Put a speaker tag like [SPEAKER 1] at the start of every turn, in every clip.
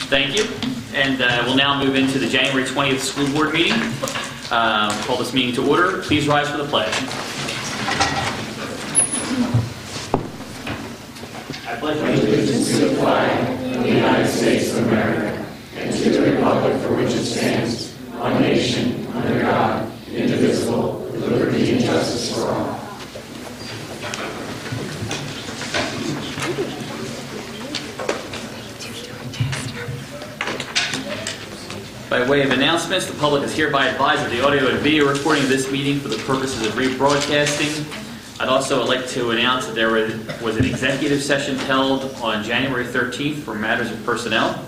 [SPEAKER 1] Thank you. And we'll now move into the January 20th school board meeting. Call this meeting to order. Please rise for the pledge. I pledge allegiance to the flag of the United States of America and to the republic for which it stands, one nation, under God, indivisible, with liberty and justice for all. By way of announcements, the public is hereby advised that the audio and video recording of this meeting for the purposes of rebroadcasting. I'd also like to announce that there was an executive session held on January 13th for matters of personnel.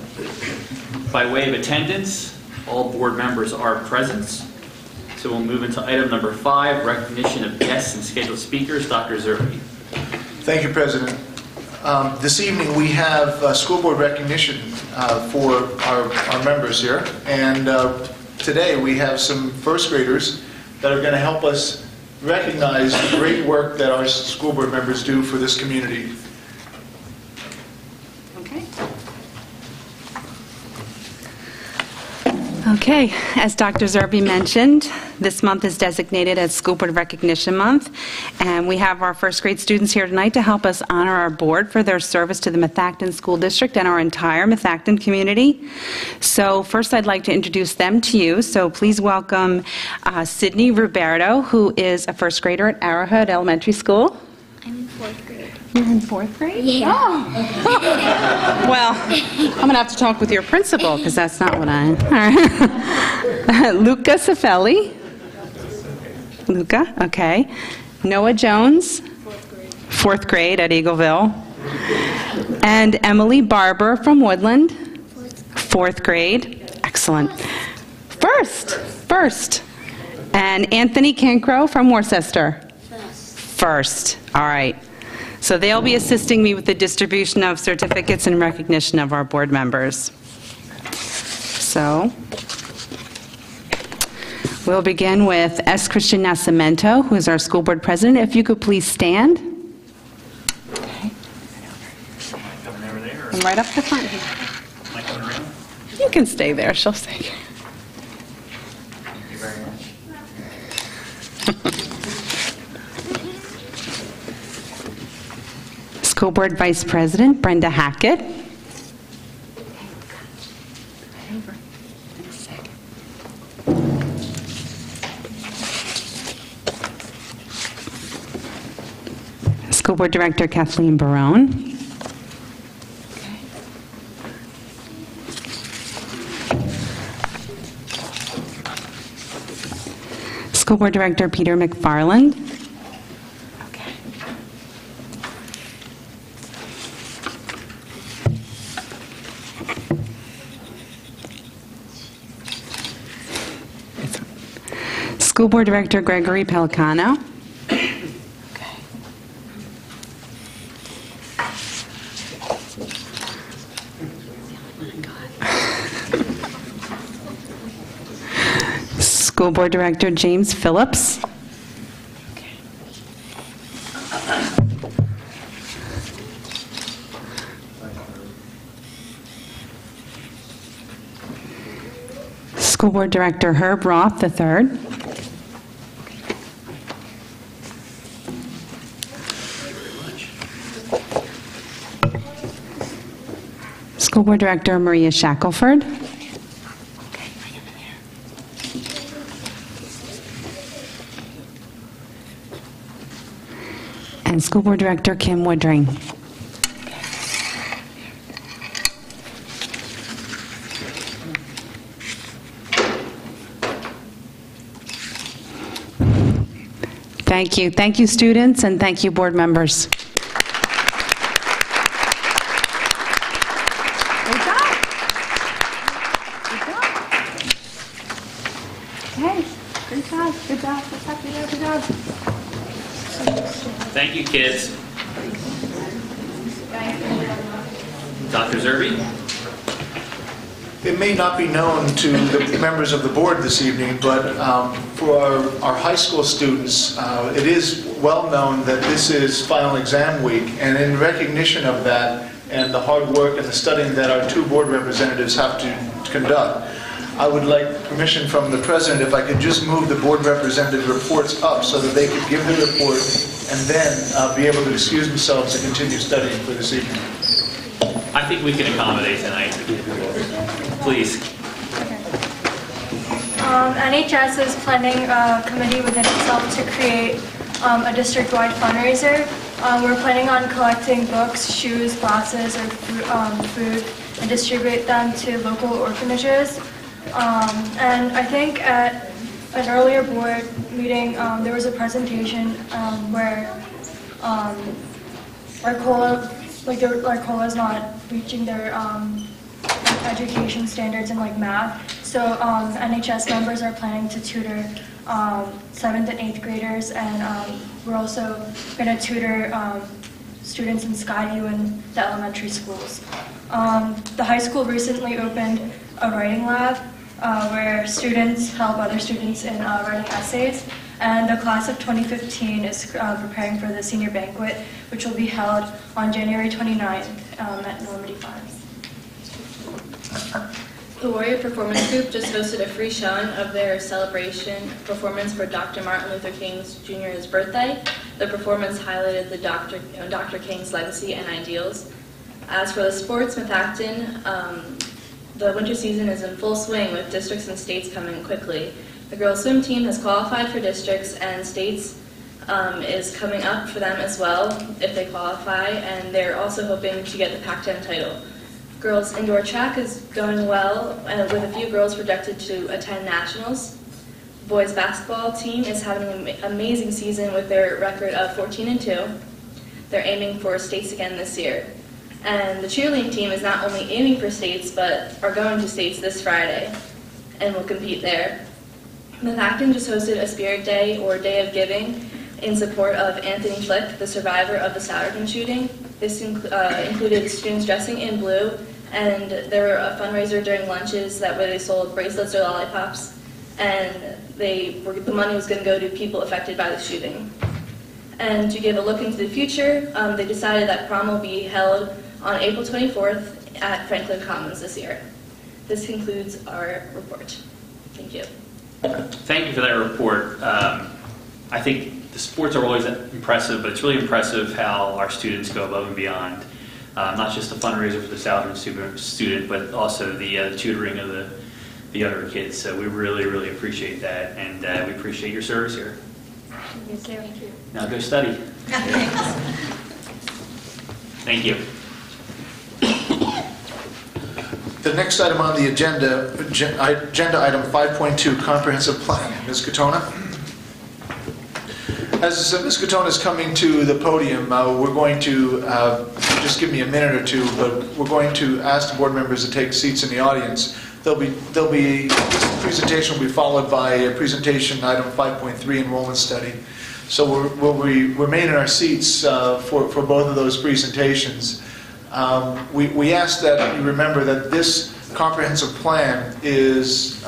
[SPEAKER 1] By way of attendance, all board members are present. So we'll move into item number 5, recognition of guests and scheduled speakers. Dr. Zerbe.
[SPEAKER 2] Thank you, President. This evening we have school board recognition for our members here, and today we have some first graders that are going to help us recognize the great work that our school board members do for this community.
[SPEAKER 3] Okay, as Dr. Zerbe mentioned, this month is designated as School Board Recognition Month, and we have our first grade students here tonight to help us honor our board for their service to the Methacton School District and our entire Methacton community. So first I'd like to introduce them to you, so please welcome Sidney Roberto, who is a first grader at Arrowhead Elementary School.
[SPEAKER 4] I'm in 4th grade.
[SPEAKER 3] You're in 4th grade?
[SPEAKER 4] Yeah.
[SPEAKER 3] Oh. Well, I'm going to have to talk with your principal because that's not what I... All right. Luca Cifelli. Luca, okay. Noah Jones. 4th grade at Eagleville. And Emily Barber from Woodland. 4th grade. Excellent. First. And Anthony Cancro from Worcester. First. All right. So they'll be assisting me with the distribution of certificates in recognition of our board members. So we'll begin with S. Christian Nascimento, who is our school board president. If you could please stand. Okay. And right up the front here. You can stay there. She'll stay here.
[SPEAKER 1] Thank you very much.
[SPEAKER 3] School Board Vice President Brenda Hackett. School Board Director Kathleen Barone. School Board Director Peter McFarland. School Board Director Gregory Pelicano. School Board Director James Phillips. School Board Director Herb Roth III. School Board Director Maria Shackelford. And School Board Director Kim Woodring. Thank you. Thank you, students, and thank you, board members.
[SPEAKER 1] Thank you, kids. Dr. Zerbe?
[SPEAKER 2] It may not be known to the members of the board this evening, but for our high school students, it is well known that this is final exam week, and in recognition of that, and the hard work and the studying that our 2 board representatives have to conduct, I would like permission from the president if I could just move the board representative reports up so that they could give their report and then be able to excuse themselves to continue studying for this evening.
[SPEAKER 1] I think we can accommodate tonight. Please.
[SPEAKER 4] NHS is planning a committee within itself to create a district-wide fundraiser. We're planning on collecting books, shoes, glasses, or food and distribute them to local orphanages. And I think at an earlier board meeting, there was a presentation where Arcola is not reaching their education standards in math. So NHS members are planning to tutor 7th and 8th graders, and we're also going to tutor students in Skyview and the elementary schools. The high school recently opened a writing lab where students help other students in writing essays, and the class of 2015 is preparing for the senior banquet, which will be held on January 29th at Normandy Farms.
[SPEAKER 5] The Warrior Performance Group just hosted a free showing of their celebration performance for Dr. Martin Luther King Jr.'s birthday. The performance highlighted the Dr. King's legacy and ideals. As for the sports, Methacton, the winter season is in full swing with districts and states coming quickly. The girls swim team has qualified for districts, and states is coming up for them as well if they qualify, and they're also hoping to get the Pac-10 title. Girls indoor track is going well, with a few girls projected to attend nationals. Boys basketball team is having an amazing season with their record of 14-2. They're aiming for states again this year. And the cheerleading team is not only aiming for states, but are going to states this Friday and will compete there. Methacton just hosted a Spirit Day, or Day of Giving, in support of Anthony Flick, the survivor of the Souderton shooting. This included students dressing in blue, and there were a fundraiser during lunches where they sold bracelets or lollipops, and the money was going to go to people affected by the shooting. And to give a look into the future, they decided that prom will be held on April 24th at Franklin Commons this year. This concludes our report. Thank you.
[SPEAKER 1] Thank you for that report. I think the sports are always impressive, but it's really impressive how our students go above and beyond. Not just the fundraiser for the Southern student, but also the tutoring of the younger kids. So we really, really appreciate that, and we appreciate your service here.
[SPEAKER 4] Thank you.
[SPEAKER 1] Now go study. Thank you.
[SPEAKER 2] The next item on the agenda item 5.2, comprehensive plan. Ms. Katona? As Ms. Katona is coming to the podium, we're going to, just give me a minute or two, but we're going to ask the board members to take seats in the audience. This presentation will be followed by a presentation item 5.3, enrollment study. So we'll remain in our seats for both of those presentations. We ask that you remember that this comprehensive plan is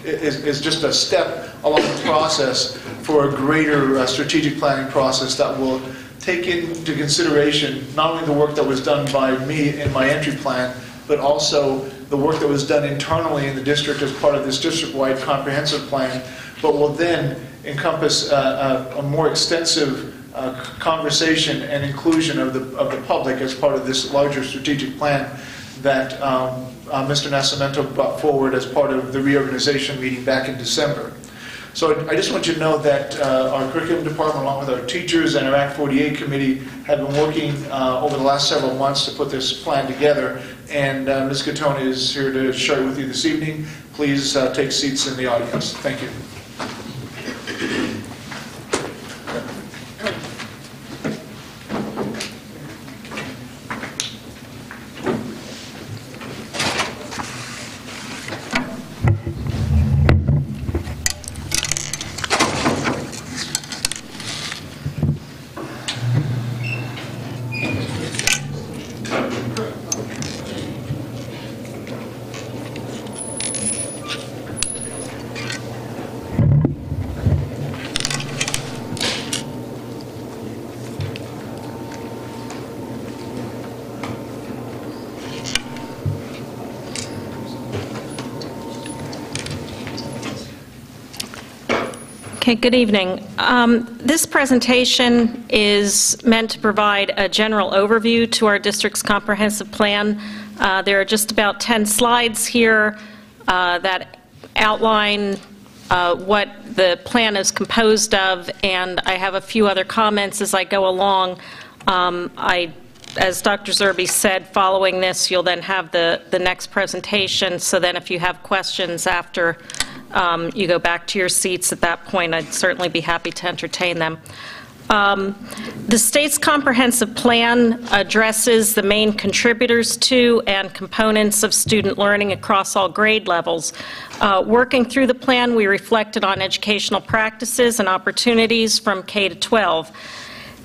[SPEAKER 2] just a step along the process for a greater strategic planning process that will take into consideration not only the work that was done by me in my entry plan, but also the work that was done internally in the district as part of this district-wide comprehensive plan, but will then encompass a more extensive conversation and inclusion of the public as part of this larger strategic plan that Mr. Nascimento brought forward as part of the reorganization meeting back in December. So I just want you to know that our curriculum department, along with our teachers and our Act 48 committee, have been working over the last several months to put this plan together. And Ms. Katona is here to share it with you this evening. Please take seats in the audience. Thank you.
[SPEAKER 6] Okay, good evening. This presentation is meant to provide a general overview to our district's comprehensive plan. There are just about 10 slides here that outline what the plan is composed of, and I have a few other comments as I go along. As Dr. Zerbe said, following this, you'll then have the next presentation, so then if you have questions after you go back to your seats at that point, I'd certainly be happy to entertain them. The state's comprehensive plan addresses the main contributors to and components of student learning across all grade levels. Working through the plan, we reflected on educational practices and opportunities from K to 12.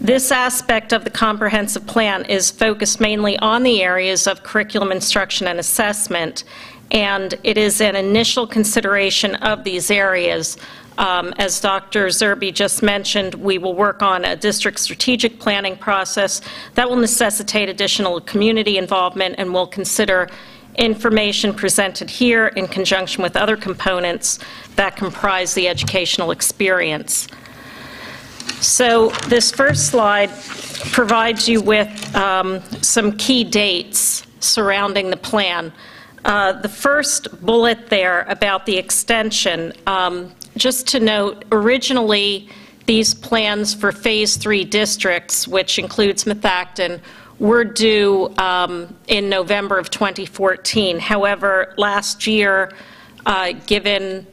[SPEAKER 6] This aspect of the comprehensive plan is focused mainly on the areas of curriculum instruction and assessment, and it is an initial consideration of these areas. As Dr. Zerbe just mentioned, we will work on a district strategic planning process that will necessitate additional community involvement, and will consider information presented here in conjunction with other components that comprise the educational experience. So this first slide provides you with some key dates surrounding the plan. The first bullet there about the extension, just to note, originally these plans for Phase 3 districts, which includes Methacton, were due in November of 2014. However, last year, given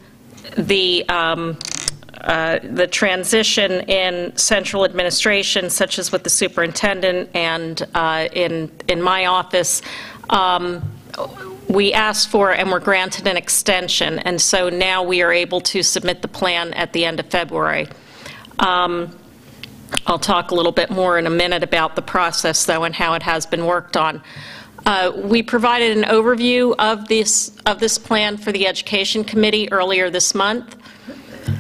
[SPEAKER 6] the transition in central administration, such as with the superintendent and in my office, we asked for and were granted an extension, and so now we are able to submit the plan at the end of February. I'll talk a little bit more in a minute about the process, though, and how it has been worked on. We provided an overview of this plan for the Education Committee earlier this month.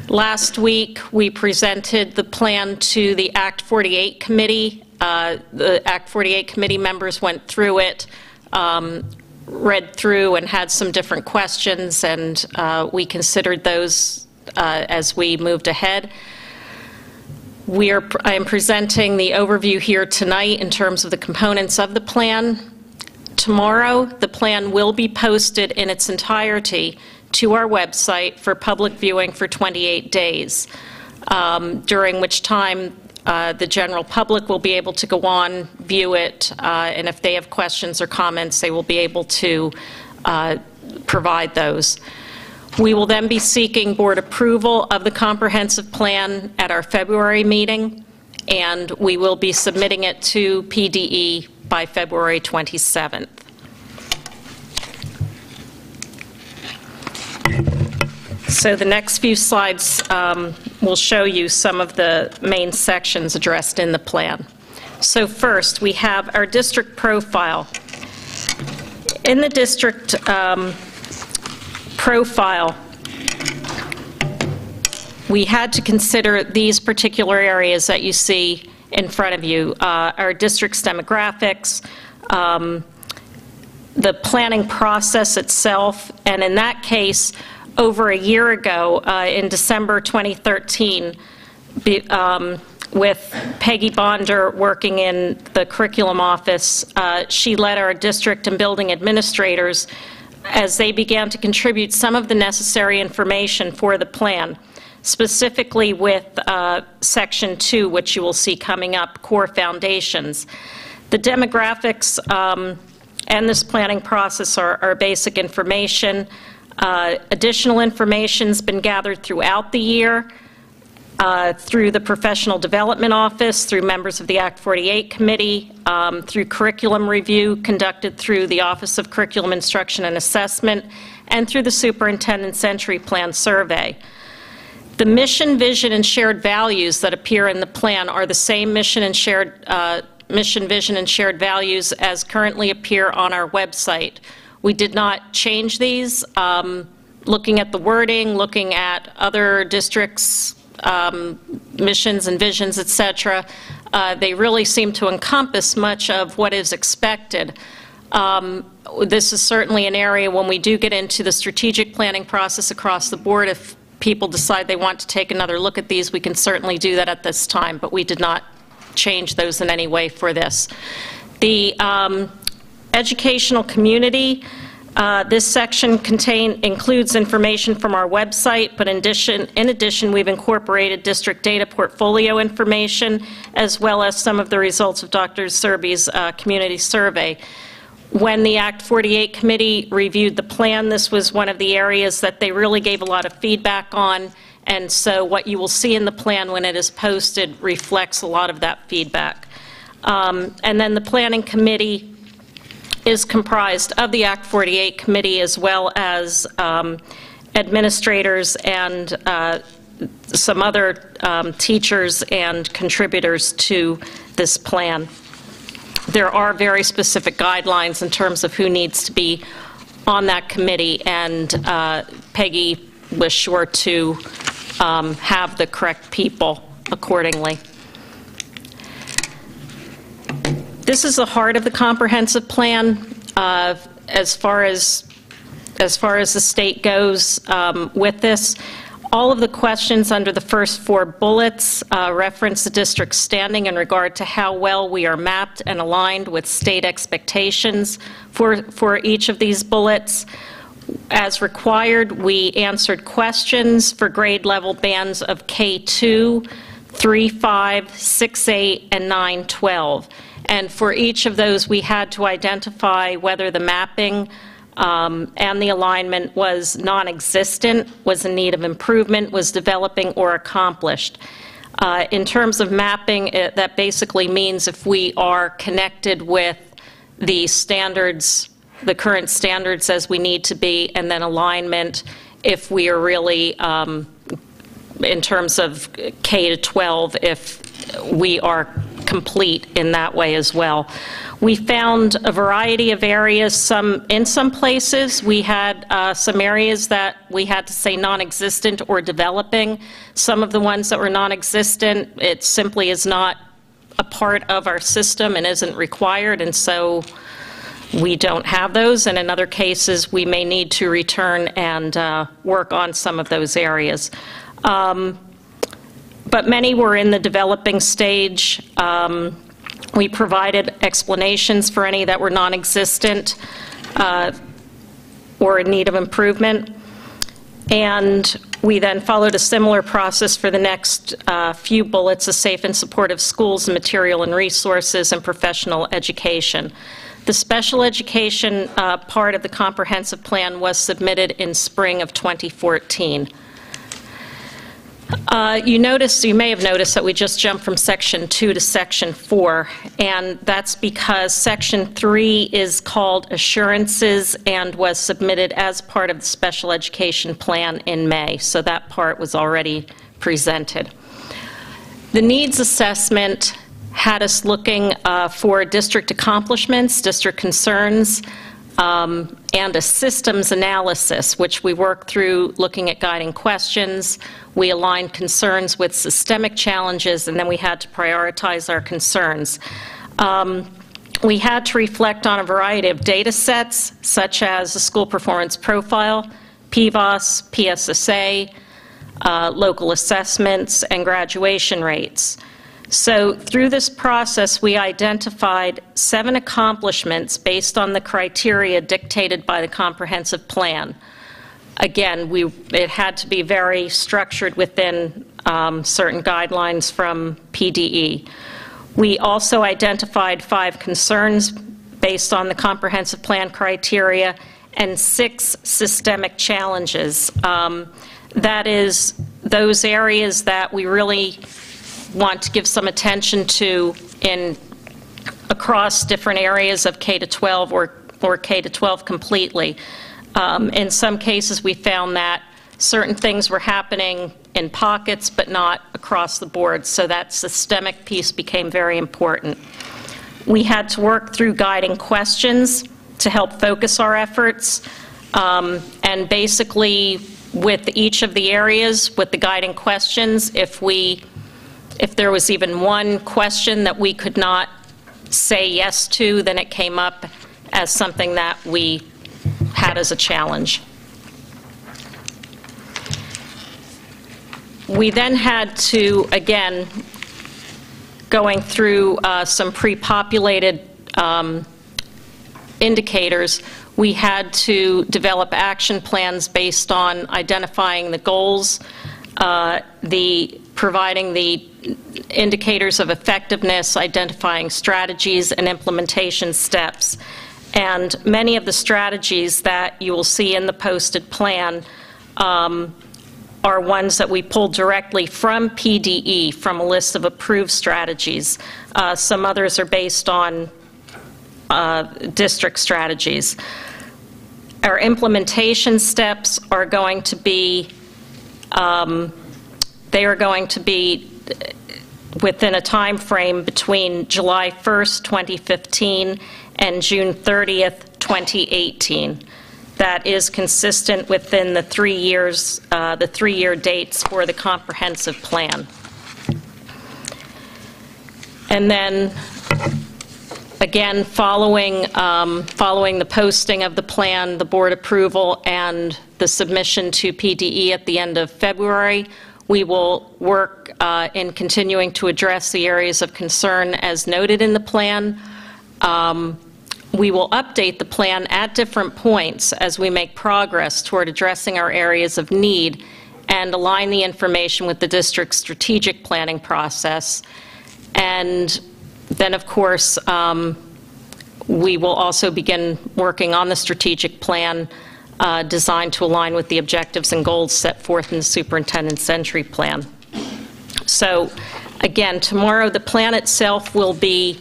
[SPEAKER 6] Last week, we presented the plan to the Act 48 Committee. The Act 48 Committee members went through it, read through, and had some different questions, and we considered those as we moved ahead. I am presenting the overview here tonight in terms of the components of the plan. Tomorrow, the plan will be posted in its entirety to our website for public viewing for 28 days, during which time the general public will be able to go on, view it, and if they have questions or comments, they will be able to provide those. We will then be seeking board approval of the comprehensive plan at our February meeting, and we will be submitting it to PDE by February 27th. So the next few slides will show you some of the main sections addressed in the plan. So first, we have our district profile. In the district profile, we had to consider these particular areas that you see in front of you, our district's demographics, the planning process itself, and in that case, over a year ago, in December 2013, with Peggy Bonder working in the curriculum office, she led our district and building administrators as they began to contribute some of the necessary information for the plan, specifically with Section 2, which you will see coming up, Core Foundations. The demographics and this planning process are basic information. Additional information has been gathered throughout the year through the Professional Development Office, through members of the Act 48 Committee, through curriculum review conducted through the Office of Curriculum Instruction and Assessment, and through the Superintendent's Entry Plan Survey. The mission, vision, and shared values that appear in the plan are the same mission, vision, and shared values as currently appear on our website. We did not change these. Looking at the wording, looking at other districts' missions and visions, etc., they really seem to encompass much of what is expected. This is certainly an area when we do get into the strategic planning process across the board, if people decide they want to take another look at these, we can certainly do that at this time, but we did not change those in any way for this. The educational community, this section includes information from our website, but in addition, we've incorporated district data portfolio information, as well as some of the results of Dr. Zerbe's community survey. When the Act 48 committee reviewed the plan, this was one of the areas that they really gave a lot of feedback on, and so what you will see in the plan when it is posted reflects a lot of that feedback. And then the planning committee is comprised of the Act 48 committee, as well as administrators and some other teachers and contributors to this plan. There are very specific guidelines in terms of who needs to be on that committee, and Peggy was sure to have the correct people accordingly. This is the heart of the comprehensive plan as far as the state goes with this. All of the questions under the first 4 bullets reference the district's standing in regard to how well we are mapped and aligned with state expectations for each of these bullets. As required, we answered questions for grade level bands of K2, 3-5, 6-8, and 9-12. And for each of those, we had to identify whether the mapping and the alignment was non-existent, was in need of improvement, was developing, or accomplished. In terms of mapping, that basically means if we are connected with the standards, the current standards as we need to be, and then alignment if we are really, in terms of K to 12, if we are complete in that way as well. We found a variety of areas. In some places, we had some areas that we had to say non-existent or developing. Some of the ones that were non-existent, it simply is not a part of our system and isn't required, and so we don't have those. And in other cases, we may need to return and work on some of those areas. But many were in the developing stage. We provided explanations for any that were non-existent or in need of improvement. And we then followed a similar process for the next few bullets: of safe and supportive schools, material and resources, and professional education. The special education part of the comprehensive plan was submitted in spring of 2014. You may have noticed that we just jumped from Section 2 to Section 4, and that's because Section 3 is called Assurances and was submitted as part of the special education plan in May, so that part was already presented. The needs assessment had us looking for district accomplishments, district concerns, and a systems analysis, which we worked through looking at guiding questions. We aligned concerns with systemic challenges, and then we had to prioritize our concerns. We had to reflect on a variety of data sets, such as the school performance profile, PVOS, PSSA, local assessments, and graduation rates. So through this process, we identified 7 accomplishments based on the criteria dictated by the comprehensive plan. Again, it had to be very structured within certain guidelines from PDE. We also identified 5 concerns based on the comprehensive plan criteria and 6 systemic challenges. That is those areas that we really want to give some attention to across different areas of K to 12 or K to 12 completely. In some cases, we found that certain things were happening in pockets, but not across the board, so that systemic piece became very important. We had to work through guiding questions to help focus our efforts, and basically with each of the areas, with the guiding questions, if there was even one question that we could not say yes to, then it came up as something that we had as a challenge. We then had to, again, going through some pre-populated indicators, we had to develop action plans based on identifying the goals, providing the indicators of effectiveness, identifying strategies and implementation steps. And many of the strategies that you will see in the posted plan are ones that we pulled directly from PDE, from a list of approved strategies. Some others are based on district strategies. Our implementation steps are going to be, they are going to be within a time frame between July 1st, 2015 and June 30th, 2018. That is consistent within the 3 years, the 3-year dates for the comprehensive plan. And then, again, following the posting of the plan, the board approval, and the submission to PDE at the end of February, we will work in continuing to address the areas of concern as noted in the plan. We will update the plan at different points as we make progress toward addressing our areas of need and align the information with the district's strategic planning process. And then, of course, we will also begin working on the strategic plan designed to align with the objectives and goals set forth in the superintendent's entry plan. So, again, tomorrow the plan itself will be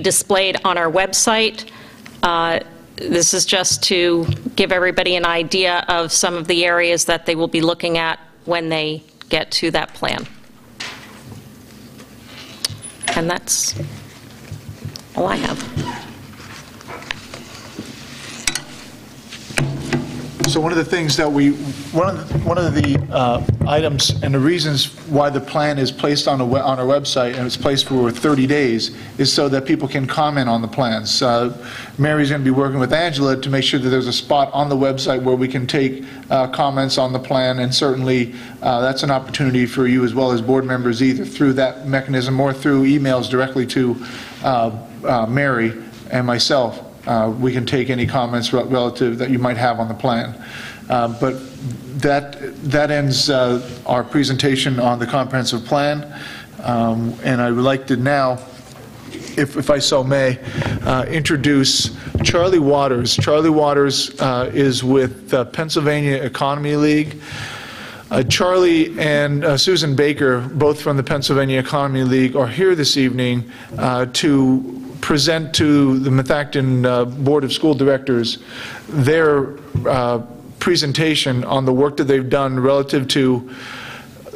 [SPEAKER 6] displayed on our website. This is just to give everybody an idea of some of the areas that they will be looking at when they get to that plan. And that's all I have.
[SPEAKER 2] So one of the things that one of the items and the reasons why the plan is placed on our website, and it's placed for 30 days, is so that people can comment on the plans. Mary's going to be working with Angela to make sure that there's a spot on the website where we can take comments on the plan, and certainly that's an opportunity for you as well as board members, either through that mechanism or through emails directly to Mary and myself. We can take any comments relative that you might have on the plan. But that ends our presentation on the comprehensive plan. And I would like to now, if I so may, introduce Charlie Waters. Charlie Waters is with Pennsylvania Economy League. Charlie and Susan Baker, both from the Pennsylvania Economy League, are here this evening to present to the Methacton Board of School Directors their presentation on the work that they've done relative to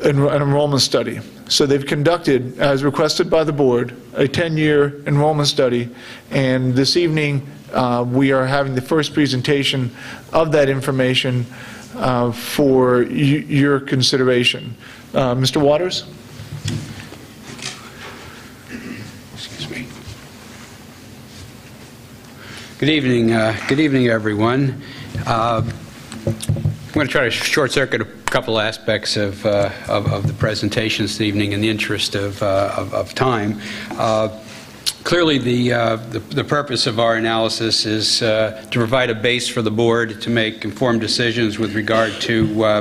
[SPEAKER 2] an enrollment study. So they've conducted, as requested by the board, a 10-year enrollment study, and this evening we are having the first presentation of that information for your consideration. Mr. Waters?
[SPEAKER 7] Good evening, everyone. I'm going to try to short-circuit a couple aspects of the presentation this evening in the interest of time. Clearly, the purpose of our analysis is to provide a base for the board to make informed decisions with regard to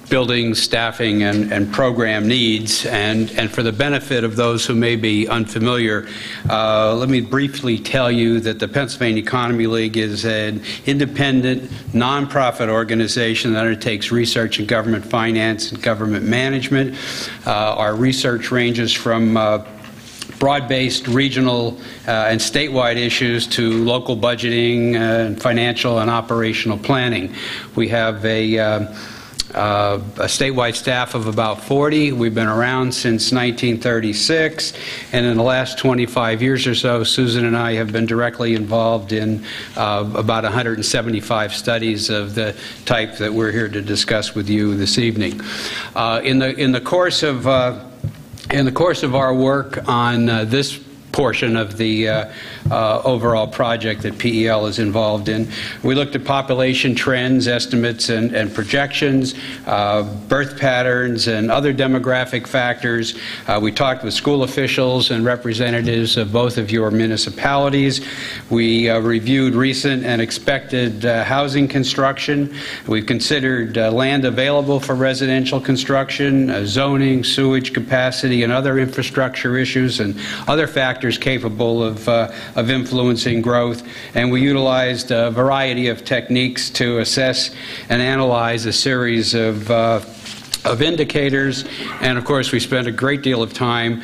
[SPEAKER 7] building, staffing, and program needs. And for the benefit of those who may be unfamiliar, let me briefly tell you that the Pennsylvania Economy League is an independent, nonprofit organization that undertakes research in government finance and government management. Our research ranges from broad-based regional and statewide issues to local budgeting and financial and operational planning. We have a statewide staff of about 40. We've been around since 1936, and in the last 25 years or so, Susan and I have been directly involved in about 175 studies of the type that we're here to discuss with you this evening. In the course of our work on this portion of the overall project that PEL is involved in. We looked at population trends, estimates, and projections, birth patterns, and other demographic factors. We talked with school officials and representatives of both of your municipalities. We reviewed recent and expected housing construction. We've considered land available for residential construction, zoning, sewage capacity, and other infrastructure issues and other factors capable of influencing growth. And we utilized a variety of techniques to assess and analyze a series of indicators, and of course we spent a great deal of time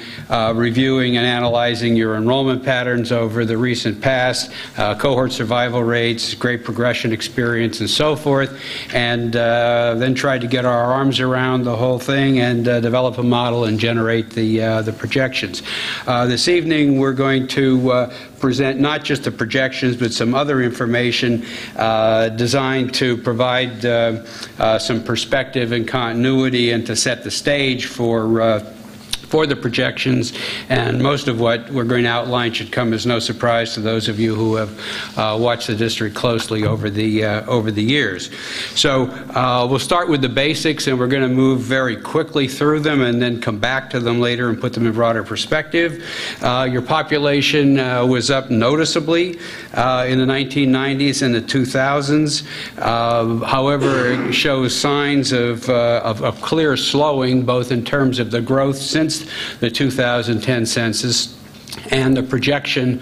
[SPEAKER 7] reviewing and analyzing your enrollment patterns over the recent past, cohort survival rates, grade progression experience, and so forth, and then tried to get our arms around the whole thing and develop a model and generate the projections. This evening we're going to present not just the projections but some other information designed to provide some perspective and continuity and to set the stage for the projections, and most of what we're going to outline should come as no surprise to those of you who have watched the district closely over the years. So we'll start with the basics, and we're going to move very quickly through them and then come back to them later and put them in broader perspective. Your population was up noticeably in the 1990s and the 2000s. However, it shows signs of clear slowing, both in terms of the growth since the 2010 census and the projection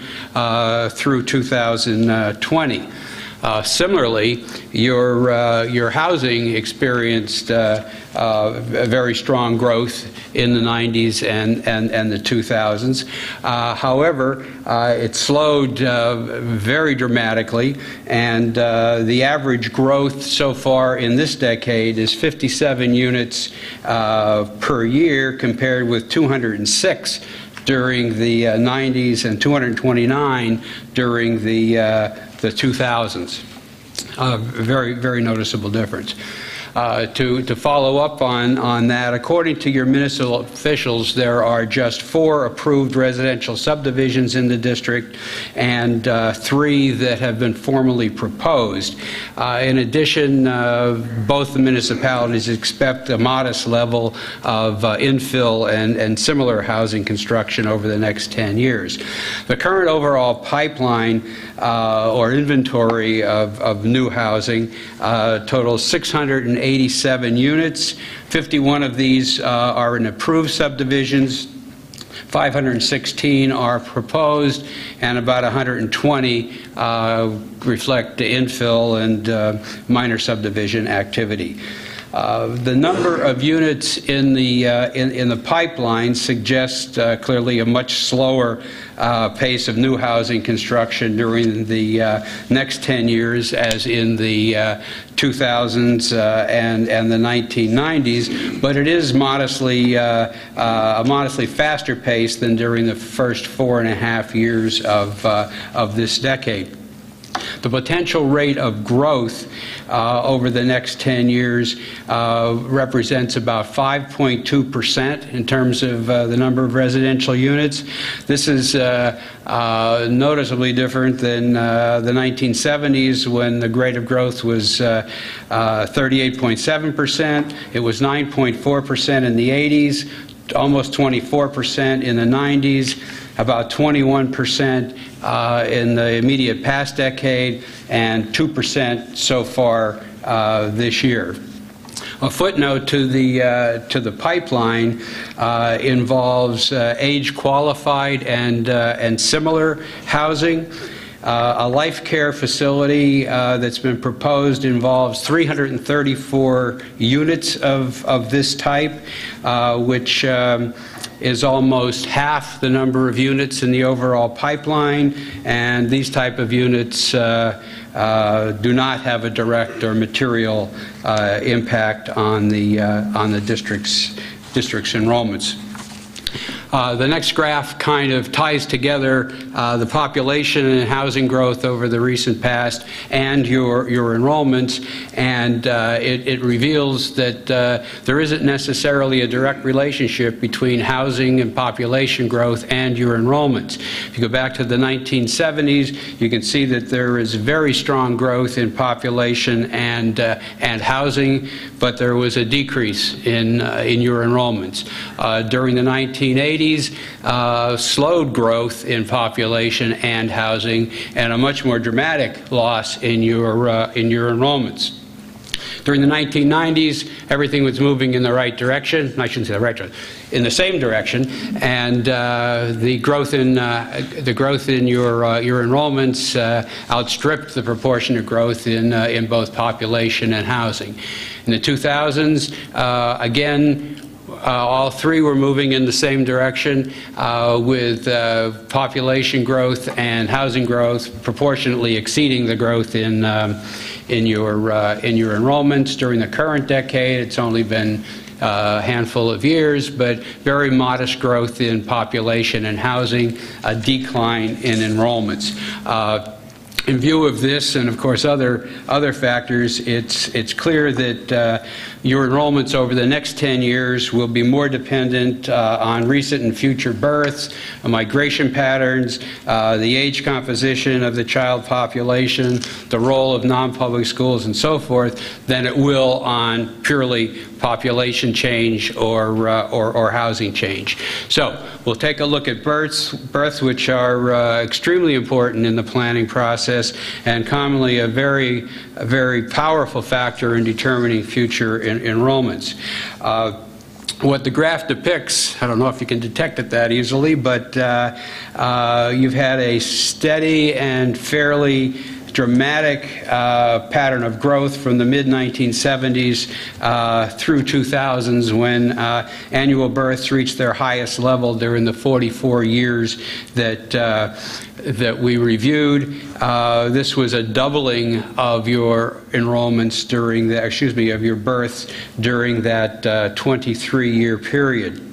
[SPEAKER 7] through 2020. Similarly, your housing experienced very strong growth in the 90s and the 2000s. However, it slowed very dramatically, and the average growth so far in this decade is 57 units per year, compared with 206 during the 90s and 229 during the 2000s. Very, very noticeable difference. To follow up on that, according to your municipal officials, there are just 4 approved residential subdivisions in the district and 3 that have been formally proposed. In addition, both the municipalities expect a modest level of infill and similar housing construction over the next 10 years. The current overall pipeline or inventory of new housing totals 687 units. 51 of these are in approved subdivisions, 516 are proposed, and about 120 reflect the infill and minor subdivision activity. The number of units in the pipeline suggests clearly a much slower pace of new housing construction during the next 10 years, as in the 2000s and the 1990s, but it is modestly a modestly faster pace than during the first 4.5 years of this decade. The potential rate of growth over the next 10 years represents about 5.2% in terms of the number of residential units. This is noticeably different than the 1970s, when the rate of growth was 38.7%. It was 9.4% in the 80s, almost 24% in the 90s, about 21% in the immediate past decade, and 2% so far this year. A footnote to the pipeline involves age-qualified and similar housing. A life care facility that's been proposed involves 334 units of this type, which is almost half the number of units in the overall pipeline, and these type of units do not have a direct or material impact on the district's enrollments. The next graph kind of ties together the population and housing growth over the recent past and your enrollments, and it reveals that there isn't necessarily a direct relationship between housing and population growth and your enrollments. If you go back to the 1970s, you can see that there is very strong growth in population and housing, but there was a decrease in your enrollments. During the 1980s, slowed growth in population and housing, and a much more dramatic loss in your enrollments. During the 1990s, everything was moving in the right direction. I shouldn't say the right direction, in the same direction, and the growth in your enrollments outstripped the proportionate growth in both population and housing. In the 2000s, again, all three were moving in the same direction, with population growth and housing growth proportionately exceeding the growth in your enrollments. During the current decade, it's only been a handful of years, but very modest growth in population and housing, a decline in enrollments. In view of this, and of course other factors, it's clear that your enrollments over the next 10 years will be more dependent on recent and future births, migration patterns, the age composition of the child population, the role of non-public schools, and so forth, than it will on purely population change or housing change. So we'll take a look at births, which are extremely important in the planning process and commonly a very powerful factor in determining future enrollments. What the graph depicts, I don't know if you can detect it that easily, but you've had a steady and fairly dramatic pattern of growth from the mid-1970s through 2000s, when annual births reached their highest level during the 44 years that we reviewed. This was a doubling of your enrollments during the, of your births during that 23-year period.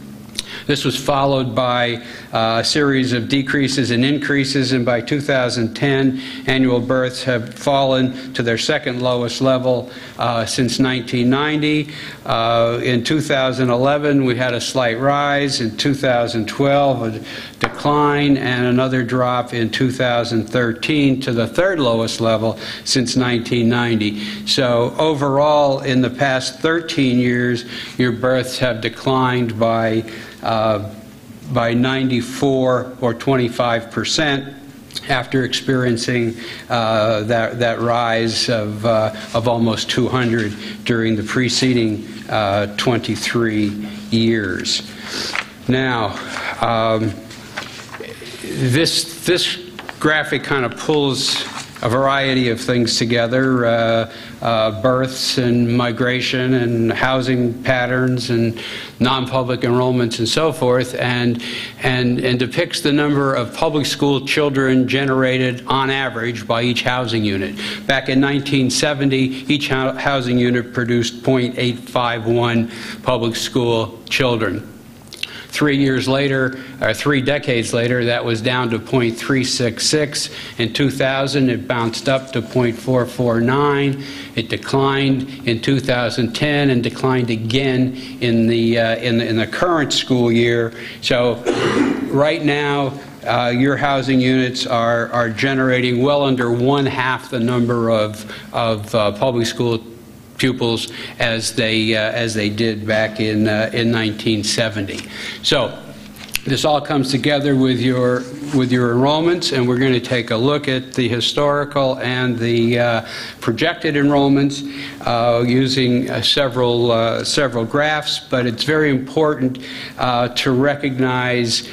[SPEAKER 7] This was followed by a series of decreases and increases, and by 2010, annual births have fallen to their second lowest level since 1990. In 2011, we had a slight rise. In 2012, a decline, and another drop in 2013 to the third lowest level since 1990. So overall, in the past 13 years, your births have declined by 94 or 25% after experiencing that rise of almost 200 during the preceding 23 years. Now, this graphic kind of pulls a variety of things together, births and migration and housing patterns and non-public enrollments and so forth, and depicts the number of public school children generated on average by each housing unit. Back in 1970, each housing unit produced 0.851 public school children. 3 years later, or 3 decades later, that was down to 0.366. In 2000, it bounced up to 0.449. It declined in 2010 and declined again in the current school year. So right now, your housing units are generating well under 1/2 the number of public school pupils as they did back in 1970. So this all comes together with your enrollments, and we're going to take a look at the historical and the projected enrollments using several graphs. But it's very important to recognize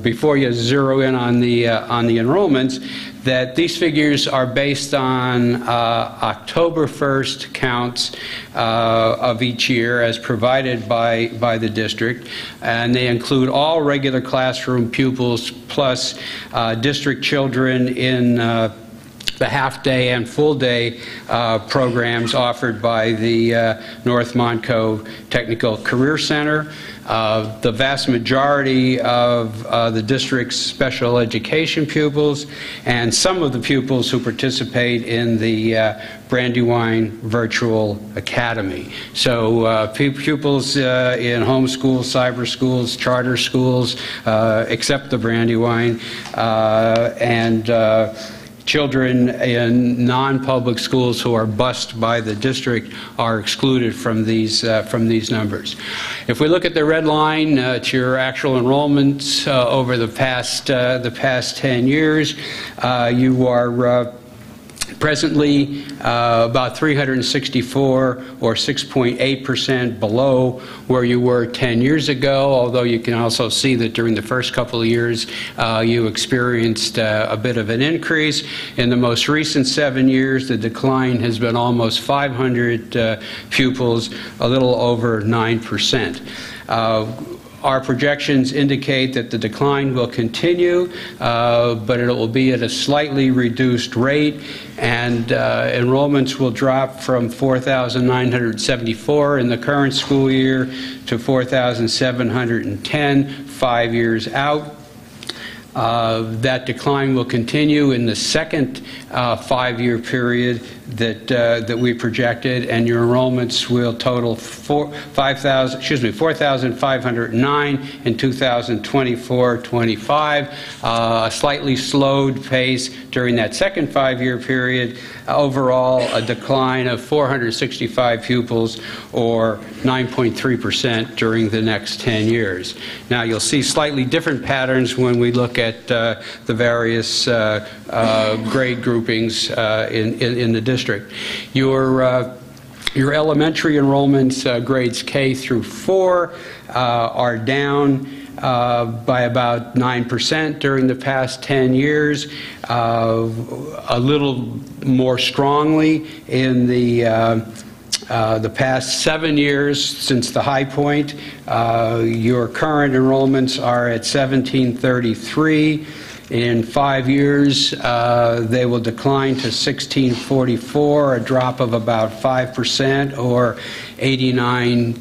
[SPEAKER 7] before you zero in on the enrollments that these figures are based on October 1st counts of each year as provided by the district, and they include all regular classroom pupils plus district children in the half-day and full-day programs offered by the North Monaco Technical Career Center. The vast majority of the district's special education pupils and some of the pupils who participate in the Brandywine Virtual Academy. So pupils in homeschool, cyber schools, charter schools, except the Brandywine, and children in non-public schools who are bused by the district are excluded from these numbers. If we look at the red line, it's your actual enrollments over the past 10 years. You are presently about 364 or 6.8% below where you were 10 years ago, although you can also see that during the first couple of years you experienced a bit of an increase. In the most recent 7 years, the decline has been almost 500 pupils, a little over 9%. Our projections indicate that the decline will continue, but it will be at a slightly reduced rate, and enrollments will drop from 4,974 in the current school year to 4,710 5 years out. That decline will continue in the second 5-year period that we projected, and your enrollments will total 4,509 in 2024-25, a slightly slowed pace during that second 5-year period. Overall, a decline of 465 pupils, or 9.3% during the next 10 years. Now, you'll see slightly different patterns when we look at the various grade groupings in the district. Your elementary enrollments, grades K through 4, are down by about 9% during the past 10 years, a little more strongly in the past 7 years since the high point. Your current enrollments are at 1,733. In 5 years, they will decline to 1,644, a drop of about 5%, or 89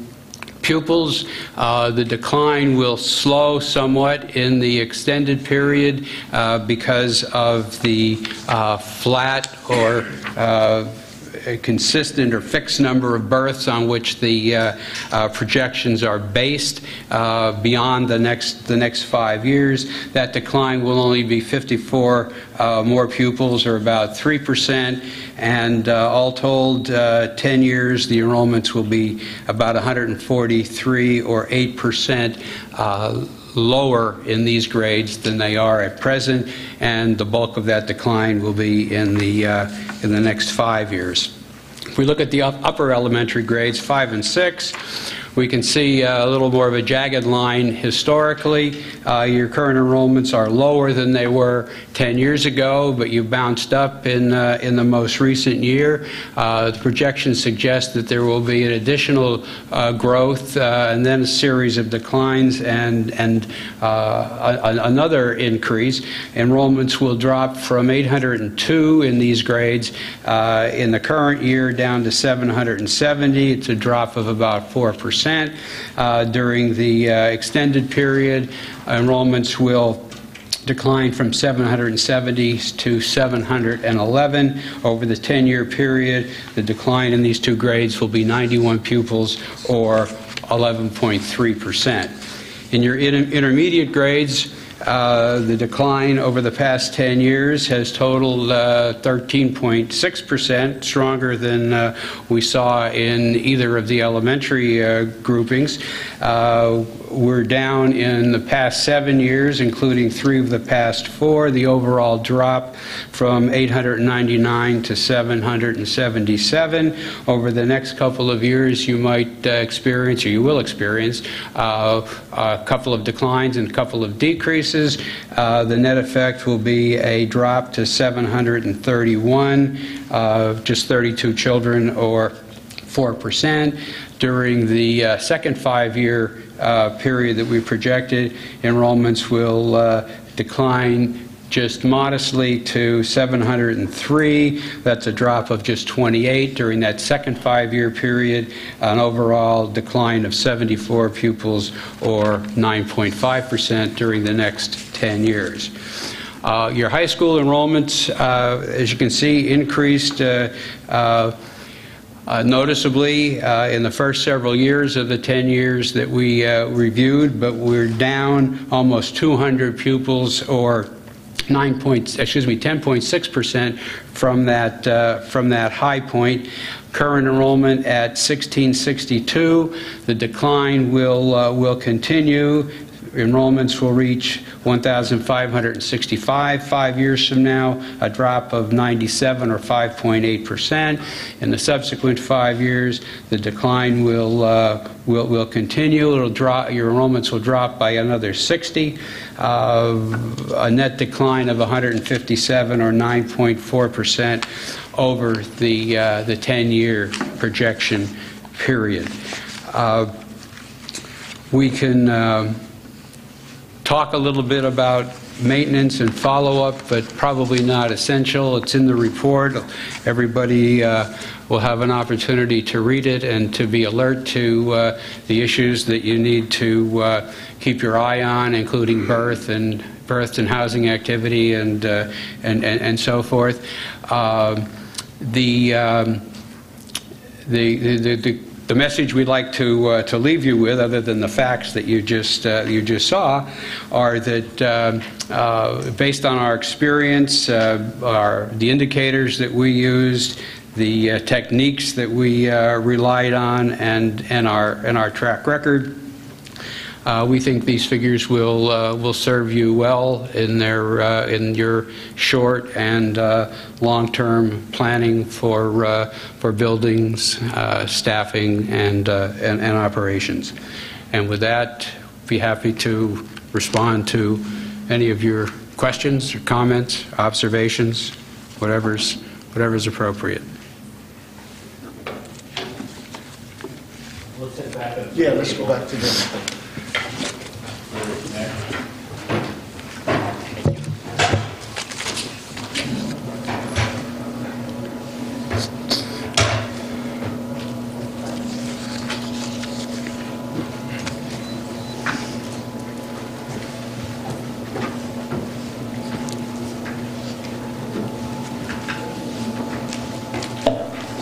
[SPEAKER 7] pupils. The decline will slow somewhat in the extended period because of the flat or a consistent or fixed number of births on which the projections are based beyond the next 5 years. That decline will only be 54 more pupils, or about 3%, and all told, 10 years, the enrollments will be about 143 or 8% lower in these grades than they are at present, and the bulk of that decline will be in the next 5 years. If we look at the upper elementary grades, 5 and 6, we can see a little more of a jagged line historically. Your current enrollments are lower than they were 10 years ago, but you bounced up in the most recent year. The projections suggest that there will be an additional growth and then a series of declines and another increase. Enrollments will drop from 802 in these grades in the current year down to 770. It's a drop of about 4%. During the extended period, enrollments will decline from 770 to 711. Over the 10-year period, the decline in these two grades will be 91 pupils, or 11.3%. In your intermediate grades, the decline over the past 10 years has totaled 13.6%, stronger than we saw in either of the elementary groupings. We're down in the past 7 years, including 3 of the past 4. The overall drop from 899 to 777. Over the next couple of years, you might experience, or you will experience, a couple of declines and a couple of decreases. The net effect will be a drop to 731, just 32 children, or 4%. During the second 5-year period that we projected, enrollments will decline just modestly to 703. That's a drop of just 28 during that second 5-year period, an overall decline of 74 pupils, or 9.5% during the next 10 years. Your high school enrollments, as you can see, increased noticeably in the first several years of the 10 years that we reviewed, but we're down almost 200 pupils, or 10.6% from that high point. Current enrollment at 1662. The decline will continue. Enrollments will reach 1,565 5 years from now, a drop of 97, or 5.8%. In the subsequent 5 years, the decline will continue. It'll drop. Your enrollments will drop by another 60, a net decline of 157, or 9.4% over the 10-year projection period. We can talk a little bit about maintenance and follow-up, but probably not essential. It's in the report. Everybody will have an opportunity to read it and to be alert to the issues that you need to keep your eye on, including birth and housing activity and so forth. The message we'd like to leave you with, other than the facts that you just saw, are that based on our experience, the indicators that we used, the techniques that we relied on, and our track record, we think these figures will serve you well in your short and long-term planning for buildings, staffing, and operations. And with that, be happy to respond to any of your questions or comments, observations, whatever's appropriate.
[SPEAKER 2] Yeah, let's go back to this.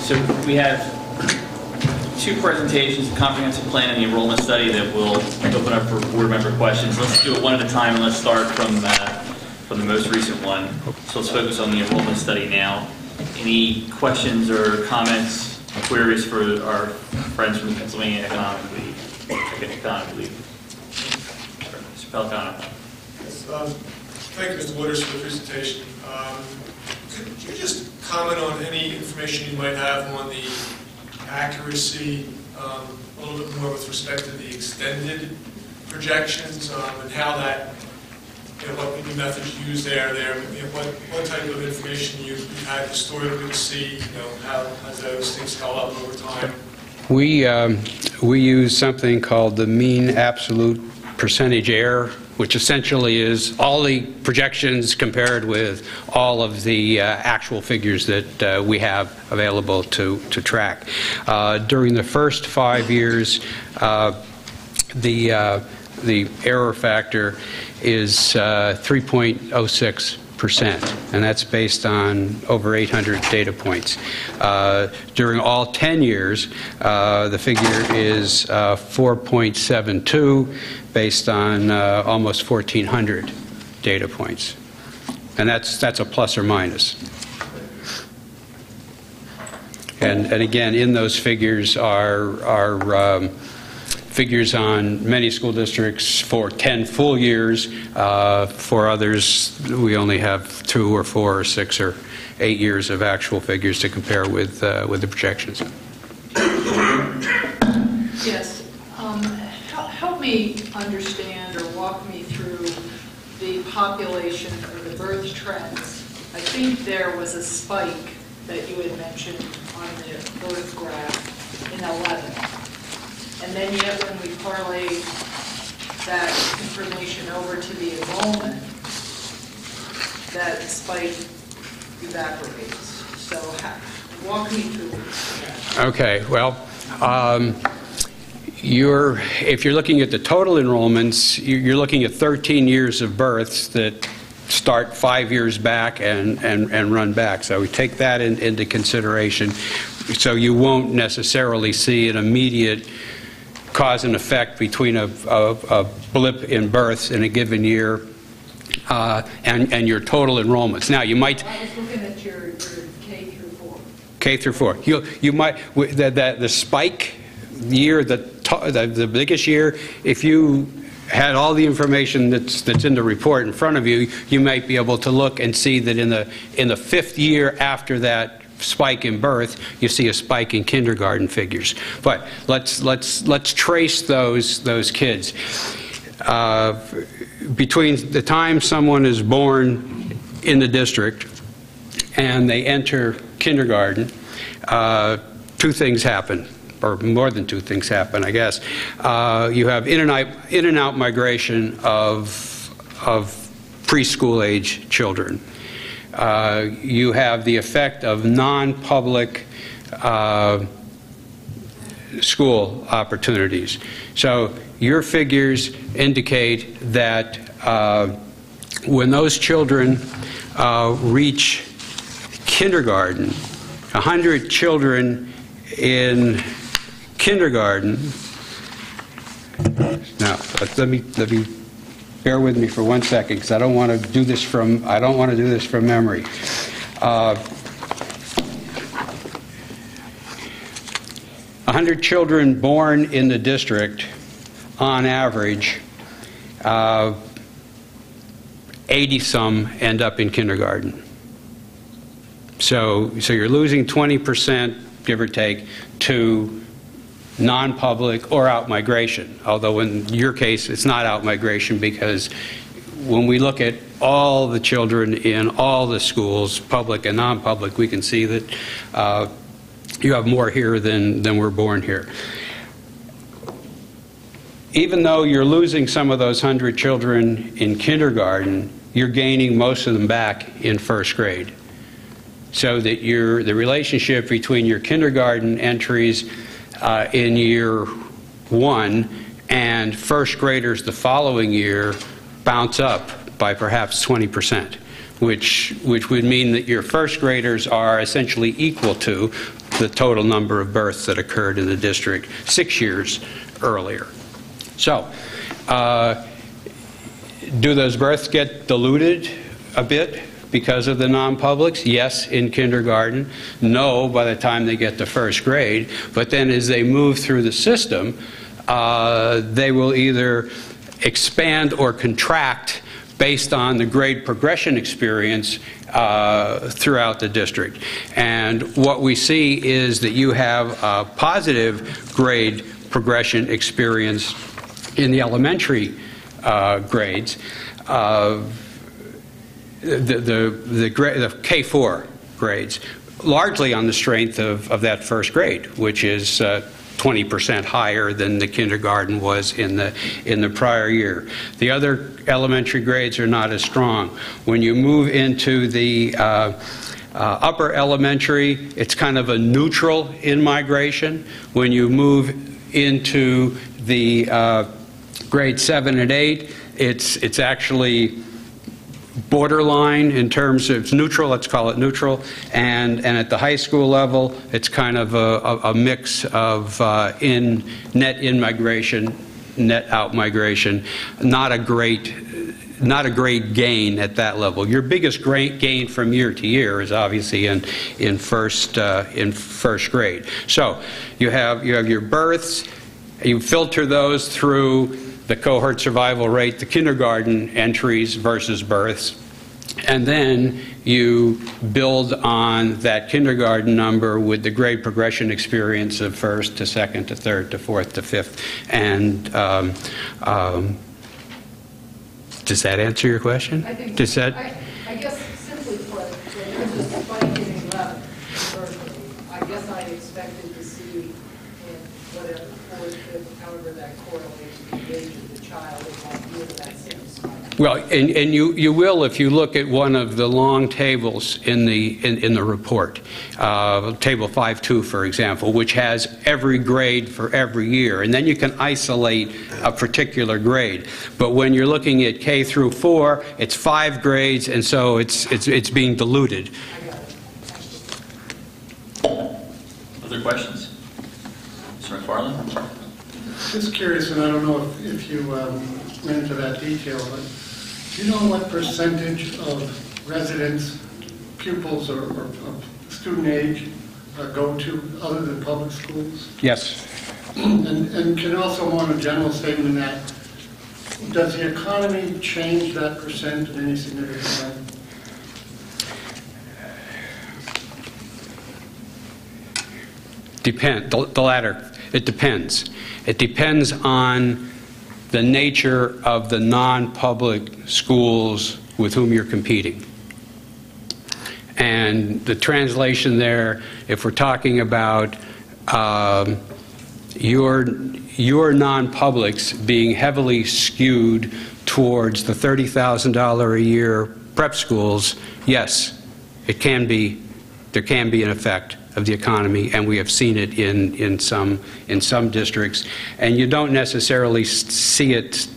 [SPEAKER 1] So we have two presentations, the comprehensive plan and the enrollment study, that will open up for board member questions. Let's do it one at a time, and let's start from the most recent one. So let's focus on the enrollment study now. Any questions or comments, queries for our friends from the Pennsylvania Economic League? Mr. Pellicano.
[SPEAKER 8] Yes, thank you, Mr. Wooders, for the presentation. Could you just comment on any information you might have on the accuracy, a little bit more with respect to the extended projections, and how that, what new methods you use there, what type of information you've had historically to see, how has those things held up over time?
[SPEAKER 7] We use something called the mean absolute percentage error, which essentially is all the projections compared with all of the actual figures that we have available to track. During the first 5 years, the error factor is 3.06%, and that's based on over 800 data points. During all 10 years, the figure is 4.72, based on almost 1,400 data points, and that's a plus or minus. And again, in those figures are figures on many school districts for 10 full years. For others, we only have 2 or 4 or 6 or 8 years of actual figures to compare with the projections.
[SPEAKER 9] Yes. Help me understand or walk me through the population or the birth trends. I think there was a spike that you had mentioned on the birth graph in 11. And then yet when we parlay that information over to the enrollment, that spike evaporates. So walk me through that.
[SPEAKER 7] Okay, well, if you're looking at the total enrollments, you're looking at 13 years of births that start 5 years back and run back. So we take that into consideration. So you won't necessarily see an immediate cause and effect between a blip in births in a given year and your total enrollments. Now, you might...
[SPEAKER 9] I was looking at your K through 4.
[SPEAKER 7] K through 4. You might... The spike year, the biggest year, if you had all the information that's in the report in front of you, you might be able to look and see that in the fifth year after that spike in birth, you see a spike in kindergarten figures. But let's trace those kids. Between the time someone is born in the district and they enter kindergarten, two things happen, or more than two things happen, I guess. You have in and out migration of preschool age children. You have the effect of non-public school opportunities. So your figures indicate that when those children reach kindergarten, 100 children in kindergarten. Now, let me bear with me for 1 second, because I don't want to do this from memory. 100 children born in the district, on average, 80-some end up in kindergarten. So you're losing 20%, give or take, to non-public or out-migration, although in your case it's not out-migration, because when we look at all the children in all the schools, public and non-public, we can see that you have more here than were born here. Even though you're losing some of those 100 children in kindergarten, you're gaining most of them back in first grade. So that the relationship between your kindergarten entries in year 1 and first graders the following year bounce up by perhaps 20%, which would mean that your first graders are essentially equal to the total number of births that occurred in the district 6 years earlier. So, do those births get diluted a bit because of the non-publics? Yes, in kindergarten. No, by the time they get to first grade. But then as they move through the system, they will either expand or contract based on the grade progression experience throughout the district. And what we see is that you have a positive grade progression experience in the elementary grades. The K4 grades, largely on the strength of that first grade, which is 20% higher than the kindergarten was in the prior year. The other elementary grades are not as strong. When you move into the upper elementary, it's kind of a neutral in migration. When you move into the grade 7 and 8, it's actually borderline in terms of, it's neutral, let's call it neutral, and at the high school level, it's kind of a mix of net in-migration, net out-migration, not a great gain at that level. Your biggest gain from year to year is obviously in first grade. So you have your births, you filter those through the cohort survival rate, the kindergarten entries versus births, and then you build on that kindergarten number with the grade progression experience of first to second to third to fourth to fifth. And does that answer your question?
[SPEAKER 9] I think
[SPEAKER 7] does that?
[SPEAKER 9] I guess simply put, when there's a spike in 11, I guess I expected to see in whatever, fourth, fifth, however that correlates with the age of the child in that year, that same spike.
[SPEAKER 7] Well, and you will if you look at one of the long tables in the report, table 5.2, for example, which has every grade for every year, and then you can isolate a particular grade. But when you're looking at K through 4, it's 5 grades, and so it's being diluted.
[SPEAKER 1] Other questions? Mr. McFarland?
[SPEAKER 10] Just curious, and I don't know if you went into that detail, but do you know what percentage of residents, pupils, or of student age go to other than public schools?
[SPEAKER 7] Yes.
[SPEAKER 10] And can also want a general statement in that, does the economy change that percent in any significant way?
[SPEAKER 7] The latter. It depends. It depends on the nature of the non-public schools with whom you're competing. And the translation there, if we're talking about your non-publics being heavily skewed towards the $30,000 a year prep schools, yes, there can be an effect of the economy, and we have seen it in some districts. And you don't necessarily see it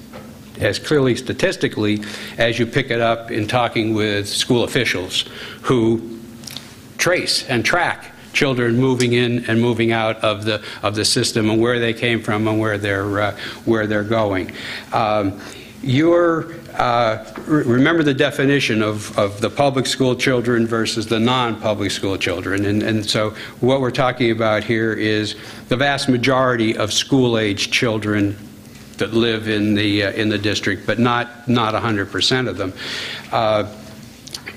[SPEAKER 7] as clearly statistically as you pick it up in talking with school officials who trace and track children moving in and moving out of the system and where they came from and where they're going. Remember the definition of the public school children versus the non-public school children, and so what we're talking about here is the vast majority of school-age children that live in the district, but not 100% of them.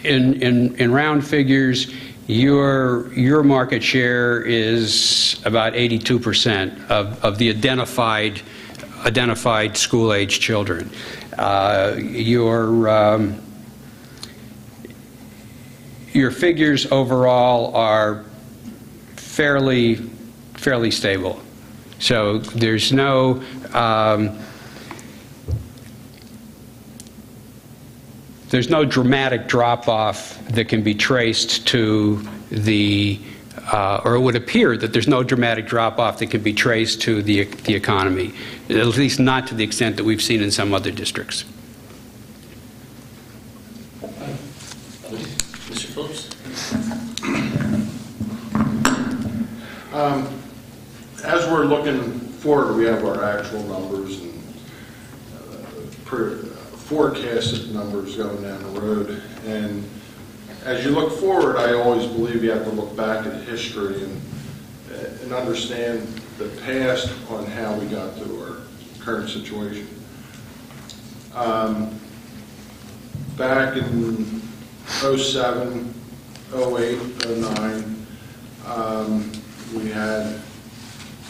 [SPEAKER 7] In round figures, your market share is about 82% of the identified school-age children. Your figures overall are fairly stable. So there's no dramatic drop-off that can be traced to the or it would appear that there's no dramatic drop-off that can be traced to the economy, at least not to the extent that we've seen in some other districts.
[SPEAKER 1] Mr. Phillips?
[SPEAKER 11] As we're looking forward, we have our actual numbers and forecasted numbers going down the road. And as you look forward, I always believe you have to look back at history and understand the past on how we got to our current situation. Back in 07, 08, 09, we had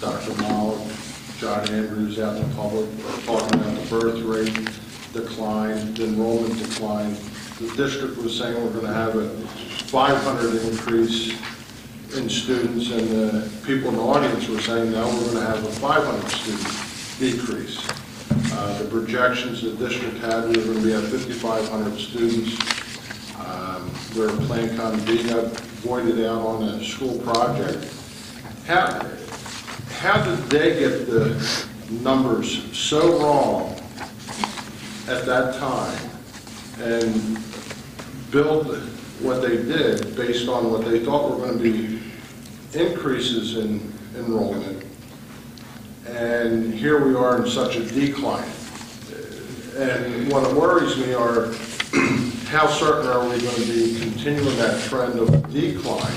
[SPEAKER 11] Dr. Mollick, John Andrews out in the public talking about the birth rate decline, the enrollment decline. The district was saying we're going to have a 500 increase in students, and the people in the audience were saying now we're going to have a 500 student decrease. The projections the district had, we were going to be at 5,500 students. Where Plan Con B got voided out on a school project. How did they get the numbers so wrong at that time and build what they did based on what they thought were going to be increases in enrollment? And here we are in such a decline. And what worries me are how certain are we going to be continuing that trend of decline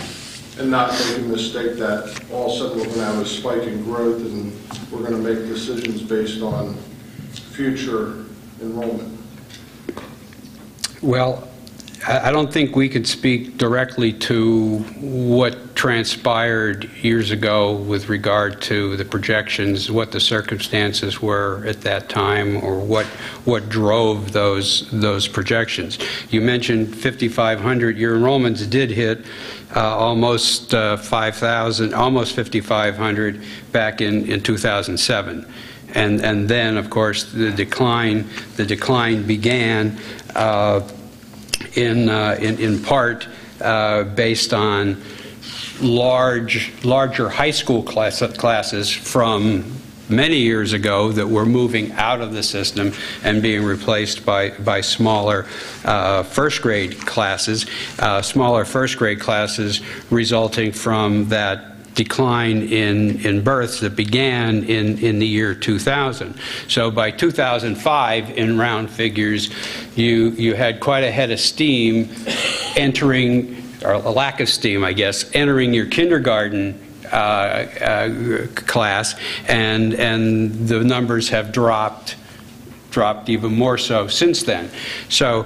[SPEAKER 11] and not make a mistake that all of a sudden we're going to have a spike in growth and we're going to make decisions based on future enrollment?
[SPEAKER 7] Well, I don't think we could speak directly to what transpired years ago with regard to the projections, what the circumstances were at that time, or what drove those projections. You mentioned 5,500. Your enrollments did hit almost 5,000, almost 5,500 back in 2007. And then, of course, the decline began in part based on larger high school classes from many years ago that were moving out of the system and being replaced by smaller first grade classes, resulting from that decline in births that began in the year 2000. So by 2005, in round figures, you had quite a head of steam entering, or a lack of steam, I guess, entering your kindergarten class, and the numbers have dropped even more so since then. So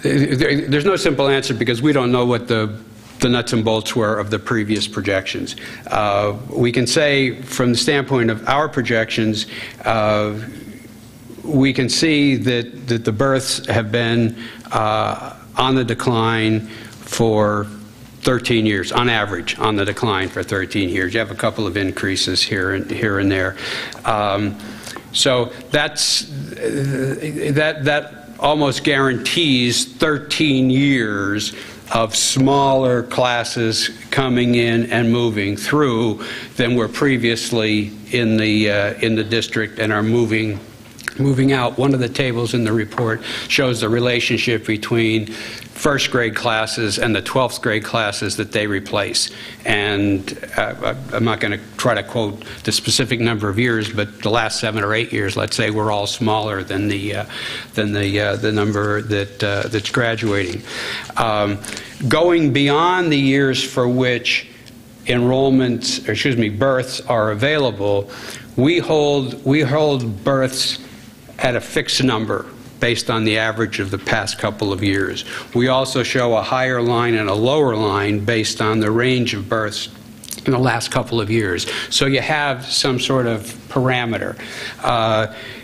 [SPEAKER 7] there's no simple answer because we don't know what the nuts and bolts were of the previous projections. We can say from the standpoint of our projections, we can see that the births have been on the decline for 13 years, on average, on the decline for 13 years. You have a couple of increases here and there. So that almost guarantees 13 years of smaller classes coming in and moving through than were previously in the district and are moving out. One of the tables in the report shows the relationship between first grade classes and the 12th grade classes that they replace. And I'm not going to try to quote the specific number of years, but the last 7 or 8 years, let's say, were all smaller than the number that's graduating. Going beyond the years for which births are available, we hold births at a fixed number based on the average of the past couple of years. We also show a higher line and a lower line based on the range of births in the last couple of years. So you have some sort of parameter.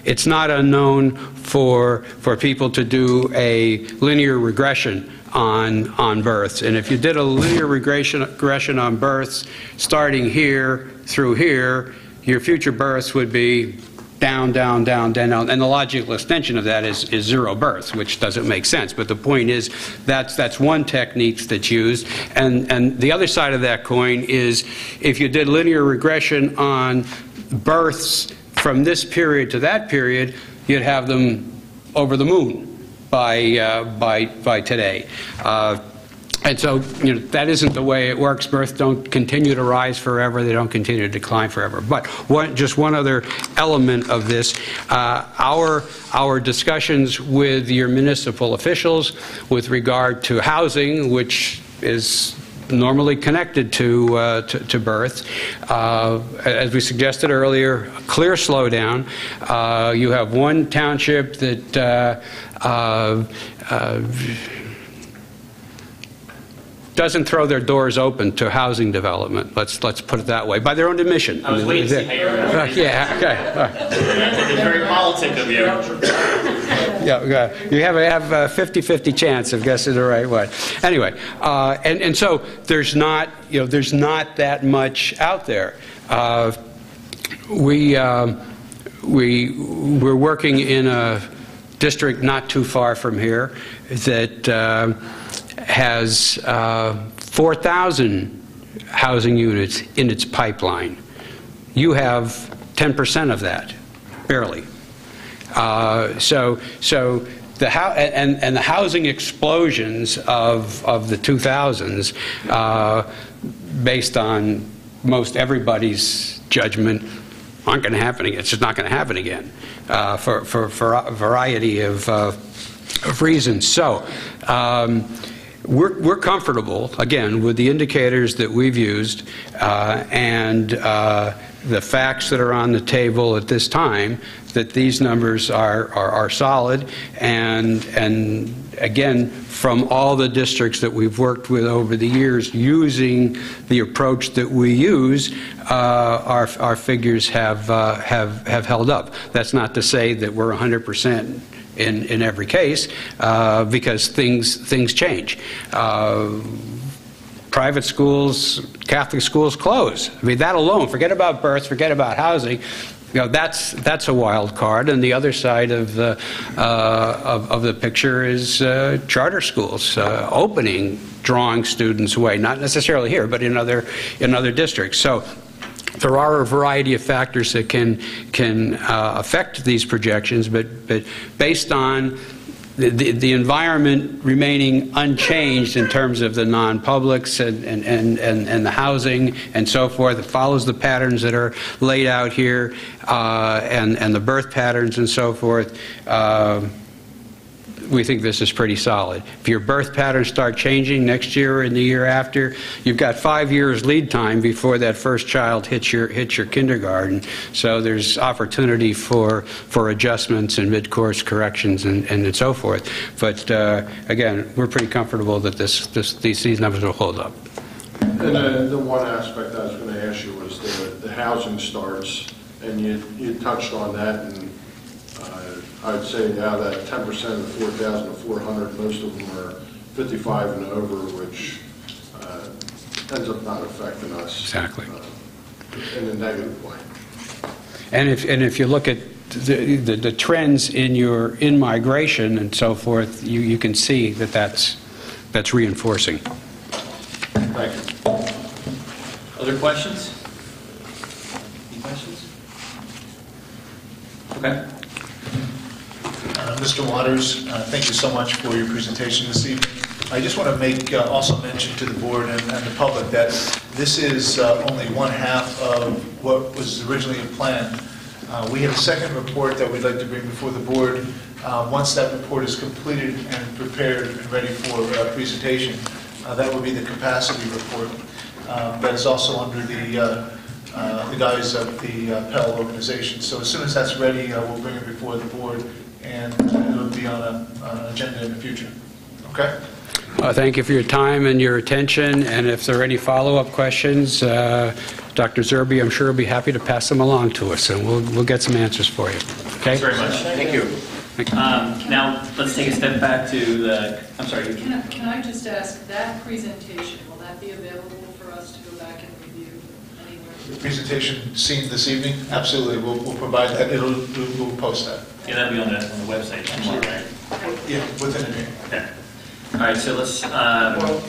[SPEAKER 7] It's not unknown for people to do a linear regression on births. And if you did a linear regression on births starting here through here, your future births would be down, down, down, down, and the logical extension of that is zero births, which doesn't make sense. But the point is that's one technique that's used. And the other side of that coin is if you did linear regression on births from this period to that period, you'd have them over the moon by today. And so, that isn't the way it works. Births don't continue to rise forever. They don't continue to decline forever. But just one other element of this, our discussions with your municipal officials with regard to housing, which is normally connected to birth. As we suggested earlier, a clear slowdown. You have one township that doesn't throw their doors open to housing development. Let's put it that way, by their own admission.
[SPEAKER 1] I was waiting to see how you were going to
[SPEAKER 7] yeah, okay.
[SPEAKER 1] It's very politic of you.
[SPEAKER 7] Yeah, you have a 50-50 chance of guessing the right one. Anyway, and so there's not that much out there. We're working in a district not too far from here that has 4,000 housing units in its pipeline. You have 10% of that, barely. So the housing explosions of the 2000s, based on most everybody's judgment, aren't going to happen again. It's just not going to happen again for a variety of reasons. So we're comfortable, again, with the indicators that we've used and the facts that are on the table at this time, that these numbers are solid, and again, from all the districts that we've worked with over the years using the approach that we use, our figures have held up. That's not to say that we're 100% in every case, because things change. Private schools, Catholic schools close. I mean, that alone, forget about births, forget about housing, that's a wild card. And the other side of the picture is charter schools opening, drawing students away, not necessarily here, but in other districts. So there are a variety of factors that can affect these projections, but based on the environment remaining unchanged in terms of the non-publics and the housing and so forth, it follows the patterns that are laid out here, and the birth patterns and so forth. We think this is pretty solid. If your birth patterns start changing next year or in the year after, you've got 5 years lead time before that first child hits your kindergarten. So there's opportunity for adjustments and mid-course corrections and so forth. But again, we're pretty comfortable that these numbers will hold up.
[SPEAKER 11] And the one aspect I was going to ask you was the housing starts, and you touched on that. And I'd say now that 10% of the 4,400, most of them are 55 and over, which ends up not affecting us.
[SPEAKER 7] Exactly.
[SPEAKER 11] In a negative way.
[SPEAKER 7] And if you look at the trends in migration and so forth, you can see that's reinforcing.
[SPEAKER 11] Thank you.
[SPEAKER 1] Other questions? Any questions? Okay.
[SPEAKER 2] Mr. Waters, thank you so much for your presentation this evening. I just want to make also mention to the board and the public that this is only one half of what was originally planned. We have a second report that we'd like to bring before the board. Once that report is completed and prepared and ready for presentation, that will be the capacity report. That is also under the guise of the Pell organization. So as soon as that's ready, we'll bring it before the board, and it'll be on an agenda in the future. Okay?
[SPEAKER 7] Thank you for your time and your attention, and if there are any follow-up questions, Dr. Zerby, I'm sure will be happy to pass them along to us, and we'll get some answers for you. Okay?
[SPEAKER 1] Thanks very much. Thank you. Now, let's take a step back to the, I'm sorry.
[SPEAKER 9] Can I just ask, that presentation, will that be available for us to go back and review anywhere?
[SPEAKER 2] The presentation seen this evening, absolutely, we'll provide that. We'll post that.
[SPEAKER 1] Yeah, that'll be on the website tomorrow, right?
[SPEAKER 2] Yeah, within a day.
[SPEAKER 1] Okay. All right, so let's...
[SPEAKER 11] Well,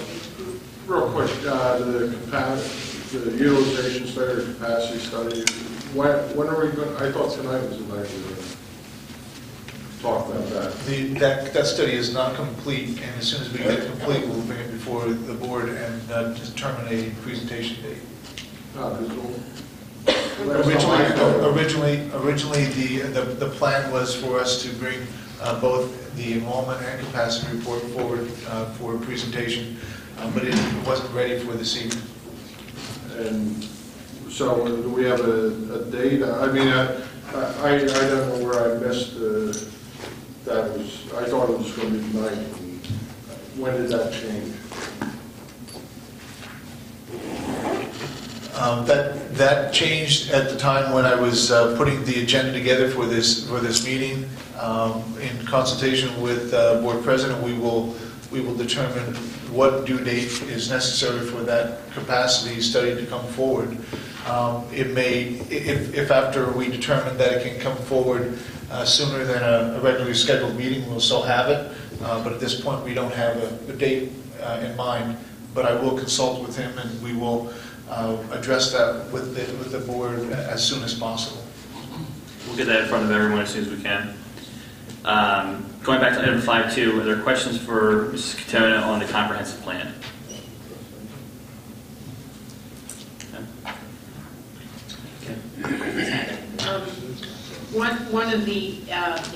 [SPEAKER 11] real quick, the utilization study or capacity study, when are we going? I thought tonight was the night we were going to talk about that.
[SPEAKER 2] That study is not complete, and as soon as we get it complete, we'll bring it before the board and determine a presentation date. Originally, the plan was for us to bring both the enrollment and capacity report forward for presentation, but it wasn't ready for this evening.
[SPEAKER 11] And so, do we have a date? I mean, I don't know where I missed that. I thought it was going to be tonight. And when did that change?
[SPEAKER 2] That changed at the time when I was putting the agenda together for this meeting. In consultation with board president, we will determine what due date is necessary for that capacity study to come forward. It may, if after we determine that it can come forward sooner than a regularly scheduled meeting, we'll still have it. But at this point, we don't have a date in mind. But I will consult with him, and we will address that with the board as soon as possible.
[SPEAKER 1] We'll get that in front of everyone as soon as we can. Going back to item 5.2, are there questions for Mrs. Katona on the comprehensive plan?
[SPEAKER 12] One of the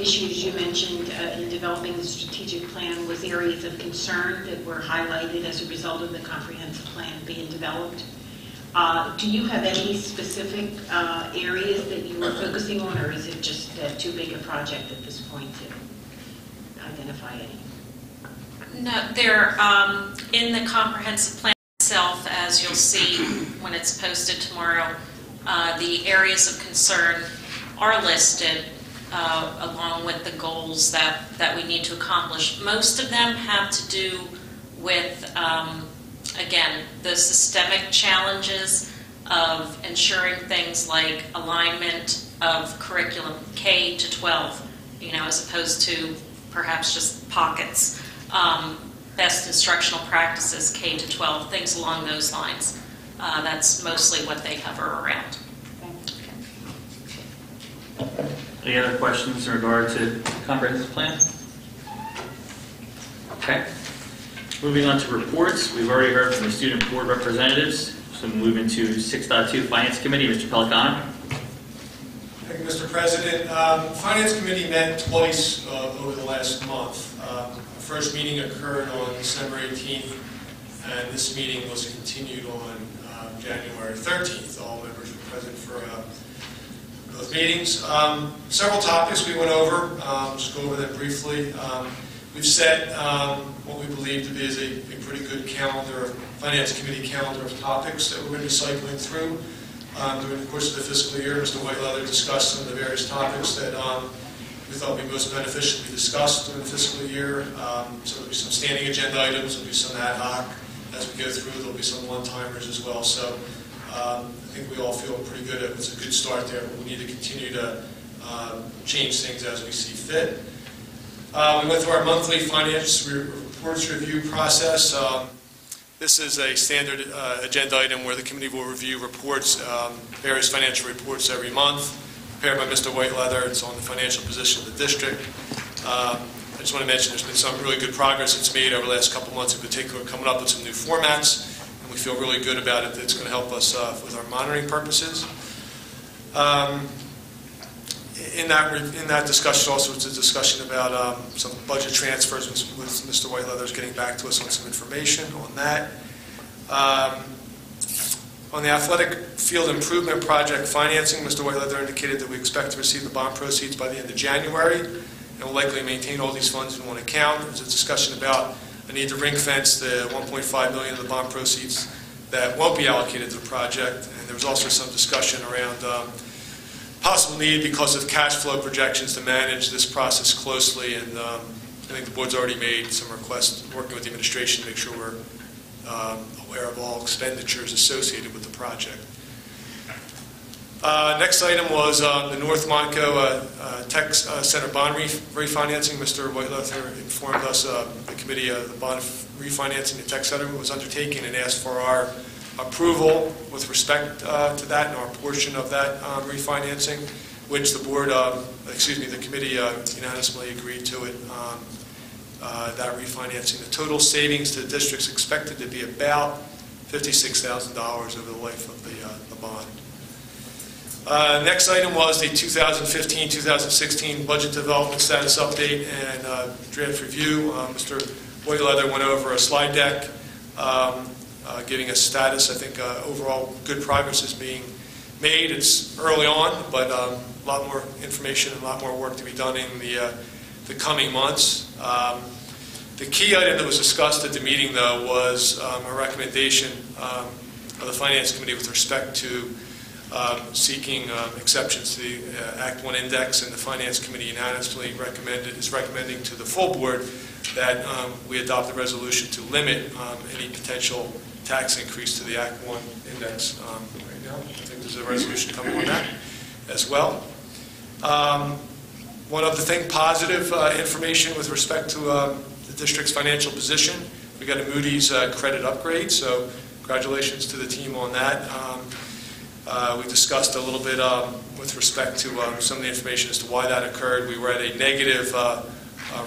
[SPEAKER 12] issues you mentioned in developing the strategic plan was areas of concern that were highlighted as a result of the comprehensive plan being developed. Do you have any specific areas that you are focusing on, or is it just too big a project at this point to identify any?
[SPEAKER 6] No, they're in the comprehensive plan itself, as you'll see when it's posted tomorrow. The areas of concern are listed along with the goals that we need to accomplish. Most of them have to do with, again, the systemic challenges of ensuring things like alignment of curriculum K to 12, as opposed to perhaps just pockets. Best instructional practices K to 12, things along those lines. That's mostly what they cover around.
[SPEAKER 1] Any other questions in regard to the comprehensive plan? Okay. Moving on to reports, we've already heard from the student board representatives, so moving to 6.2 Finance Committee, Mr. Pelicano.
[SPEAKER 8] Thank you, Mr. President. Finance Committee met twice over the last month. The first meeting occurred on December 18th, and this meeting was continued on January 13th. All members were present for both meetings. Several topics we went over. Just go over them briefly. We've set what we believe to be is a pretty good calendar, Finance Committee calendar of topics that we're going to be cycling through. During the course of the fiscal year, Mr. Whiteleather discussed some of the various topics that we thought would be most beneficial to be discussed during the fiscal year. So there'll be some standing agenda items, there'll be some ad hoc as we go through, there'll be some one-timers as well. So I think we all feel pretty good. It's a good start there, but we need to continue to change things as we see fit. We went through our monthly finance reports review process. This is a standard agenda item where the committee will review reports, various financial reports every month, prepared by Mr. Whiteleather. It's on the financial position of the district. I just want to mention there's been some really good progress that's made over the last couple months, in particular, coming up with some new formats, and we feel really good about it. It's going to help us with our monitoring purposes. In that discussion also was a discussion about some budget transfers with Mr. Whiteleather's getting back to us on some information on that. On the athletic field improvement project financing, Mr. Whiteleather indicated that we expect to receive the bond proceeds by the end of January and will likely maintain all these funds in one account. There was a discussion about a need to ring fence the $1.5 million of the bond proceeds that won't be allocated to the project, and there was also some discussion around possible need because of cash flow projections to manage this process closely, and I think the board's already made some requests working with the administration to make sure we're aware of all expenditures associated with the project. Next item was the North Monaco Tech Center bond refinancing. Mr. Whiteleather informed us the committee the bond refinancing the Tech Center was undertaking and asked for our approval with respect to that and our portion of that refinancing, which the board, the committee unanimously agreed to it. That refinancing, the total savings to the district is expected to be about $56,000 over the life of the bond. Next item was the 2015-2016 budget development status update and draft review. Mr. Whiteleather went over a slide deck giving a status. I think overall good progress is being made. It's early on, but a lot more information and a lot more work to be done in the coming months. The key item that was discussed at the meeting, though, was a recommendation of the Finance Committee with respect to seeking exceptions to the Act 1 index, and the Finance Committee unanimously is recommending to the full board that we adopt a resolution to limit any potential tax increase to the Act 1 index right now. I think there's a resolution coming on that as well. One other thing, positive information with respect to the district's financial position. We got a Moody's credit upgrade, so congratulations to the team on that. We discussed a little bit with respect to some of the information as to why that occurred. We were at a negative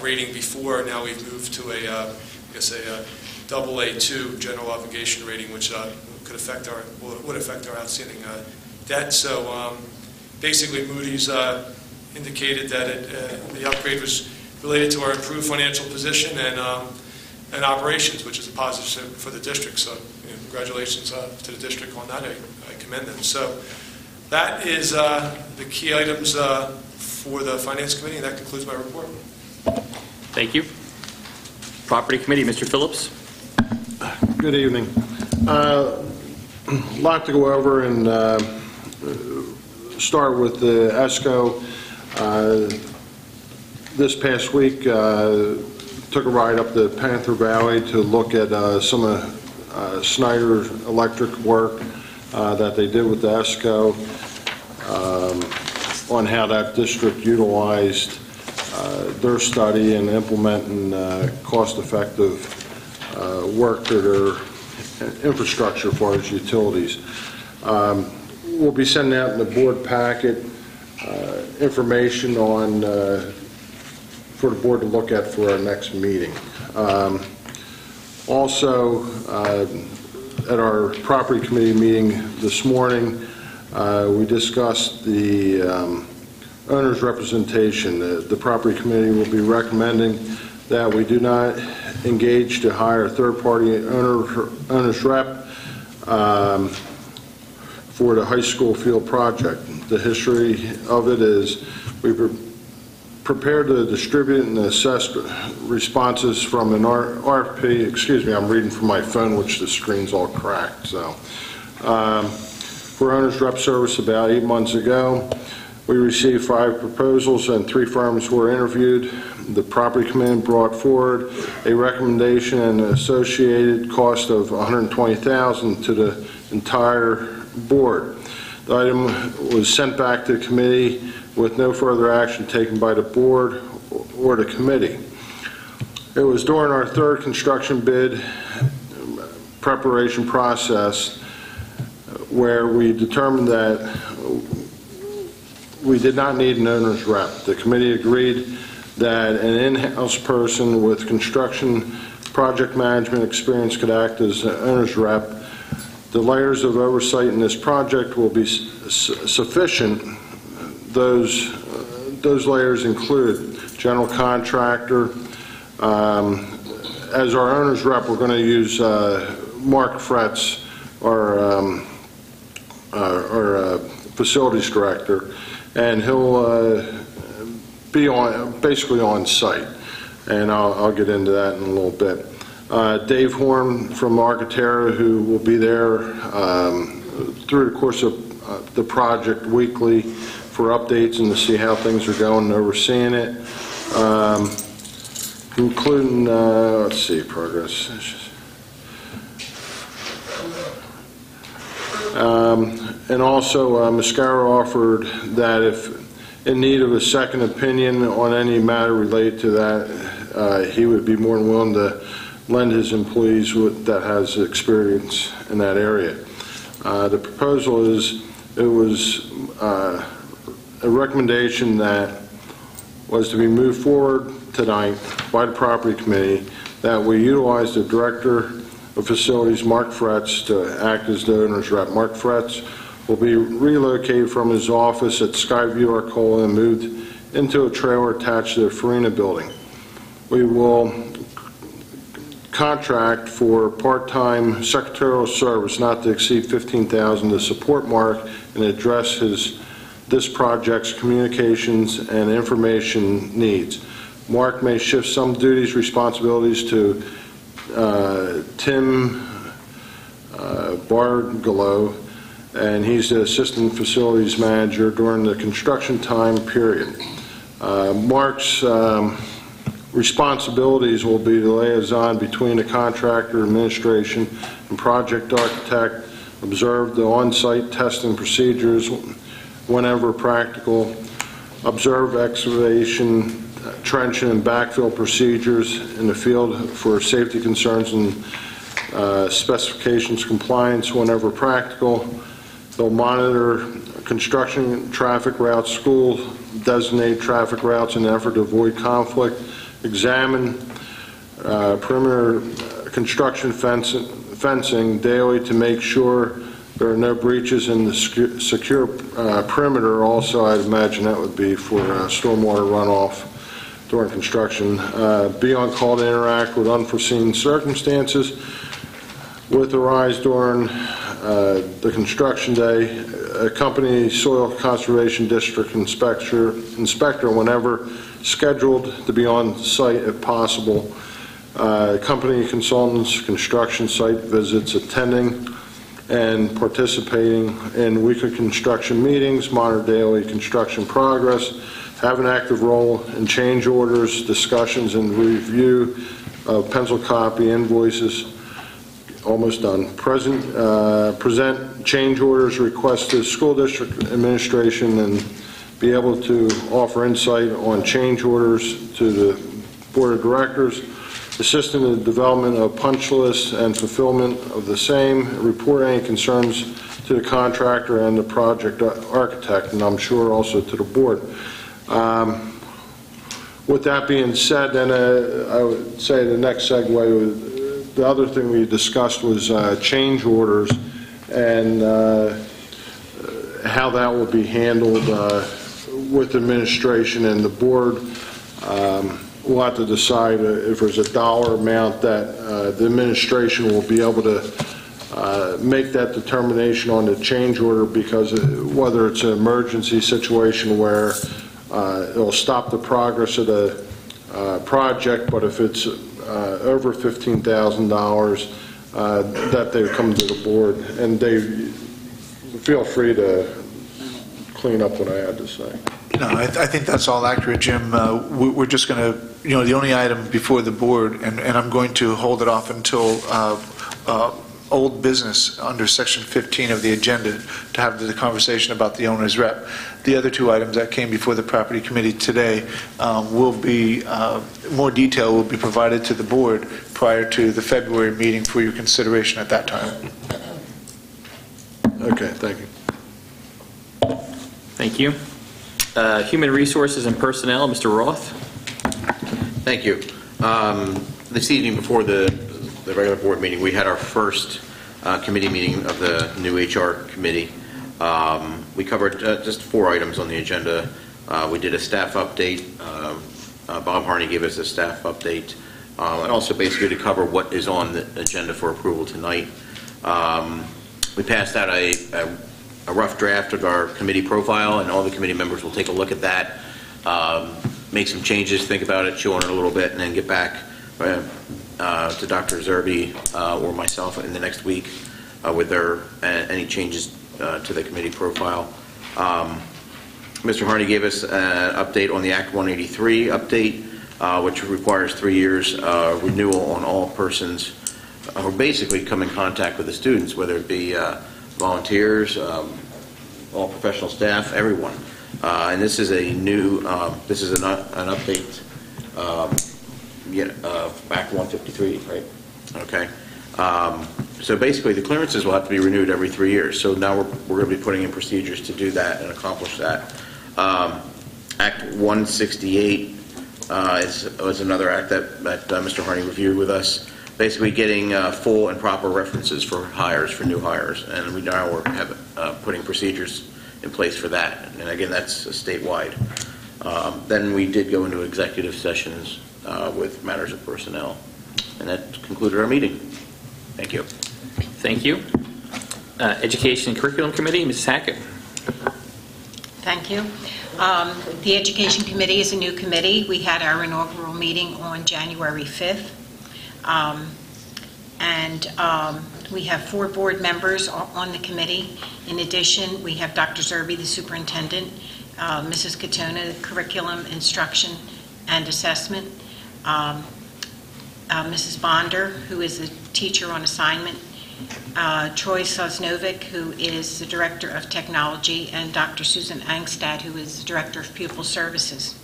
[SPEAKER 8] rating before. Now we've moved to a AA2 general obligation rating, which would affect our outstanding debt. So basically, Moody's indicated that the upgrade was related to our improved financial position and operations, which is a positive for the district. So congratulations to the district on that. I commend them. So that is the key items for the Finance Committee, and that concludes my report.
[SPEAKER 1] Thank you. Property Committee, Mr. Phillips.
[SPEAKER 11] Good evening. A lot to go over, and start with the ESCO. This past week, took a ride up the Panther Valley to look at some of Snyder Electric work that they did with the ESCO on how that district utilized their study and implementing cost-effective work to their infrastructure as far as utilities. We'll be sending out in the board packet information on for the board to look at for our next meeting. Also, at our property committee meeting this morning, we discussed the owner's representation. The property committee will be recommending that we do not engage to hire a third-party owner's rep for the high school field project. The history of it is we prepared to distribute and assess responses from an RFP. Excuse me, I'm reading from my phone, which the screen's all cracked. So, for owner's rep service about 8 months ago, we received 5 proposals and 3 firms were interviewed. The property committee brought forward a recommendation and associated cost of $120,000 to the entire board. The item was sent back to the committee with no further action taken by the board or the committee. It was during our 3rd construction bid preparation process where we determined that we did not need an owner's rep. The committee agreed that an in-house person with construction project management experience could act as an owner's rep. The layers of oversight in this project will be sufficient. Those layers include general contractor. As our owner's rep, we're going to use Mark Fretz, our facilities director, and he'll be basically on site, and I'll get into that in a little bit. Dave Horn from Architera, who will be there through the course of the project weekly for updates and to see how things are going and overseeing it, including, let's see, progress. And also, Mascara offered that if in need of a second opinion on any matter related to that, he would be more than willing to lend his employees that has experience in that area. The proposal is, it was a recommendation that was to be moved forward tonight by the property committee that we utilize the director of facilities, Mark Fretz, to act as the owner's rep. Mark Fretz will be relocated from his office at Skyview Arcola and moved into a trailer attached to the Farina building. We will contract for part-time secretarial service not to exceed $15,000 to support Mark and address this project's communications and information needs. Mark may shift some duties, responsibilities to Tim Bargalow, and he's the assistant facilities manager during the construction time period. Mark's responsibilities will be the liaison between the contractor, administration, and project architect, observe the on-site testing procedures whenever practical, observe excavation, trenching, and backfill procedures in the field for safety concerns and specifications compliance whenever practical. They'll monitor construction traffic routes, school designated traffic routes in an effort to avoid conflict, examine perimeter construction fencing daily to make sure there are no breaches in the secure perimeter. Also, I'd imagine that would be for stormwater runoff during construction. Be on call to interact with unforeseen circumstances. with the rise during the construction day, accompany soil conservation district inspector whenever scheduled to be on site if possible. Company consultants, construction site visits, attending and participating in weekly construction meetings, monitor daily construction progress, have an active role in change orders, discussions, and review of pencil copy invoices. Almost done. Present change orders, requests to school district administration, and be able to offer insight on change orders to the board of directors. Assist in the development of punch lists and fulfillment of the same. Report any concerns to the contractor and the project architect, and I'm sure also to the board. With that being said, then I would say the next segue, the other thing we discussed was change orders and how that would be handled with administration and the board. We'll have to decide if there's a dollar amount that the administration will be able to make that determination on the change order, because whether it's an emergency situation where it'll stop the progress of the project, but if it's over $15,000, that they come to the board, and they feel free to clean up what I had to say.
[SPEAKER 2] No, I think that's all accurate, Jim. We're just going to, the only item before the board, and I'm going to hold it off until old business under section 15 of the agenda to have the conversation about the owner's rep. The other two items that came before the property committee today will be, more detail will be provided to the board prior to the February meeting for your consideration at that time.
[SPEAKER 11] Okay, thank you.
[SPEAKER 1] Thank you. Human Resources and Personnel, Mr. Roth.
[SPEAKER 13] Thank you. This evening before the regular board meeting, we had our first committee meeting of the new HR committee. We covered just 4 items on the agenda. We did a staff update. Bob Harney gave us a staff update, and also basically to cover what is on the agenda for approval tonight. We passed out a rough draft of our committee profile, and all the committee members will take a look at that, make some changes, think about it, chew on it a little bit, and then get back to Dr. Zerbe or myself in the next week with any changes to the committee profile. Mr. Harney gave us an update on the Act 183 update, which requires 3 years renewal on all persons who basically come in contact with the students, whether it be volunteers, all professional staff, everyone. And this is a new, this is an update, Act 153, right? Okay. So basically, the clearances will have to be renewed every 3 years. So now we're going to be putting in procedures to do that and accomplish that. Act 168 is another act that Mr. Harney reviewed with us. Basically, getting full and proper references for hires, for new hires, and we now are putting procedures in place for that. And again, that's statewide. Then we did go into executive sessions with matters of personnel, and that concluded our meeting. Thank you.
[SPEAKER 1] Thank you. Education and Curriculum Committee, Mrs. Hackett.
[SPEAKER 12] Thank you. The Education Committee is a new committee. We had our inaugural meeting on January 5th. We have 4 board members on the committee. In addition, we have Dr. Zerbe, the superintendent, Mrs. Katona, the curriculum, instruction, and assessment, Mrs. Bonder, who is a teacher on assignment, Troy Sosnovic, who is the director of technology, and Dr. Susan Angstad, who is the director of pupil services.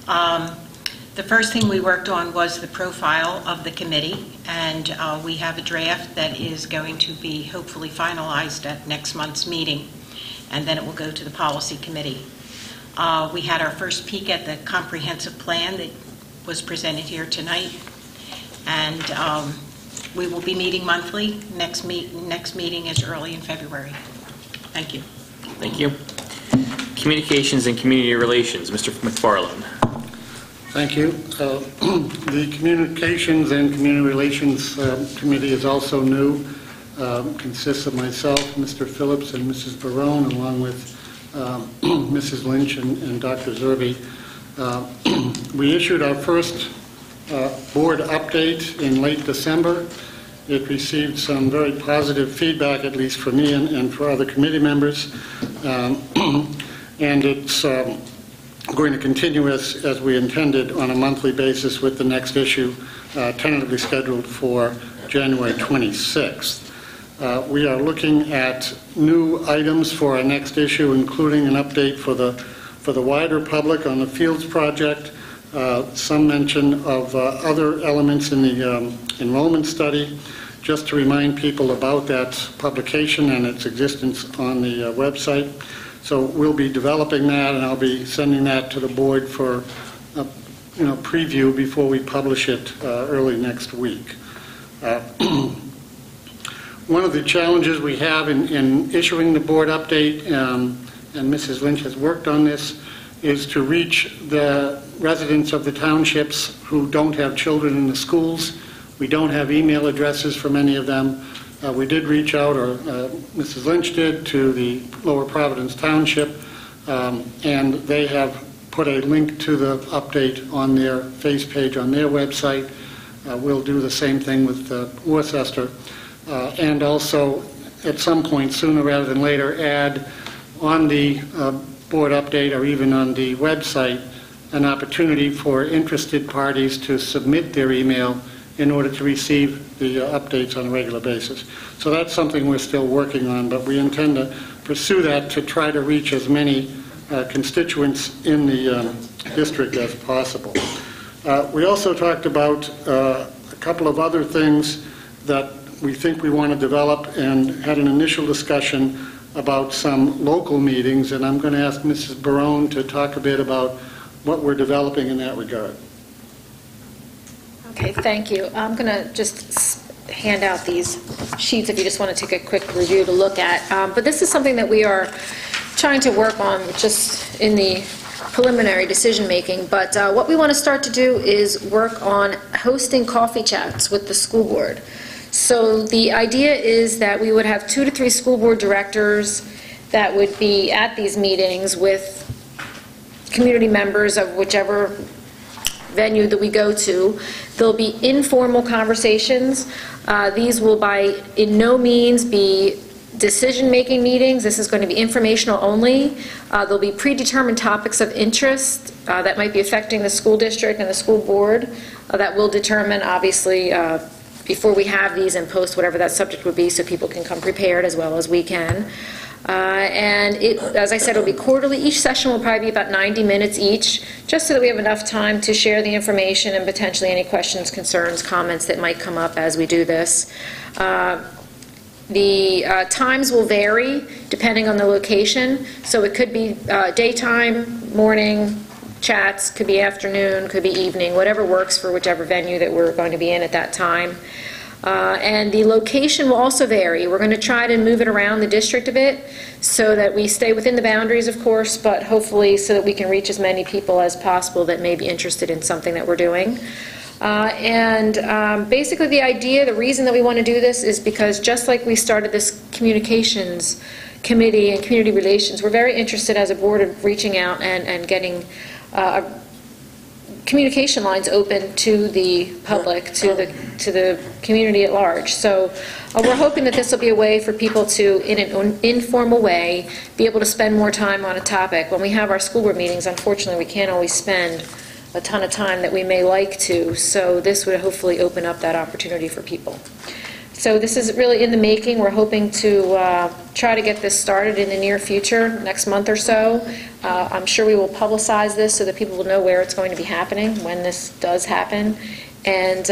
[SPEAKER 12] The first thing we worked on was the profile of the committee, and we have a draft that is going to be hopefully finalized at next month's meeting, and then it will go to the policy committee. We had our first peek at the comprehensive plan that was presented here tonight, and we will be meeting monthly. Next meeting is early in February. Thank you.
[SPEAKER 1] Thank you. Communications and Community Relations, Mr. McFarland.
[SPEAKER 10] Thank you. The Communications and Community Relations Committee is also new. Consists of myself, Mr. Phillips, and Mrs. Barone, along with Mrs. Lynch and Dr. Zerbe. We issued our first board update in late December. It received some very positive feedback, at least for me and for other committee members. And it's going to continue as we intended on a monthly basis, with the next issue tentatively scheduled for January 26th. We are looking at new items for our next issue, including an update for the wider public on the Fields project, some mention of other elements in the enrollment study, just to remind people about that publication and its existence on the website. So we'll be developing that, and I'll be sending that to the board for a preview before we publish it early next week. One of the challenges we have in issuing the board update, and Mrs. Lynch has worked on this, is to reach the residents of the townships who don't have children in the schools. We don't have email addresses for many of them. We did reach out, or Mrs. Lynch did, to the Lower Providence Township, and they have put a link to the update on their face page on their website. We'll do the same thing with Worcester. And also, at some point, sooner rather than later, add on the board update or even on the website an opportunity for interested parties to submit their email in order to receive the updates on a regular basis. So that's something we're still working on, but we intend to pursue that to try to reach as many constituents in the district as possible. We also talked about a couple of other things that we think we want to develop, and had an initial discussion about some local meetings, and I'm going to ask Mrs. Barone to talk a bit about what we're developing in that regard.
[SPEAKER 6] Okay, thank you. I'm going to just hand out these sheets if you just want to take a quick review to look at. But this is something that we are trying to work on just in the preliminary decision making. But what we want to start to do is work on hosting coffee chats with the school board. So the idea is that we would have 2 to 3 school board directors that would be at these meetings with community members of whichever venue that we go to. There'll be informal conversations. These will by no means be decision-making meetings. This is going to be informational only. There'll be predetermined topics of interest that might be affecting the school district and the school board that will determine, obviously, before we have these and post whatever that subject would be, so people can come prepared as well as we can. And as I said, it'll be quarterly. Each session will probably be about 90 minutes each, just so that we have enough time to share the information and potentially any questions, concerns, comments that might come up as we do this. The times will vary depending on the location, so it could be daytime, morning chats, could be afternoon, could be evening, whatever works for whichever venue that we're going to be in at that time. And the location will also vary. We're going to try to move it around the district a bit so that we stay within the boundaries, of course, but hopefully so that we can reach as many people as possible that may be interested in something that we're doing. Basically the idea, the reason that we want to do this is because just like we started this communications committee and community relations, we're very interested as a board of reaching out and getting communication lines open to the public, to the community at large. So we're hoping that this will be a way for people to, in an informal way, be able to spend more time on a topic. When we have our school board meetings, unfortunately, we can't always spend a ton of time that we may like to, so this would hopefully open up that opportunity for people. So this is really in the making. We're hoping to try to get this started in the near future, next month or so. I'm sure we will publicize this so that people will know where it's going to be happening when this does happen. And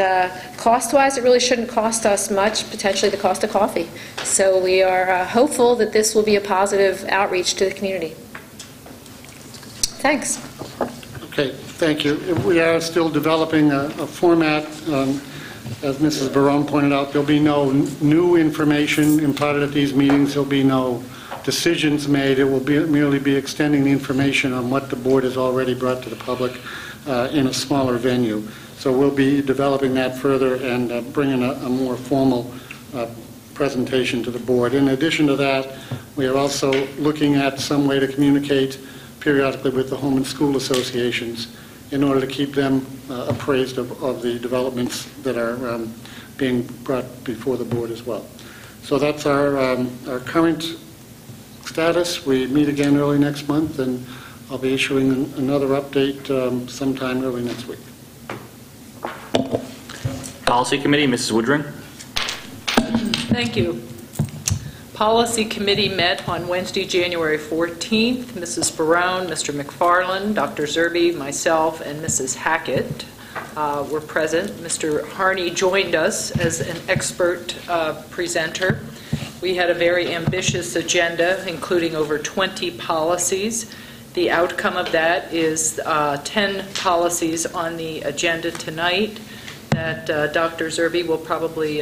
[SPEAKER 6] cost-wise, it really shouldn't cost us much, potentially the cost of coffee. So we are hopeful that this will be a positive outreach to the community. Thanks.
[SPEAKER 10] Okay, thank you. We are still developing a format. As Mrs. Barone pointed out, there'll be no new information imparted at these meetings. There'll be no decisions made. It will merely be extending the information on what the board has already brought to the public. in a smaller venue. So we'll be developing that further and bringing a more formal presentation to the board. In addition to that, we are also looking at some way to communicate periodically with the home and school associations in order to keep them appraised of the developments that are being brought before the board as well. So that's our current status. We meet again early next month, and I'll be issuing another update sometime early next week.
[SPEAKER 1] Policy Committee, Mrs. Woodring.
[SPEAKER 9] Thank you. Policy Committee met on Wednesday, January 14th. Mrs. Barone, Mr. McFarland, Dr. Zerbe, myself, and Mrs. Hackett were present. Mr. Harney joined us as an expert presenter. We had a very ambitious agenda, including over 20 policies. The outcome of that is 10 policies on the agenda tonight that Dr. Zerbe will probably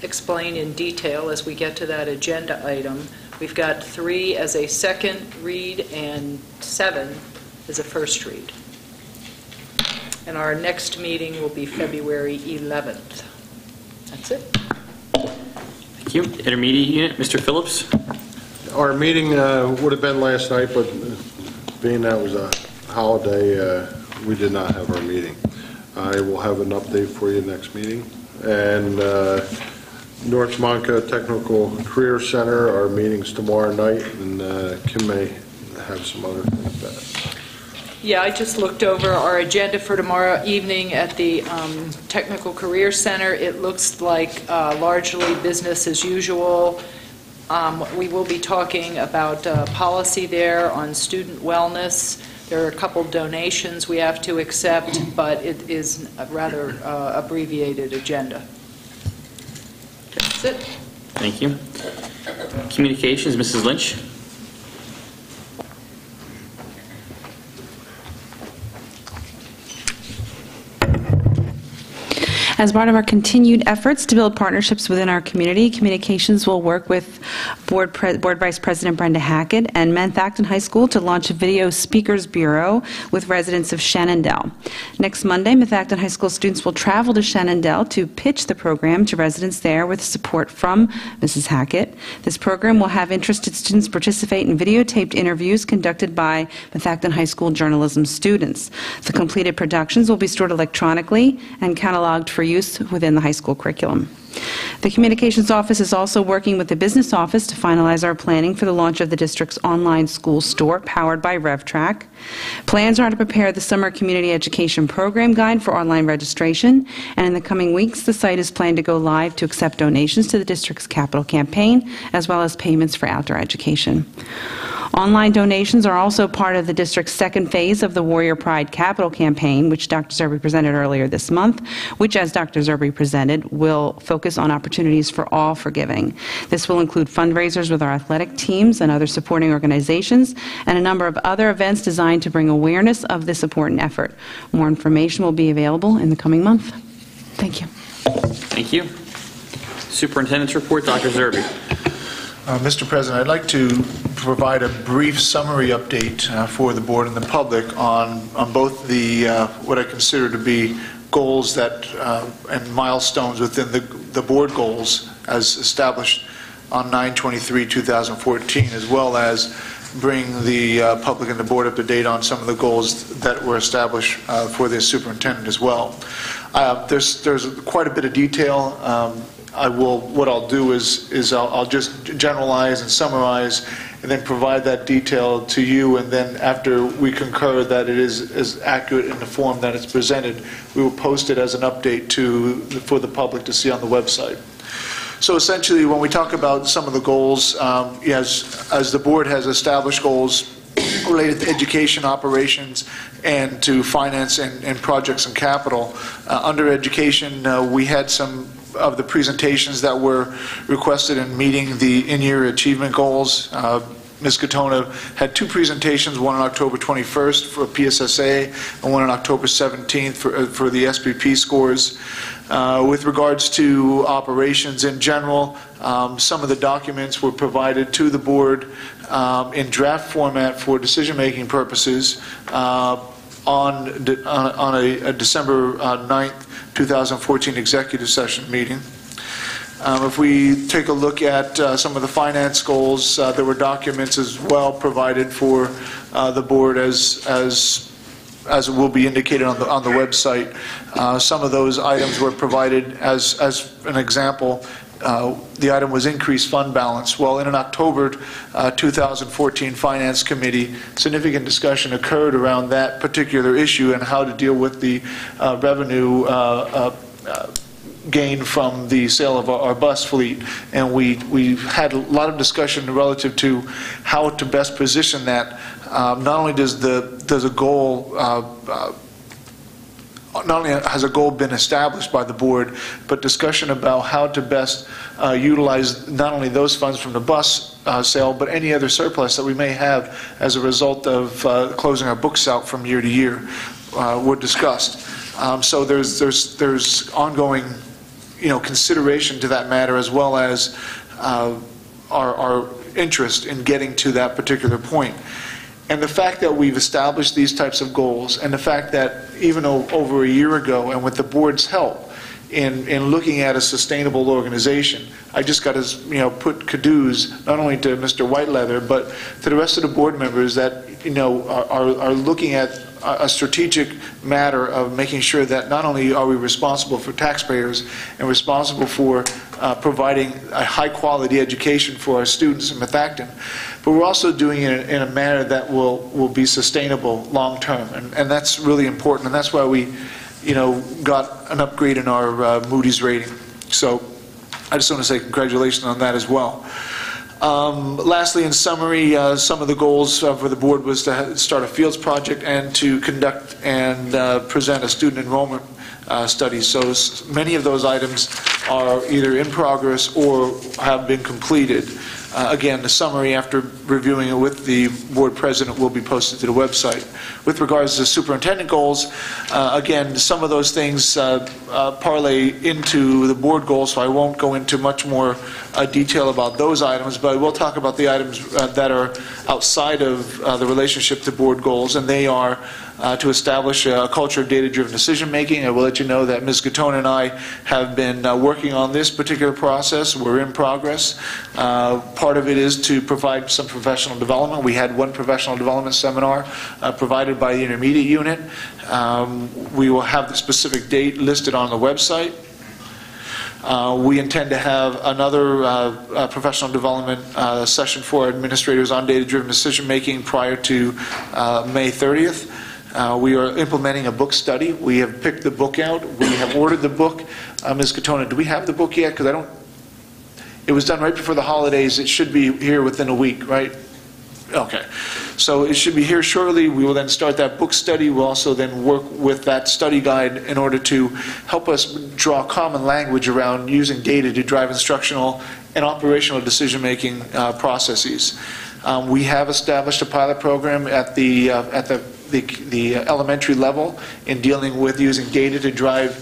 [SPEAKER 9] explain in detail as we get to that agenda item. We've got 3 as a second read and 7 as a first read. And our next meeting will be February 11th. That's it.
[SPEAKER 1] Thank you. Intermediate Unit, Mr. Phillips.
[SPEAKER 11] Our meeting would have been last night, but being that was a holiday, we did not have our meeting. I will have an update for you next meeting. And North Monaco Technical Career Center, our meeting's tomorrow night, and Kim may have some other things.
[SPEAKER 9] Yeah, I just looked over our agenda for tomorrow evening at the Technical Career Center. It looks like largely business as usual. We will be talking about policy there on student wellness. There are a couple donations we have to accept, but it is a rather abbreviated agenda. That's it.
[SPEAKER 1] Thank you. Communications, Mrs. Lynch.
[SPEAKER 3] As part of our continued efforts to build partnerships within our community, Communications will work with Board Vice President Brenda Hackett and Methacton High School to launch a video speakers bureau with residents of Shenandoah. Next Monday, Methacton High School students will travel to Shenandoah to pitch the program to residents there with support from Mrs. Hackett. This program will have interested students participate in videotaped interviews conducted by Methacton High School journalism students. The completed productions will be stored electronically and cataloged for use within the high school curriculum. The Communications Office is also working with the Business Office to finalize our planning for the launch of the district's online school store powered by RevTrack. Plans are to prepare the Summer Community Education Program Guide for online registration, and in the coming weeks, the site is planned to go live to accept donations to the district's capital campaign, as well as payments for outdoor education. Online donations are also part of the district's second phase of the Warrior Pride Capital Campaign, which Dr. Zerbe presented earlier this month, which, as Dr. Zerbe presented, will focus on opportunities for all for giving. This will include fundraisers with our athletic teams and other supporting organizations, and a number of other events designed to bring awareness of this important effort. More information will be available in the coming month. Thank you.
[SPEAKER 1] Thank you. Superintendent's Report, Dr. Zerbe.
[SPEAKER 2] Mr. President, I'd like to provide a brief summary update for the board and the public on both the what I consider to be goals that and milestones within the board goals as established on 9/23/2014, as well as bring the public and the board up to date on some of the goals that were established for the superintendent as well. There's quite a bit of detail. What I'll do is I'll just generalize and summarize and then provide that detail to you, and then after we concur that it is as accurate in the form that it's presented, we will post it as an update for the public to see on the website. So essentially, when we talk about some of the goals, as the board has established goals related to education operations and to finance and projects and capital, under education, we had some of the presentations that were requested in meeting the in-year achievement goals. Ms. Katona had 2 presentations, one on October 21st for PSSA and one on October 17th for the SPP scores. With regards to operations in general, some of the documents were provided to the board in draft format for decision-making purposes. on a December 9th, 2014 executive session meeting. If we take a look at some of the finance goals, there were documents as well provided for the board as it will be indicated on the website. Some of those items were provided as an example. The item was increased fund balance. Well, in an October 2014 Finance Committee, significant discussion occurred around that particular issue and how to deal with the revenue gain from the sale of our bus fleet. And we had a lot of discussion relative to how to best position that. Not only does a goal not only has a goal been established by the board, but discussion about how to best utilize not only those funds from the bus sale, but any other surplus that we may have as a result of closing our books out from year to year were discussed. So there's ongoing, consideration to that matter, as well as our interest in getting to that particular point. And the fact that we've established these types of goals, and the fact that even over a year ago, and with the board's help in looking at a sustainable organization, I just got to put kudos not only to Mr. Whiteleather, but to the rest of the board members that are looking at a strategic matter of making sure that not only are we responsible for taxpayers and responsible for providing a high-quality education for our students in Methacton, but we're also doing it in a manner that will be sustainable long-term. And that's really important, and that's why we got an upgrade in our Moody's rating. So I just want to say congratulations on that as well. Lastly, in summary, some of the goals for the board was to start a fields project and to conduct and present a student enrollment study. So many of those items are either in progress or have been completed. Again, the summary after reviewing it with the board president will be posted to the website. With regards to superintendent goals, again, some of those things parlay into the board goals, so I won't go into much more detail about those items, but I will talk about the items that are outside of the relationship to board goals, and they are to establish a culture of data-driven decision-making. I will let you know that Ms. Gattone and I have been working on this particular process. We're in progress. Part of it is to provide some professional development. We had one professional development seminar provided by the intermediate unit. We will have the specific date listed on the website. We intend to have another professional development session for administrators on data-driven decision-making prior to May 30th. We are implementing a book study. We have picked the book out. We have ordered the book. Ms. Gattone, do we have the book yet? Because it was done right before the holidays. It should be here within a week, right? Okay. So it should be here shortly. We will then start that book study. We'll also then work with that study guide in order to help us draw common language around using data to drive instructional and operational decision-making processes. We have established a pilot program at the elementary level in dealing with using data to drive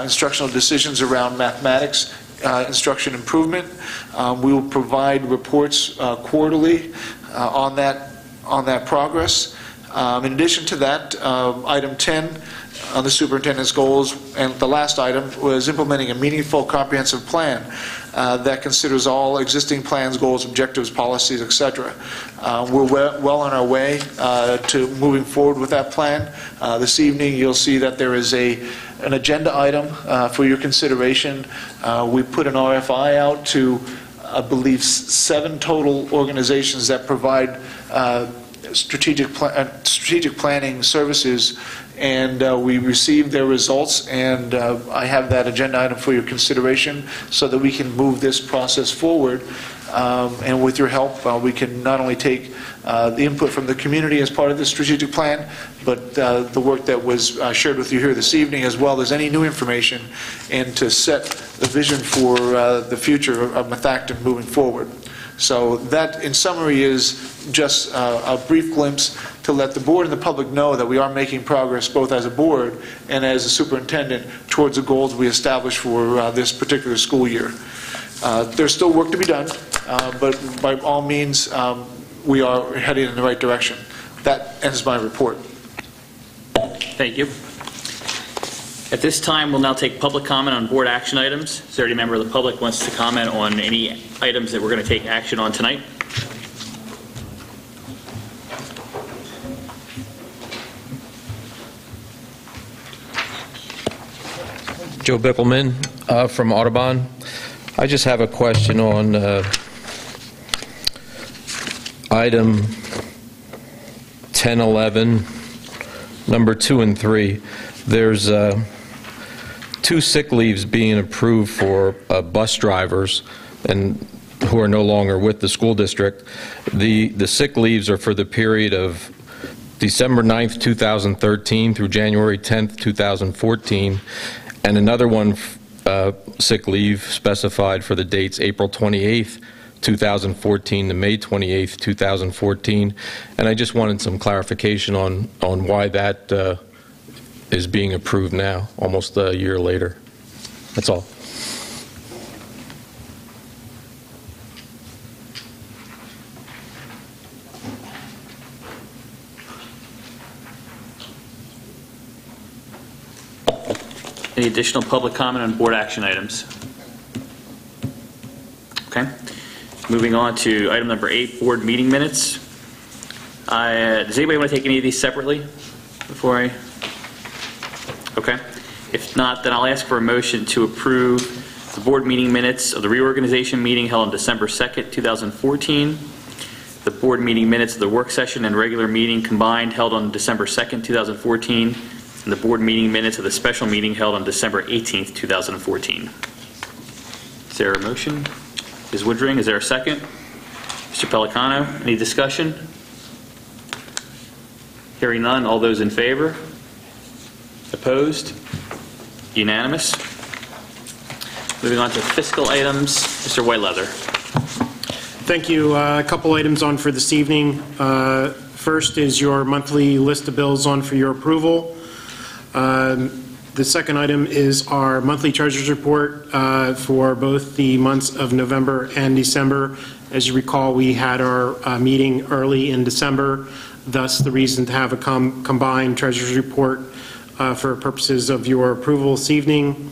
[SPEAKER 2] instructional decisions around mathematics instruction improvement. We will provide reports quarterly on that progress. In addition to that, item 10 on the superintendent's goals, and the last item was implementing a meaningful comprehensive plan that considers all existing plans, goals, objectives, policies, etc. We're well on our way to moving forward with that plan. This evening you'll see that there is an agenda item for your consideration. We put an RFI out to, I believe, 7 total organizations that provide strategic planning services, and we received their results, and I have that agenda item for your consideration so that we can move this process forward. And with your help, we can not only take the input from the community as part of the strategic plan, but the work that was shared with you here this evening, as well as any new information, and to set the vision for the future of Methacton moving forward. So that, in summary, is just a brief glimpse to let the board and the public know that we are making progress both as a board and as a superintendent towards the goals we established for this particular school year. There's still work to be done, but by all means, we are heading in the right direction. That ends my report.
[SPEAKER 1] Thank you. At this time, we'll now take public comment on board action items. Is there any member of the public wants to comment on any items that we're going to take action on tonight?
[SPEAKER 14] Joe Bickelman from Audubon. I just have a question on item 1011, number 2 and 3. There's 2 sick leaves being approved for bus drivers and who are no longer with the school district. The sick leaves are for the period of December 9th, 2013 through January 10th, 2014, and another one sick leave specified for the dates April 28th, 2014 to May 28th, 2014. And I just wanted some clarification on why that is being approved now, almost a year later. That's all.
[SPEAKER 1] Any additional public comment on board action items? Okay. Moving on to item number 8, board meeting minutes. Does anybody want to take any of these separately before I? Okay. If not, then I'll ask for a motion to approve the board meeting minutes of the reorganization meeting held on December 2nd, 2014, the board meeting minutes of the work session and regular meeting combined held on December 2nd, 2014, and the board meeting minutes of the special meeting held on December 18th, 2014. Is there a motion? Ms. Woodring, is there a second? Mr. Pellicano, any discussion? Hearing none, all those in favor? Opposed? Unanimous? Moving on to fiscal items, Mr. Whiteleather.
[SPEAKER 15] Thank you. A couple items on for this evening. First is your monthly list of bills on for your approval. The second item is our monthly treasurer's report for both the months of November and December. As you recall, we had our meeting early in December, thus the reason to have a combined treasurer's report for purposes of your approval this evening.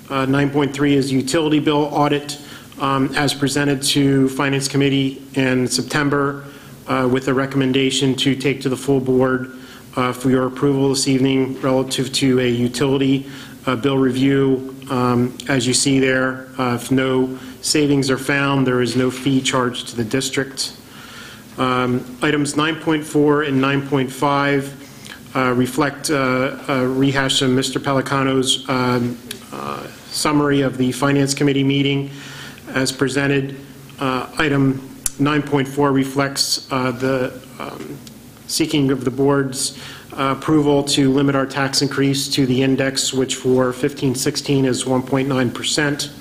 [SPEAKER 15] 9.3 is utility bill audit as presented to Finance Committee in September with a recommendation to take to the full board for your approval this evening relative to a utility bill review. As you see there, if no savings are found, there is no fee charged to the district. Items 9.4 and 9.5 reflect a rehash of Mr. Pellicano's summary of the Finance Committee meeting as presented. Item 9.4 reflects the seeking of the board's approval to limit our tax increase to the index, which for 15-16 is 1.9%.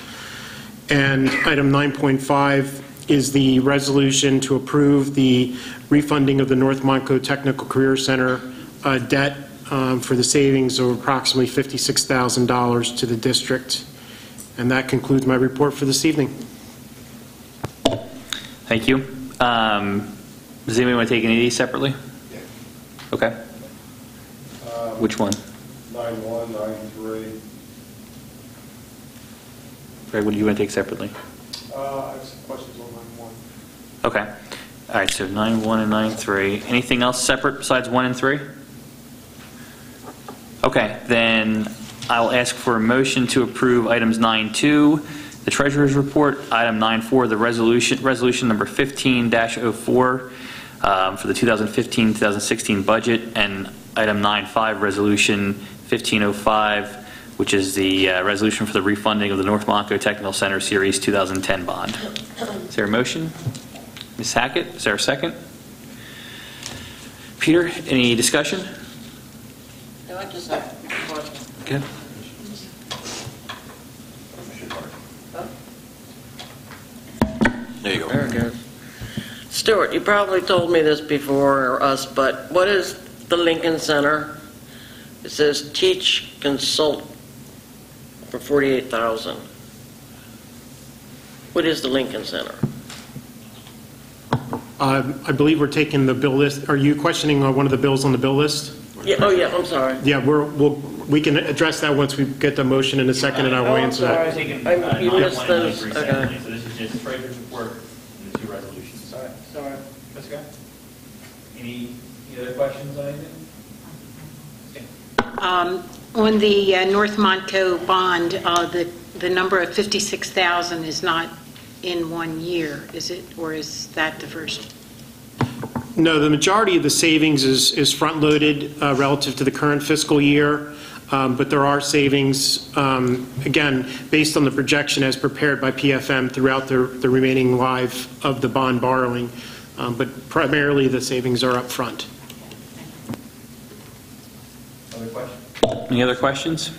[SPEAKER 15] And item 9.5 is the resolution to approve the refunding of the North Monaco Technical Career Center debt for the savings of approximately $56,000 to the district. And that concludes my report for this evening.
[SPEAKER 1] Thank you. Does anybody want to take any of these separately? Okay. Which one?
[SPEAKER 11] 9.1, 9.3.
[SPEAKER 1] Greg, what do you want to take separately?
[SPEAKER 8] I have some questions on 9.1.
[SPEAKER 1] Okay. All right, so 9.1 and 9.3. Anything else separate besides 1 and 3? Okay, then I'll ask for a motion to approve items 9.2, the treasurer's report, item 9.4, the resolution number 15-04 for the 2015-2016 budget, and item 9.5, resolution 1505, which is the resolution for the refunding of the North Monaco Technical Center Series 2010 bond. Is there a motion? Ms. Hackett, is there a second? Peter, any discussion?
[SPEAKER 16] No, I just have a question.
[SPEAKER 1] Okay.
[SPEAKER 13] There you go.
[SPEAKER 16] There it goes. Stuart, you probably told me this before, or us, but what is the Lincoln Center? It says teach consult for $48,000. What is the Lincoln Center?
[SPEAKER 15] I believe we're taking the bill list. Are you questioning one of the bills on the bill list?
[SPEAKER 16] Yeah, oh, yeah, I'm sorry.
[SPEAKER 15] Yeah, we can address that once we get the motion in a second, and I will answer that.
[SPEAKER 16] You missed those, okay.
[SPEAKER 1] So this is just treasurer's report and the two resolutions. Sorry. Jessica? Any other questions on anything?
[SPEAKER 12] On the North Monaco bond, the number of 56,000 is not in 1 year, is it? Or is that the first?
[SPEAKER 15] No, the majority of the savings is front-loaded relative to the current fiscal year, but there are savings, again, based on the projection as prepared by PFM throughout the remaining life of the bond borrowing, but primarily the savings are up front.
[SPEAKER 1] Any other questions,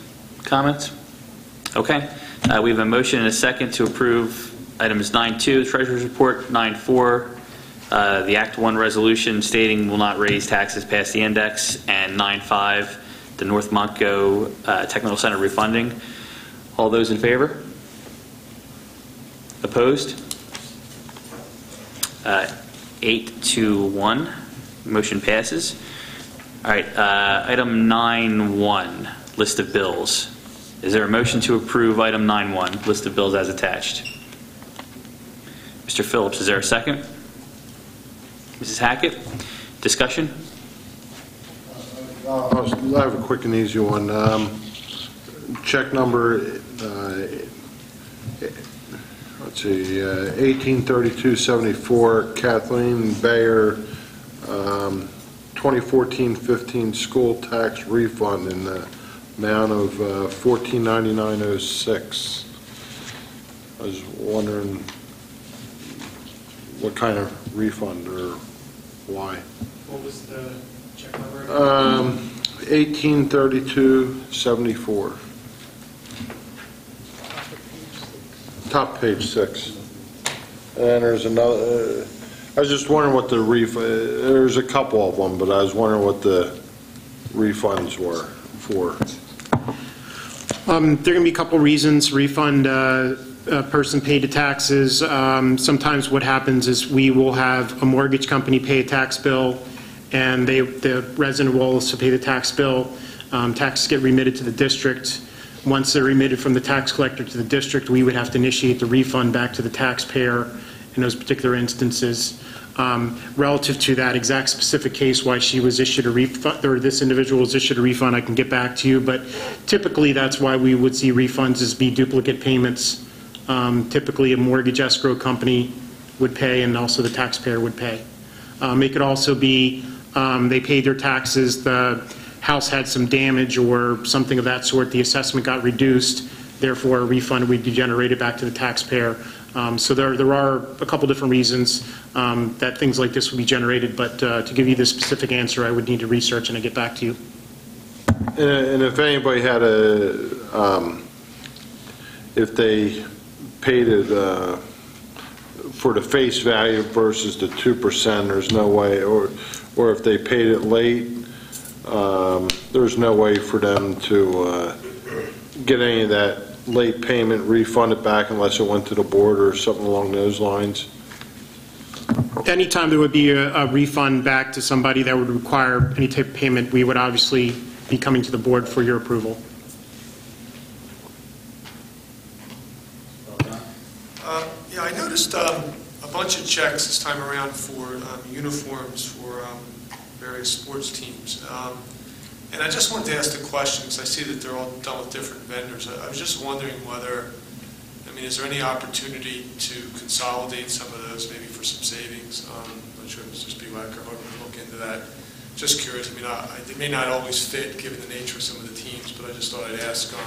[SPEAKER 1] comments? Okay. We have a motion and a second to approve items 9.2, the Treasurer's Report, 9.4, the Act 1 resolution stating will not raise taxes past the index, and 9.5, the North Monaco Technical Center refunding. All those in favor? Opposed? 8-1. Motion passes. All right, item 9.1, list of bills. Is there a motion to approve item 9.1, list of bills as attached? Mr. Phillips, is there a second? Mrs. Hackett, discussion?
[SPEAKER 11] I have a quick and easy one. Check number, let's see, 183274, Kathleen Bayer, 2014-15 school tax refund in the amount of $1499.06. I was wondering what kind of refund or why.
[SPEAKER 15] What was the check number?
[SPEAKER 11] 183274. Top page 6. And then there's another. I was just wondering what the refund. There's a couple of them, but I was wondering what the refunds were for.
[SPEAKER 15] There are going to be a couple reasons. Refund a person paid the taxes. Sometimes what happens is we will have a mortgage company pay a tax bill, and the resident will also pay the tax bill. Taxes get remitted to the district. Once they're remitted from the tax collector to the district, we would have to initiate the refund back to the taxpayer in those particular instances. Relative to that exact specific case, why she was issued a refund, or this individual was issued a refund, I can get back to you, but typically that's why we would see refunds as be duplicate payments. Typically a mortgage escrow company would pay and also the taxpayer would pay. It could also be they paid their taxes, the house had some damage or something of that sort, the assessment got reduced, therefore a refund would be generated back to the taxpayer. So there are a couple different reasons that things like this would be generated, but to give you the specific answer, I would need to research and I get back to you.
[SPEAKER 11] And if anybody had if they paid it for the face value versus the 2%, there's no way, or if they paid it late, there's no way for them to get any of that late payment refunded back unless it went to the board or something along those lines?
[SPEAKER 15] Anytime there would be a refund back to somebody that would require any type of payment, we would obviously be coming to the board for your approval.
[SPEAKER 8] Yeah, I noticed a bunch of checks this time around for uniforms for various sports teams. And I just wanted to ask the question, because I see that they're all done with different vendors. I was just wondering whether, is there any opportunity to consolidate some of those, maybe for some savings? I'm not sure if Mr. Spiewak or whoever would look into that. Just curious. It may not always fit given the nature of some of the teams, but I just thought I'd ask. I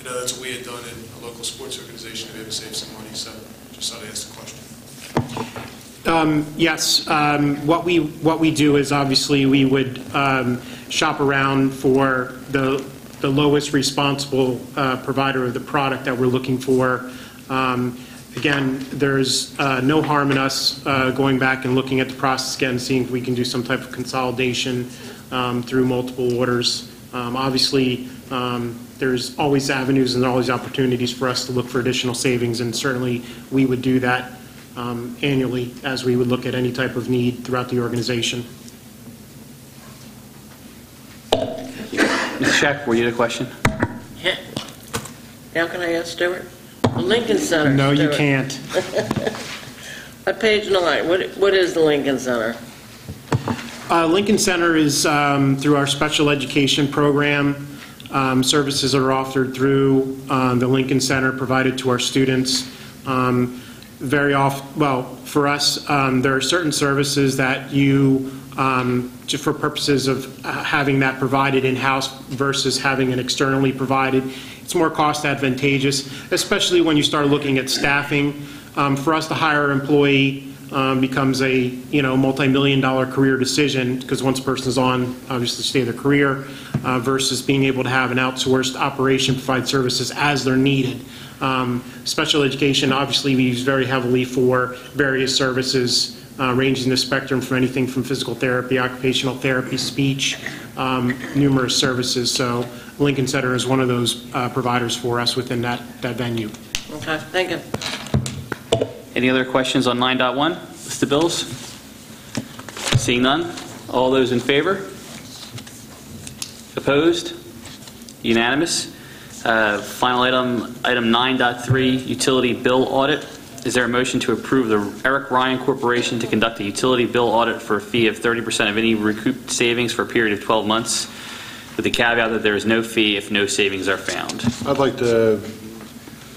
[SPEAKER 8] know that's what we had done in a local sports organization to be able to save some money, so just thought I'd ask the question.
[SPEAKER 15] Yes, what we do is obviously we would shop around for the lowest responsible provider of the product that we're looking for. Again, there's no harm in us going back and looking at the process again, seeing if we can do some type of consolidation through multiple orders. Obviously, there's always avenues and always opportunities for us to look for additional savings, and certainly we would do that annually as we would look at any type of need throughout the organization.
[SPEAKER 1] check. Were you the question?
[SPEAKER 16] Yeah. Now can I ask Stuart? The Lincoln Center.
[SPEAKER 15] No, you
[SPEAKER 16] Stuart.
[SPEAKER 15] can't.
[SPEAKER 16] At page 9, what is the Lincoln Center?
[SPEAKER 15] Lincoln Center is through our special education program. Services are offered through the Lincoln Center provided to our students. Very often, well, for us, there are certain services that you, just for purposes of having that provided in-house versus having it externally provided, it's more cost advantageous, especially when you start looking at staffing. For us to hire an employee becomes a multi-million-dollar career decision, because once a person is on, obviously stay their career, versus being able to have an outsourced operation provide services as they're needed. Special education, obviously, we use very heavily for various services, ranging the spectrum from anything from physical therapy, occupational therapy, speech, numerous services. So Lincoln Center is one of those providers for us within that venue.
[SPEAKER 16] Okay, thank you.
[SPEAKER 1] Any other questions on 9.1? List of bills? Seeing none? All those in favor? Opposed? Unanimous. Final item 9.3, utility bill audit. Is there a motion to approve the Eric Ryan Corporation to conduct a utility bill audit for a fee of 30% of any recouped savings for a period of 12 months, with the caveat that there is no fee if no savings are found?
[SPEAKER 11] I'd like to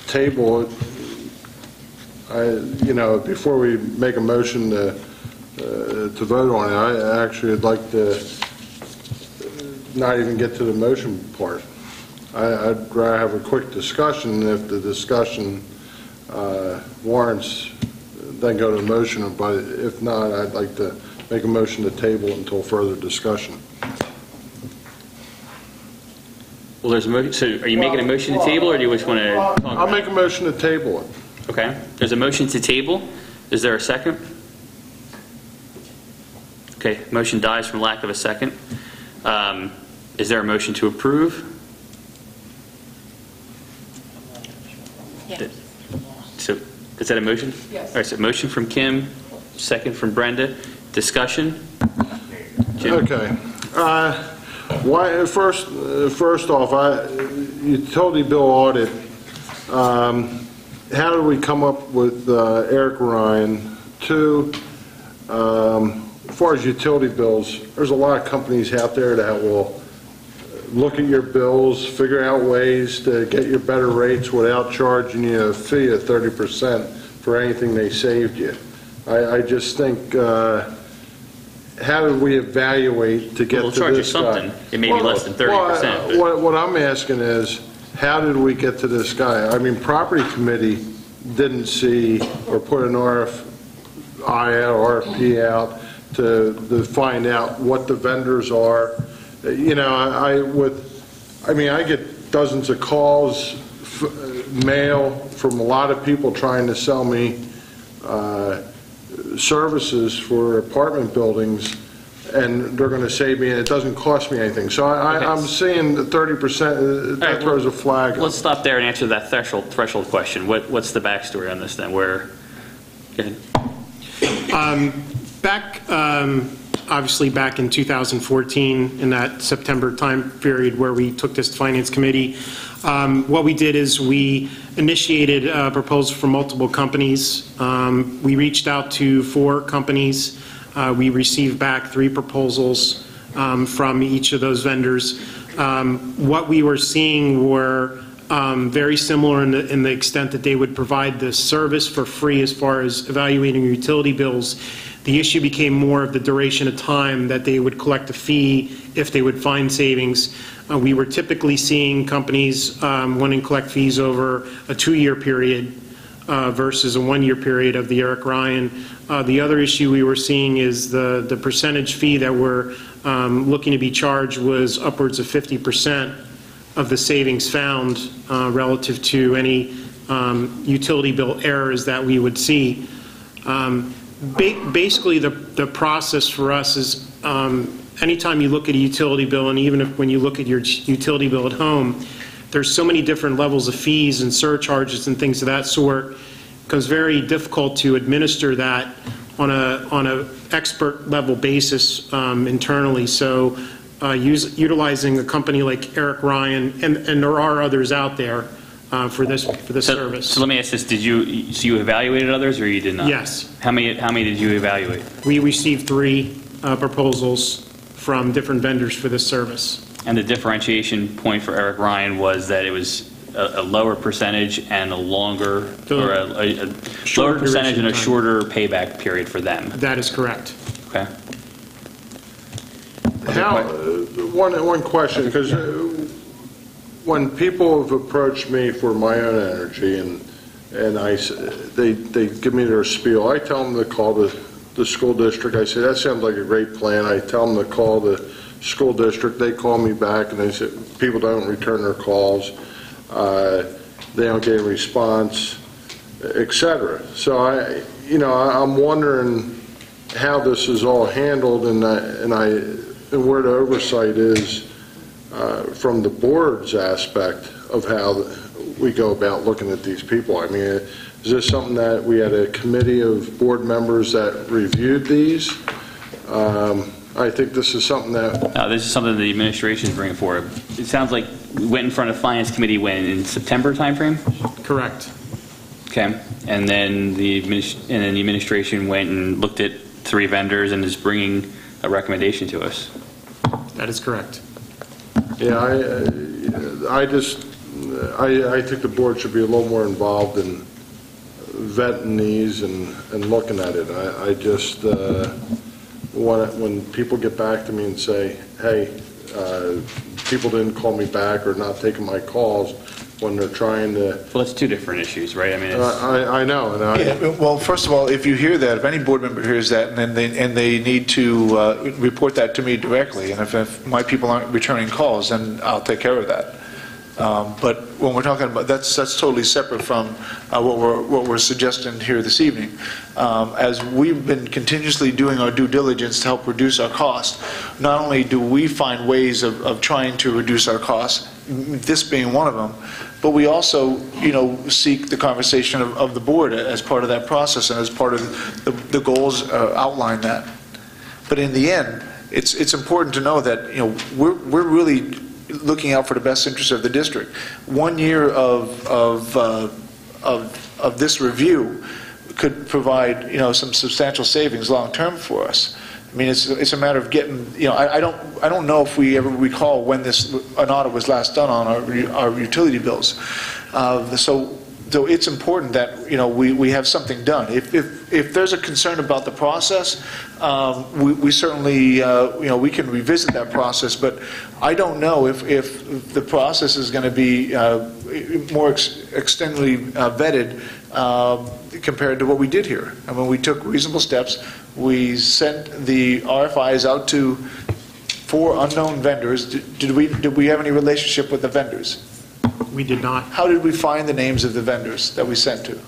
[SPEAKER 11] table it. Before we make a motion to vote on it, I actually would like to not even get to the motion part. I'd rather have a quick discussion. If the discussion warrants, then go to the motion. But if not, I'd like to make a motion to table it until further discussion.
[SPEAKER 1] Well, there's a motion. So are you making a motion to table, or do you just want to talk about it?
[SPEAKER 11] I'll make a motion to table it.
[SPEAKER 1] Okay. There's a motion to table. Is there a second? Okay. Motion dies from lack of a second. Is there a motion to approve?
[SPEAKER 12] Yes.
[SPEAKER 1] So, is that a motion?
[SPEAKER 9] Yes.
[SPEAKER 1] All right, so motion from Kim, second from Brenda. Discussion? Jim?
[SPEAKER 11] Okay. First off, utility bill audit. How did we come up with Eric Ryan? Two, as far as utility bills, there's a lot of companies out there that will look at your bills, figure out ways to get you better rates without charging you a fee of 30% for anything they saved you. I just think, how did we evaluate to get to this guy?
[SPEAKER 1] We'll charge you something. It may be less than 30%.
[SPEAKER 11] What I'm asking is, how did we get to this guy? I mean, property committee didn't see or put an RFP out to find out what the vendors are. I get dozens of calls, mail from a lot of people trying to sell me services for apartment buildings, and they're going to save me, and it doesn't cost me anything. So I'm seeing the 30%, that throws a flag.
[SPEAKER 1] Let's stop there and answer that threshold question. What's the backstory on this then? Go ahead.
[SPEAKER 15] Obviously back in 2014, in that September time period where we took this to Finance Committee, what we did is we initiated a proposal for multiple companies. We reached out to 4 companies. We received back 3 proposals from each of those vendors. What we were seeing were very similar in the extent that they would provide the service for free as far as evaluating utility bills. The issue became more of the duration of time that they would collect a fee if they would find savings. We were typically seeing companies wanting to collect fees over a 2-year period versus a 1-year period of the Eric Ryan. The other issue we were seeing is the percentage fee that we're looking to be charged was upwards of 50% of the savings found relative to any utility bill errors that we would see. Basically, the process for us is anytime you look at a utility bill, and even when you look at your utility bill at home, there's so many different levels of fees and surcharges and things of that sort. It becomes very difficult to administer that on a expert level basis internally. So utilizing a company like Eric Ryan, and there are others out there for this service.
[SPEAKER 1] So let me ask this: you evaluated others, or you did not?
[SPEAKER 15] Yes.
[SPEAKER 1] How many did you evaluate?
[SPEAKER 15] We received 3 proposals from different vendors for this service.
[SPEAKER 1] And the differentiation point for Eric Ryan was that it was a lower percentage and a longer, or a lower percentage and a shorter payback period for them.
[SPEAKER 15] That is correct.
[SPEAKER 1] Okay.
[SPEAKER 11] One question, because when people have approached me for my own energy and they give me their spiel, I tell them to call the school district. I say, that sounds like a great plan. I tell them to call the school district. They call me back and they say, people don't return their calls. They don't get a response, etc. So I'm wondering how this is all handled and where the oversight is from the board's aspect of how we go about looking at these people. I mean, is this something that we had a committee of board members that reviewed these? I think this is something that...
[SPEAKER 1] No, this is something the administration is bringing forward. It sounds like we went in front of Finance Committee in September timeframe?
[SPEAKER 15] Correct.
[SPEAKER 1] Okay. And then the administration went and looked at 3 vendors and is bringing a recommendation to us.
[SPEAKER 15] That is correct.
[SPEAKER 11] Yeah, I think the board should be a little more involved in vetting these and looking at it. I just when people get back to me and say, hey, people didn't call me back or not taking my calls when they're trying to...
[SPEAKER 1] Well, that's 2 different issues, right? I mean,
[SPEAKER 11] I know. And
[SPEAKER 2] well, first of all, if you hear that, if any board member hears that, and they need to report that to me directly, and if my people aren't returning calls, then I'll take care of that. But when we're talking about that's totally separate from what we're suggesting here this evening. As we've been continuously doing our due diligence to help reduce our costs, not only do we find ways of trying to reduce our costs, this being one of them, but we also, seek the conversation of the board as part of that process and as part of the goals outline that. But in the end, it's important to know that we're really looking out for the best interest of the district. 1 year of this review could provide some substantial savings long term for us. I mean, it's a matter of getting, I don't know if we ever recall when an audit was last done on our utility bills. So it's important that we have something done. If there's a concern about the process, we certainly we can revisit that process. But I don't know if the process is going to be more extensively vetted compared to what we did here. I mean, we took reasonable steps. We sent the RFIs out to 4 unknown vendors. Did we have any relationship with the vendors?
[SPEAKER 15] We did not.
[SPEAKER 2] How did we find the names of the vendors that we sent to?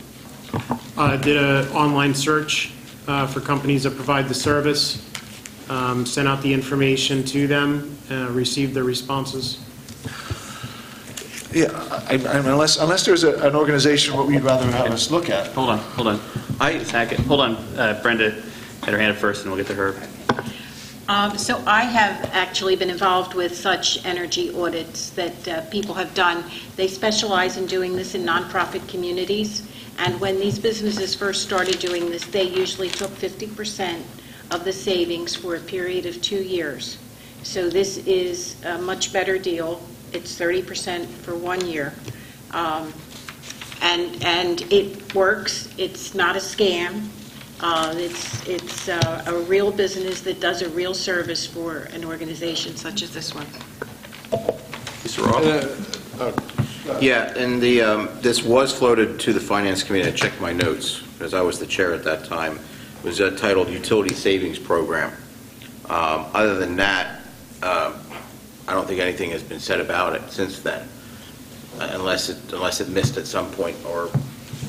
[SPEAKER 15] Did an online search for companies that provide the service, sent out the information to them, received their responses.
[SPEAKER 2] Yeah, unless there's an organization what we'd rather have us look at.
[SPEAKER 1] Hold on. Hold on. Brenda had her hand up first, and we'll get to her.
[SPEAKER 12] So I have actually been involved with such energy audits that people have done. They specialize in doing this in nonprofit communities, and when these businesses first started doing this, they usually took 50% of the savings for a period of 2 years. So this is a much better deal. It's 30% for 1 year. And it works. It's not a scam. It's a real business that does a real service for an organization such as this one.
[SPEAKER 13] Mr. Roth? Yeah, and this was floated to the Finance Committee. I checked my notes, because I was the chair at that time. It was titled Utility Savings Program. Other than that, I don't think anything has been said about it since then, unless it missed at some point, or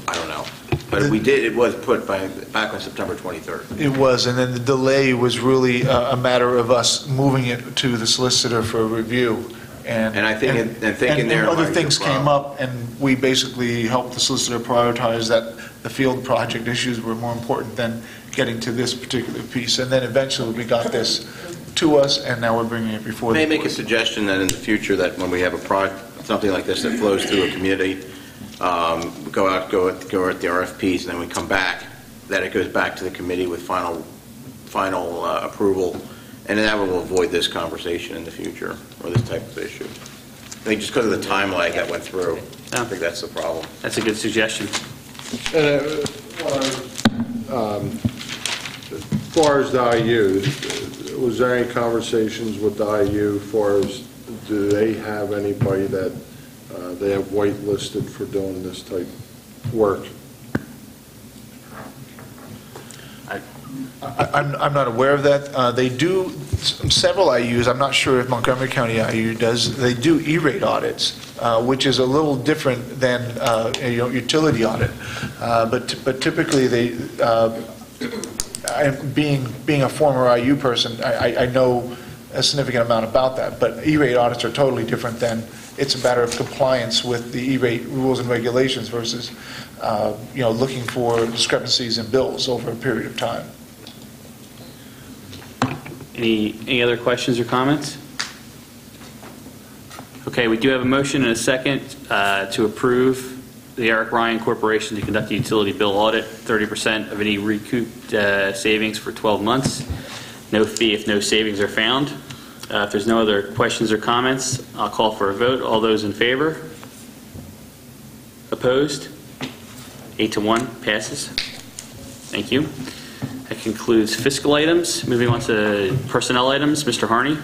[SPEAKER 13] I don't know. But it was put back on September 23rd.
[SPEAKER 2] It was, and then the delay was really a matter of us moving it to the solicitor for review. And other things came up, and we basically helped the solicitor prioritize that the field project issues were more important than getting to this particular piece. And then eventually we got this to us, and now we're bringing it before the
[SPEAKER 13] May I
[SPEAKER 2] board.
[SPEAKER 13] make a suggestion that in the future that when we have something like this that flows through a community, go at the RFPs, and then we come back, that it goes back to the committee with final approval, and then that will avoid this conversation in the future, or this type of issue. I think just because of the time lag that went through, I think that's the problem.
[SPEAKER 1] That's a good suggestion.
[SPEAKER 11] And as far as the IU, was there any conversations with the IU as far as, do they have anybody that they have whitelisted for doing this type of work?
[SPEAKER 2] I'm not aware of that. They do, several IUs, I'm not sure if Montgomery County IU does, they do E-rate audits, which is a little different than utility audit. But typically, being a former IU person, I know a significant amount about that. But E-rate audits are totally different than, it's a matter of compliance with the E-rate rules and regulations versus, looking for discrepancies in bills over a period of time.
[SPEAKER 1] Any other questions or comments? Okay, we do have a motion and a second to approve the Eric Ryan Corporation to conduct a utility bill audit, 30% of any recouped savings for 12 months. No fee if no savings are found. If there's no other questions or comments, I'll call for a vote. All those in favor? Opposed? 8-1, passes. Thank you. That concludes fiscal items. Moving on to personnel items. Mr. Harney.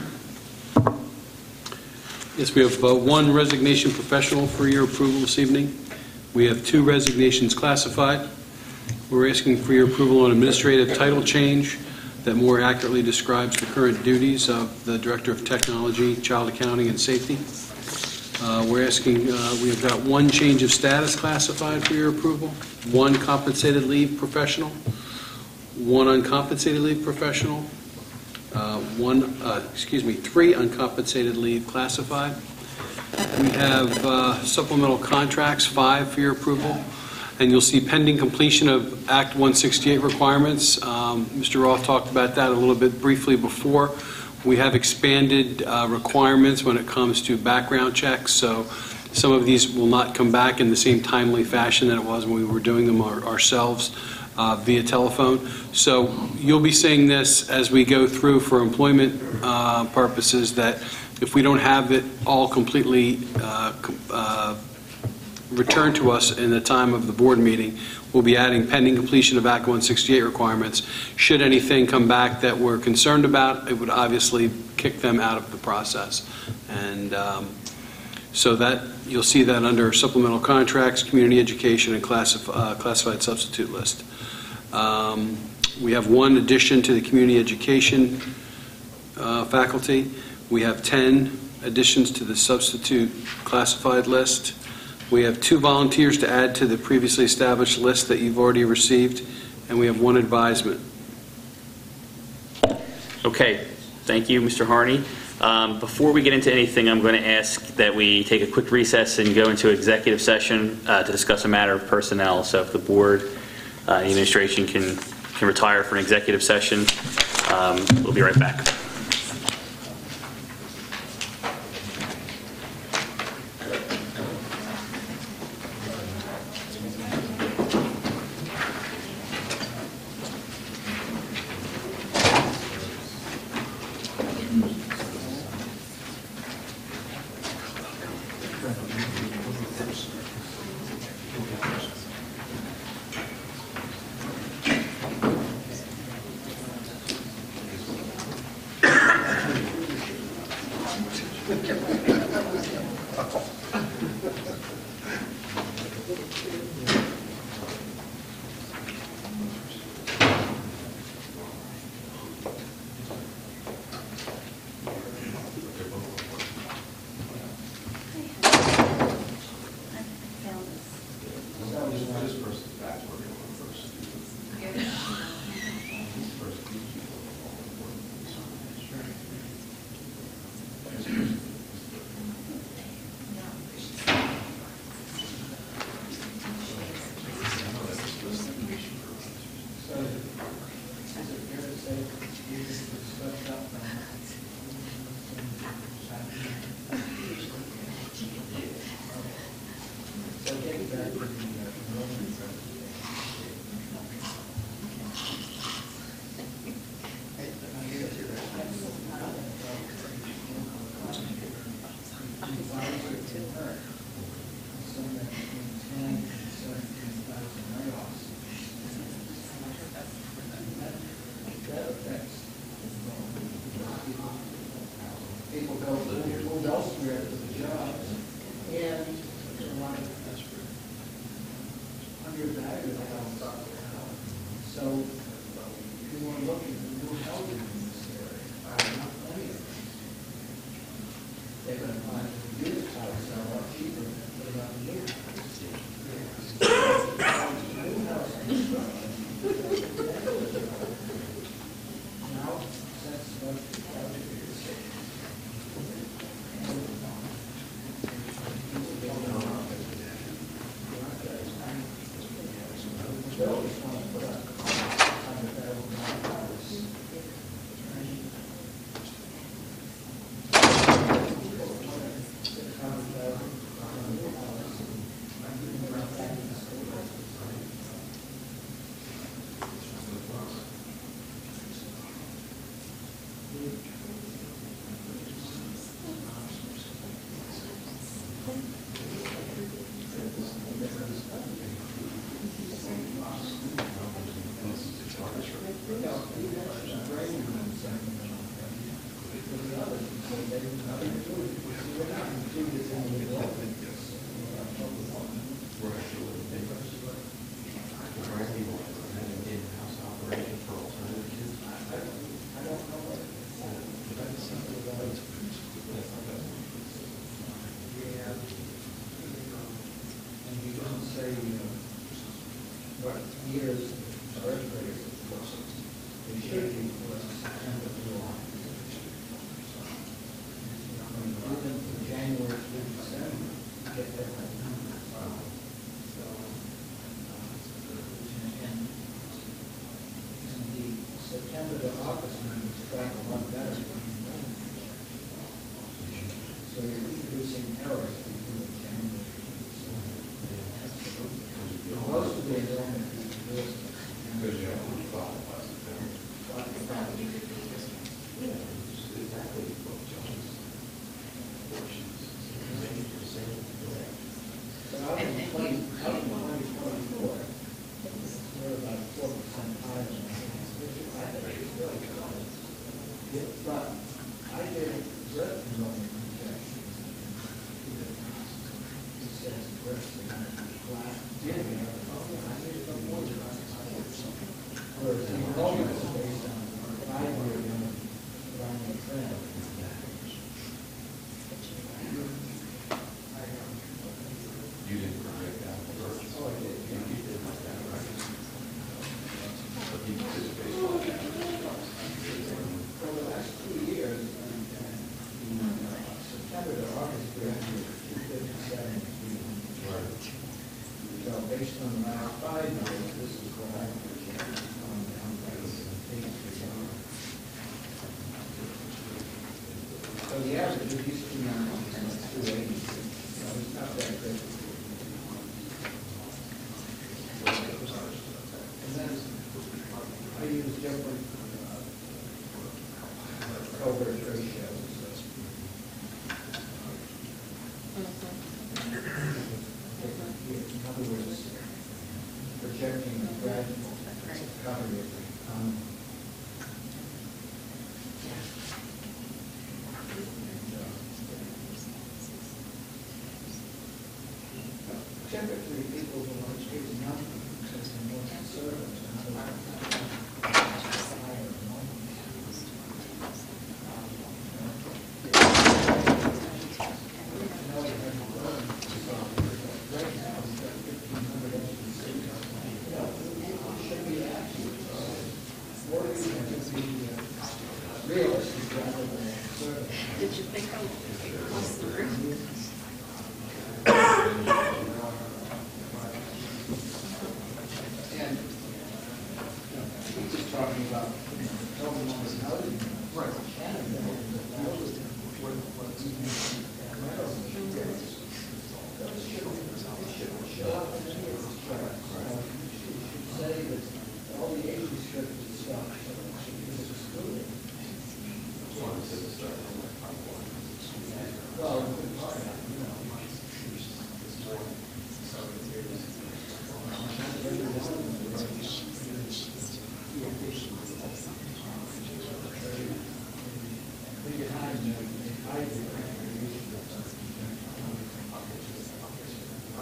[SPEAKER 7] Yes, we have one resignation professional for your approval this evening. We have 2 resignations classified. We're asking for your approval on administrative title change that more accurately describes the current duties of the Director of Technology, Child Accounting, and Safety. We're asking, we have got 1 change of status classified for your approval, 1 compensated leave professional, 1 uncompensated leave professional, 3 uncompensated leave classified. We have supplemental contracts, 5 for your approval, and you'll see pending completion of Act 168 requirements. Mr. Roth talked about that a little bit briefly before. We have expanded requirements when it comes to background checks, so some of these will not come back in the same timely fashion that it was when we were doing them ourselves via telephone. So you'll be seeing this as we go through for employment purposes, that if we don't have it all completely returned to us in the time of the board meeting, we'll be adding pending completion of Act 168 requirements. Should anything come back that we're concerned about, it would obviously kick them out of the process. And so that you'll see that under supplemental contracts, community education, and classified substitute list. We have 1 addition to the community education faculty. We have 10 additions to the substitute classified list. We have 2 volunteers to add to the previously established list that you've already received, and we have 1 advisement.
[SPEAKER 1] Okay, thank you, Mr. Harney. Before we get into anything, I'm going to ask that we take a quick recess and go into executive session to discuss a matter of personnel. So if the board, the administration can retire for an executive session, we'll be right back.
[SPEAKER 17] People go move elsewhere to the jobs, and there's a lot of undervalued housing. So if you want to look at the new housing in this area, not plenty of it. They're going to find the used houses are a lot cheaper than putting up new houses. New housing. Now, that's what the project is. Years birth rate, they should be September through August. Even from January through December, get that number. So, and the September to August numbers track a lot better. So you're reducing errors between January and December. Most of the enrollment because you have to follow so out in 2024, we're about 4% higher than I think it's really good. But I did birth enrollment projections. It says birth class did whereas enrollment is based on 5-year running trend.
[SPEAKER 18] You didn't break down the birth.
[SPEAKER 17] Oh, I did.
[SPEAKER 18] You did like that, right? But he did it based on that.
[SPEAKER 17] For the last 2 years, September to August, we had 257.
[SPEAKER 18] Right.
[SPEAKER 17] So based on the last 5 years, this is what I project. So the average of these two numbers is 280. It's not that great. And then I use different covert ratios. In other words, projecting a gradual recovery of the economy. Typically, people who are giving up because they're more conservative and higher enrollment. Right now, we've got 1,500 SBCs. It should be actually more realistic rather than conservative.
[SPEAKER 19] Did you think I would cross the room?
[SPEAKER 17] And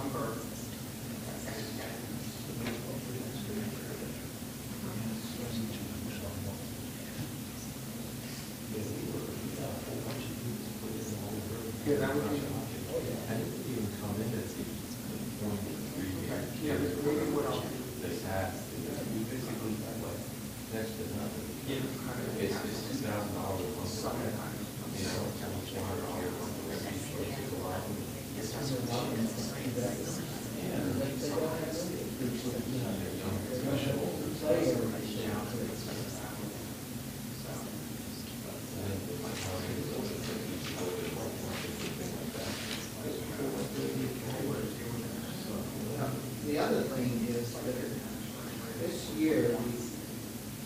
[SPEAKER 17] number. Yeah, that would be. I didn't even come in as yeah, maybe what else? This has, basically, like, next to nothing. Yeah. It's $2,000 on side. You know, $1,200 The other thing is that this year, the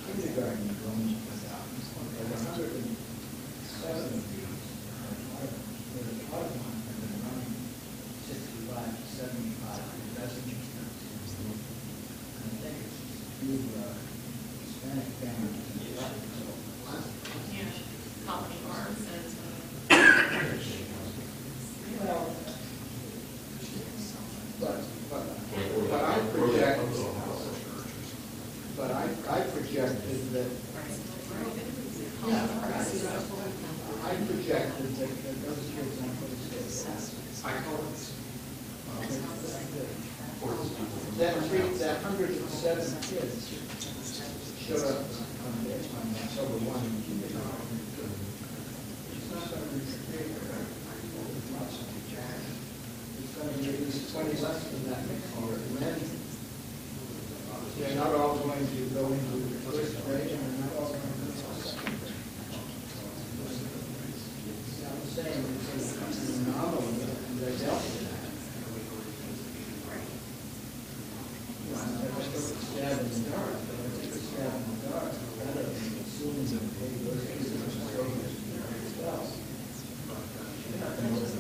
[SPEAKER 17] kindergarten loans went out. There were 107 of these. There's a lot of them have been running 65 to 75 investment accounts. And I think it's a few Hispanic families.
[SPEAKER 19] Company arms and
[SPEAKER 17] Well, but I project, I projected that, yeah, I projected that those kids aren't going to stay. I hope that 107 kids showed up on October 1 in kindergarten. It's not going to be much. It's going to be at least 20 less than that next year. And then they're not all going to go into the first grade, and they're not all going to go to the second grade. I'm saying it's an anomaly, and they dealt with that. I'm not going to stab in the dark, but I think a stab in the dark is better than assuming that maybe those kids are going to stay as well. You're not going to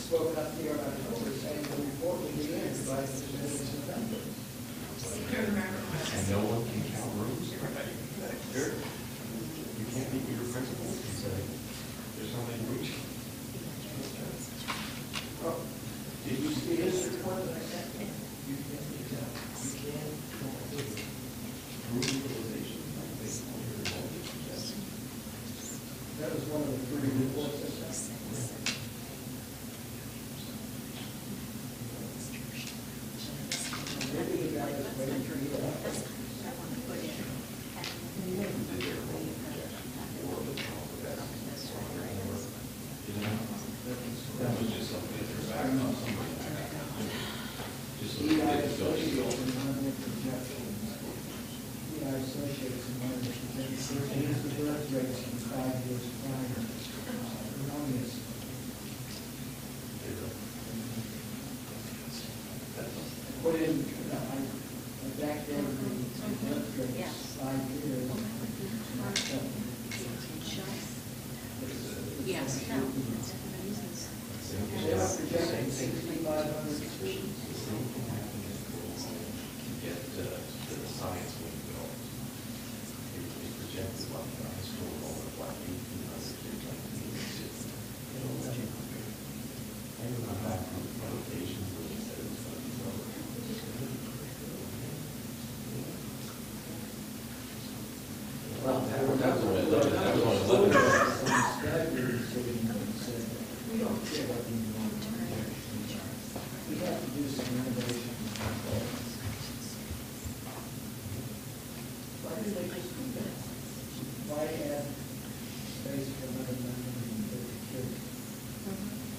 [SPEAKER 17] Spoke up here about October, saying the report will be in by September.
[SPEAKER 20] And no one can count rooms? Sure. You can't meet your principals and say, there's so many rooms.
[SPEAKER 17] Did you see his report that I sent? You can't complete room utilization. That was one of the 3 reports I sent. Put in, back then, the birth rate 5 years.
[SPEAKER 12] Yes.
[SPEAKER 17] They were projecting 6,500 students.
[SPEAKER 20] Get the science wing built. It projects like high school over like 1,800 kids, like I remember back from the publications where they said it was going to be over. Well, that was one of the
[SPEAKER 17] We don't care what we want to do. We have to do some renovation. Why did they just do that? Why add space for another 950 kids?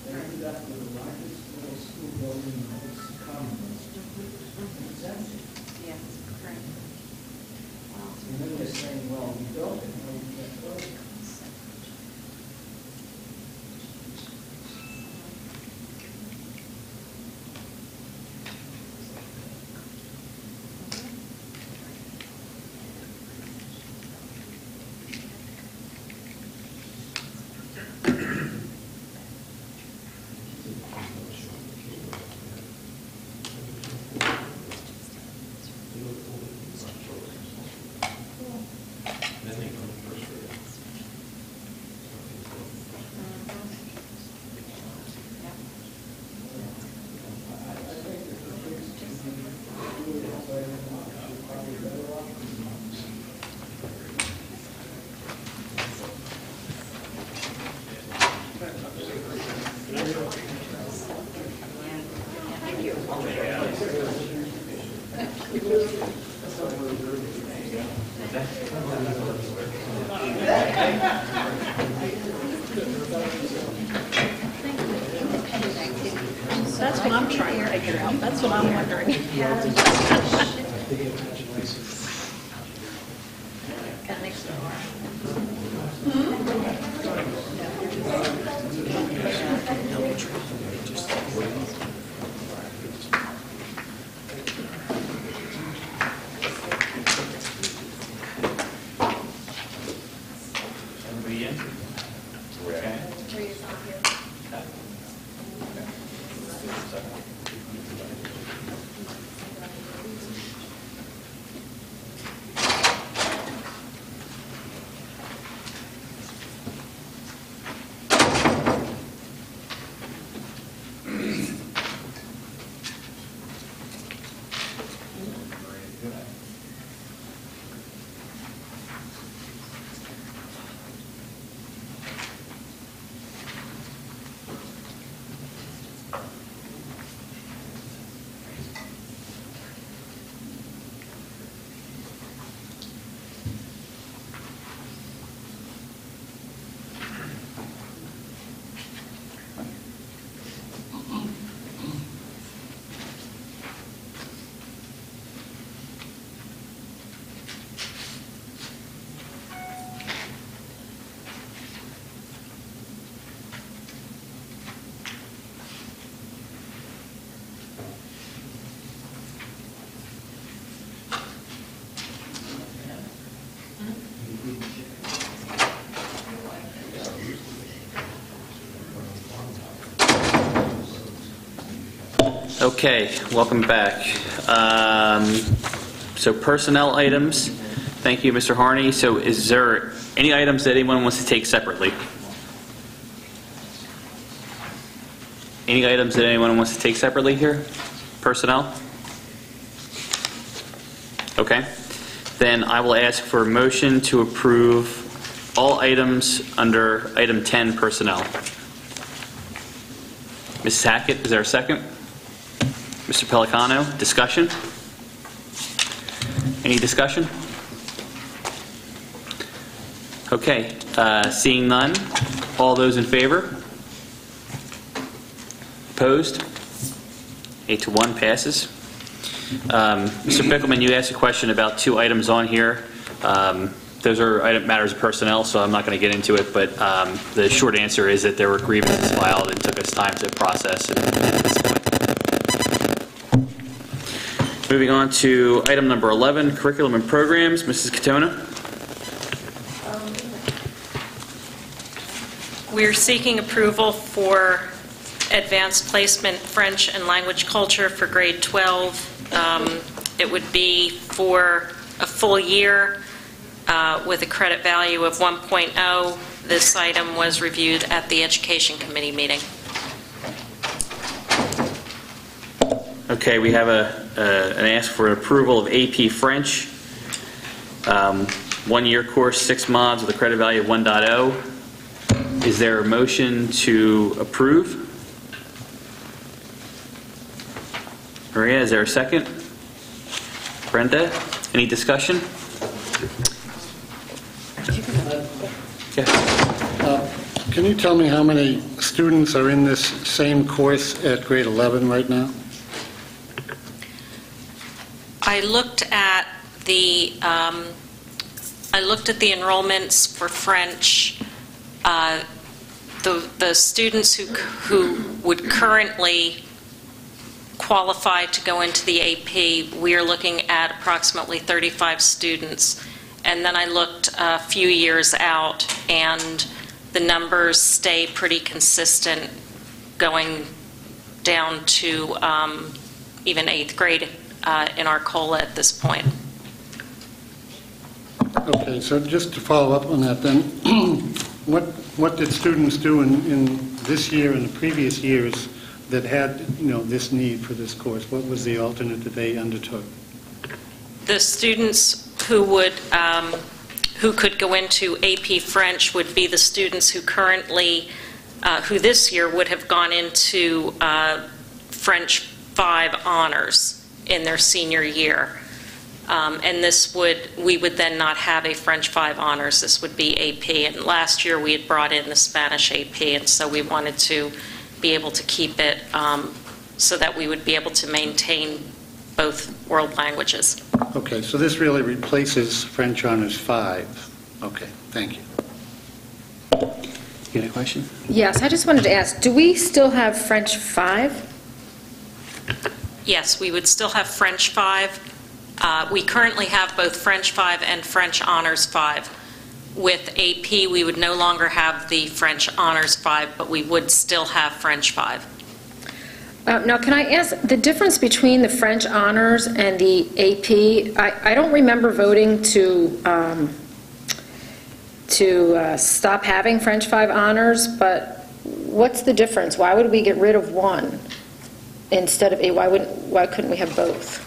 [SPEAKER 17] They ended up with the largest little school building in this Commonwealth. It's empty.
[SPEAKER 12] Yes, correct.
[SPEAKER 17] And then they're saying, well, we built it, no, we can't build it.
[SPEAKER 6] That's what I'm trying to figure out. That's what I'm wondering.
[SPEAKER 1] Everybody in? Okay. Okay, welcome back. So personnel items. Thank you, Mr. Harney. So is there any items that anyone wants to take separately? Any items that anyone wants to take separately here? Personnel? Okay. Then I will ask for a motion to approve all items under item 10, personnel. Mrs. Hackett, is there a second? Mr. Pellicano, discussion? Any discussion? Okay, seeing none, all those in favor? Opposed? 8-1 passes. Mr. Bickelman, you asked a question about two items on here. Those are matters of personnel, so I'm not going to get into it, but the short answer is that there were grievances filed and took us time to process and get to this point. Moving on to item number 11, curriculum and programs. Mrs. Katona.
[SPEAKER 6] We're seeking approval for advanced placement French and language culture for grade 12. It would be for a full year with a credit value of 1.0. This item was reviewed at the Education Committee meeting.
[SPEAKER 1] Okay, we have an ask for approval of AP French. 1-year course, 6 mods with a credit value of 1.0. Is there a motion to approve? Maria, is there a second? Brenda, any discussion?
[SPEAKER 10] Can you tell me how many students are in this same course at grade 11 right now?
[SPEAKER 6] I looked at the enrollments for French. The students who would currently qualify to go into the AP, we are looking at approximately 35 students. And then I looked a few years out, and the numbers stay pretty consistent, going down to even 8th grade in our COLA at this point.
[SPEAKER 10] Okay, so just to follow up on that then, what did students do in this year and the previous years that had, this need for this course? What was the alternate that they undertook?
[SPEAKER 6] The students who could go into AP French would be the students who currently, who this year would have gone into French 5 honors in their senior year. And we would then not have a French 5 honors. This would be AP. And last year we had brought in the Spanish AP, and so we wanted to be able to keep it so that we would be able to maintain both world languages.
[SPEAKER 10] Okay, so this really replaces French Honors 5. Okay, thank you.
[SPEAKER 1] You had a question?
[SPEAKER 21] Yes, I just wanted to ask, do we still have French 5?
[SPEAKER 6] Yes, we would still have French 5. We currently have both French 5 and French Honors 5. With AP, we would no longer have the French Honors 5, but we would still have French 5.
[SPEAKER 21] Now, can I ask, the difference between the French Honors and the AP, I don't remember voting to stop having French 5 Honors, but what's the difference? Why would we get rid of one instead of A? Why couldn't we have both?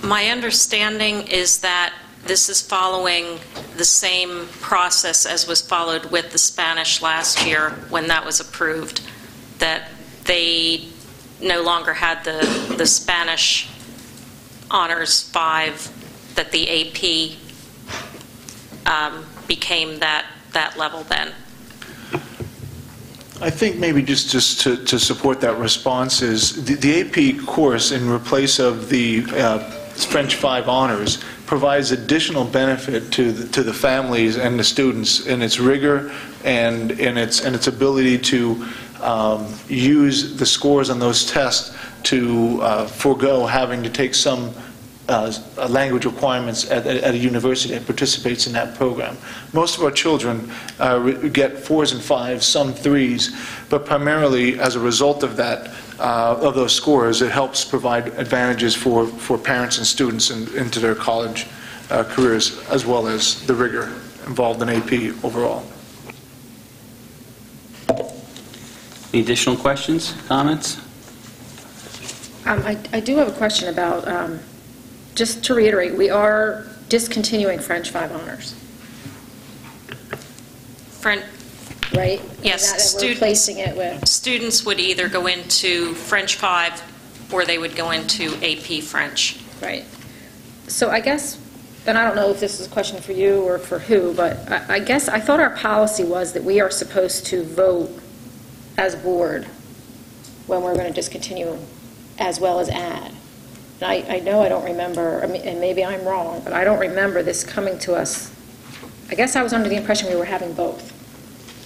[SPEAKER 6] My understanding is that this is following the same process as was followed with the Spanish last year when that was approved, that they no longer had the Spanish Honors 5, that the AP became that level then?
[SPEAKER 2] I think maybe just to support that response is the AP course, in replace of the French 5 honors, provides additional benefit to the families and the students in its rigor and in its ability to use the scores on those tests to forego having to take some language requirements at a university that participates in that program. Most of our children get 4s and 5s, some 3s, but primarily as a result of that, of those scores, it helps provide advantages for parents and students into their college careers, as well as the rigor involved in AP overall.
[SPEAKER 1] Any additional questions, comments?
[SPEAKER 21] I do have a question about, just to reiterate, we are discontinuing French 5 honors, right?
[SPEAKER 6] Yes,
[SPEAKER 21] We're replacing it with...
[SPEAKER 6] Students would either go into French 5 or they would go into AP French.
[SPEAKER 21] Right. So I guess, and I don't know if this is a question for you or for who, but I guess I thought our policy was that we are supposed to vote as board when we're going to discontinue as well as add. And I know I don't remember, and maybe I'm wrong, but I don't remember this coming to us. I guess I was under the impression we were having both.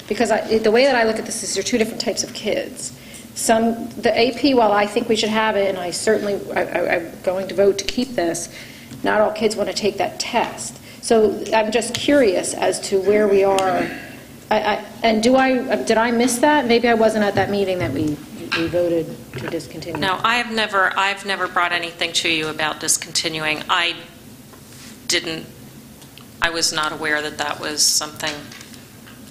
[SPEAKER 21] Because the way that I look at this is there are two different types of kids. The AP, while I think we should have it, and I'm going to vote to keep this, not all kids want to take that test. So I'm just curious as to where we are. And did I miss that? Maybe I wasn't at that meeting that we voted to discontinue.
[SPEAKER 6] No, I've never brought anything to you about discontinuing. I was not aware that was something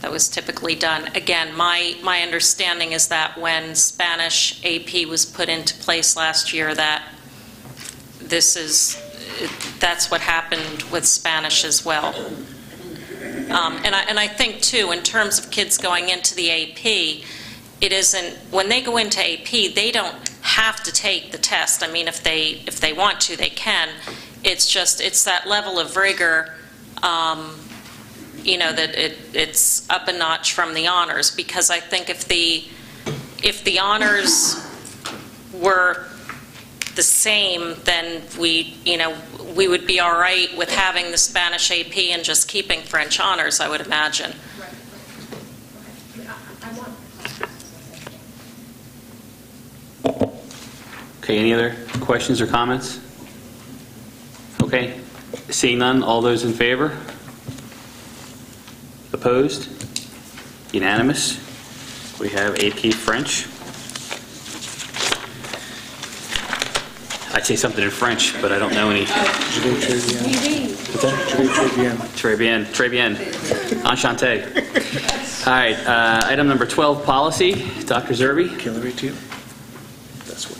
[SPEAKER 6] that was typically done. Again, my understanding is that when Spanish AP was put into place last year, that that's what happened with Spanish as well. And I think, too, in terms of kids going into the AP, it isn't, when they go into AP, they don't have to take the test. I mean, if they want to, they can. It's that level of rigor, that it's up a notch from the honors, because I think if the honors were the same, then we would be all right with having the Spanish AP and just keeping French honors, I would imagine.
[SPEAKER 1] Okay, any other questions or comments? Okay, seeing none, all those in favor? Opposed? Unanimous? We have AP French. I'd say something in French, but I don't know any. Très bien. Très bien. Enchanté. All right, item number 12, policy. Dr. Zerbe.
[SPEAKER 2] Can I read to you? That's what.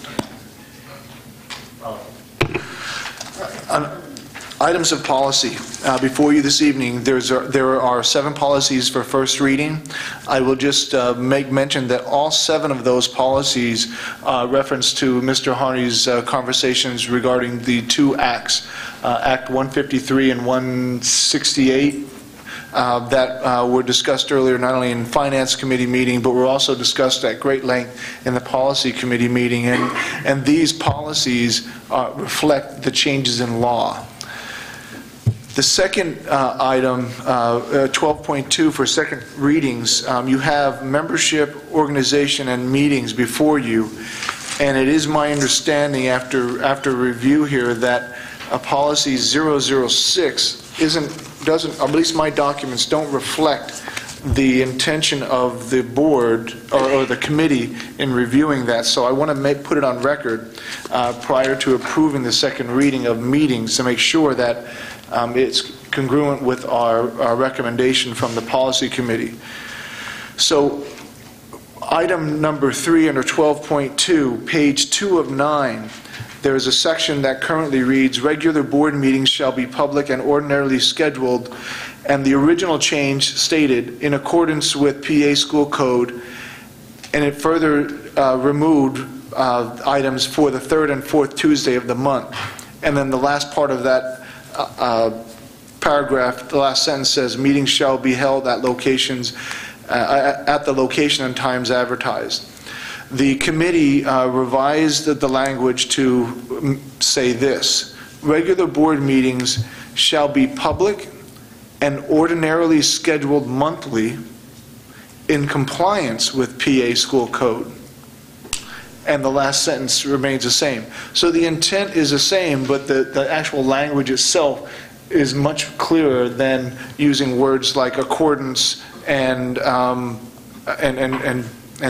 [SPEAKER 2] Items of policy. Before you this evening, there are 7 policies for first reading. I will just make mention that all 7 of those policies reference to Mr. Harney's conversations regarding the 2 acts, Act 153 and 168, that were discussed earlier, not only in Finance Committee meeting, but were also discussed at great length in the Policy Committee meeting. And these policies reflect the changes in law. The second item, 12.2 for second readings, you have membership, organization, and meetings before you. And it is my understanding after review here that policy 006 doesn't, at least my documents don't reflect the intention of the board or the committee in reviewing that. So I want to put it on record prior to approving the second reading of meetings to make sure that it's congruent with our recommendation from the policy committee. So item number 3 under 12.2, page 2 of 9, there is a section that currently reads, regular board meetings shall be public and ordinarily scheduled, and the original change stated, in accordance with PA School Code And it further removed items for the third and fourth Tuesday of the month. And then the last part of that paragraph, the last sentence says, meetings shall be held at locations, at the location and times advertised. The committee revised the language to say this: regular board meetings shall be public and ordinarily scheduled monthly in compliance with PA school code. And the last sentence remains the same. So the intent is the same, but the actual language itself is much clearer than using words like accordance and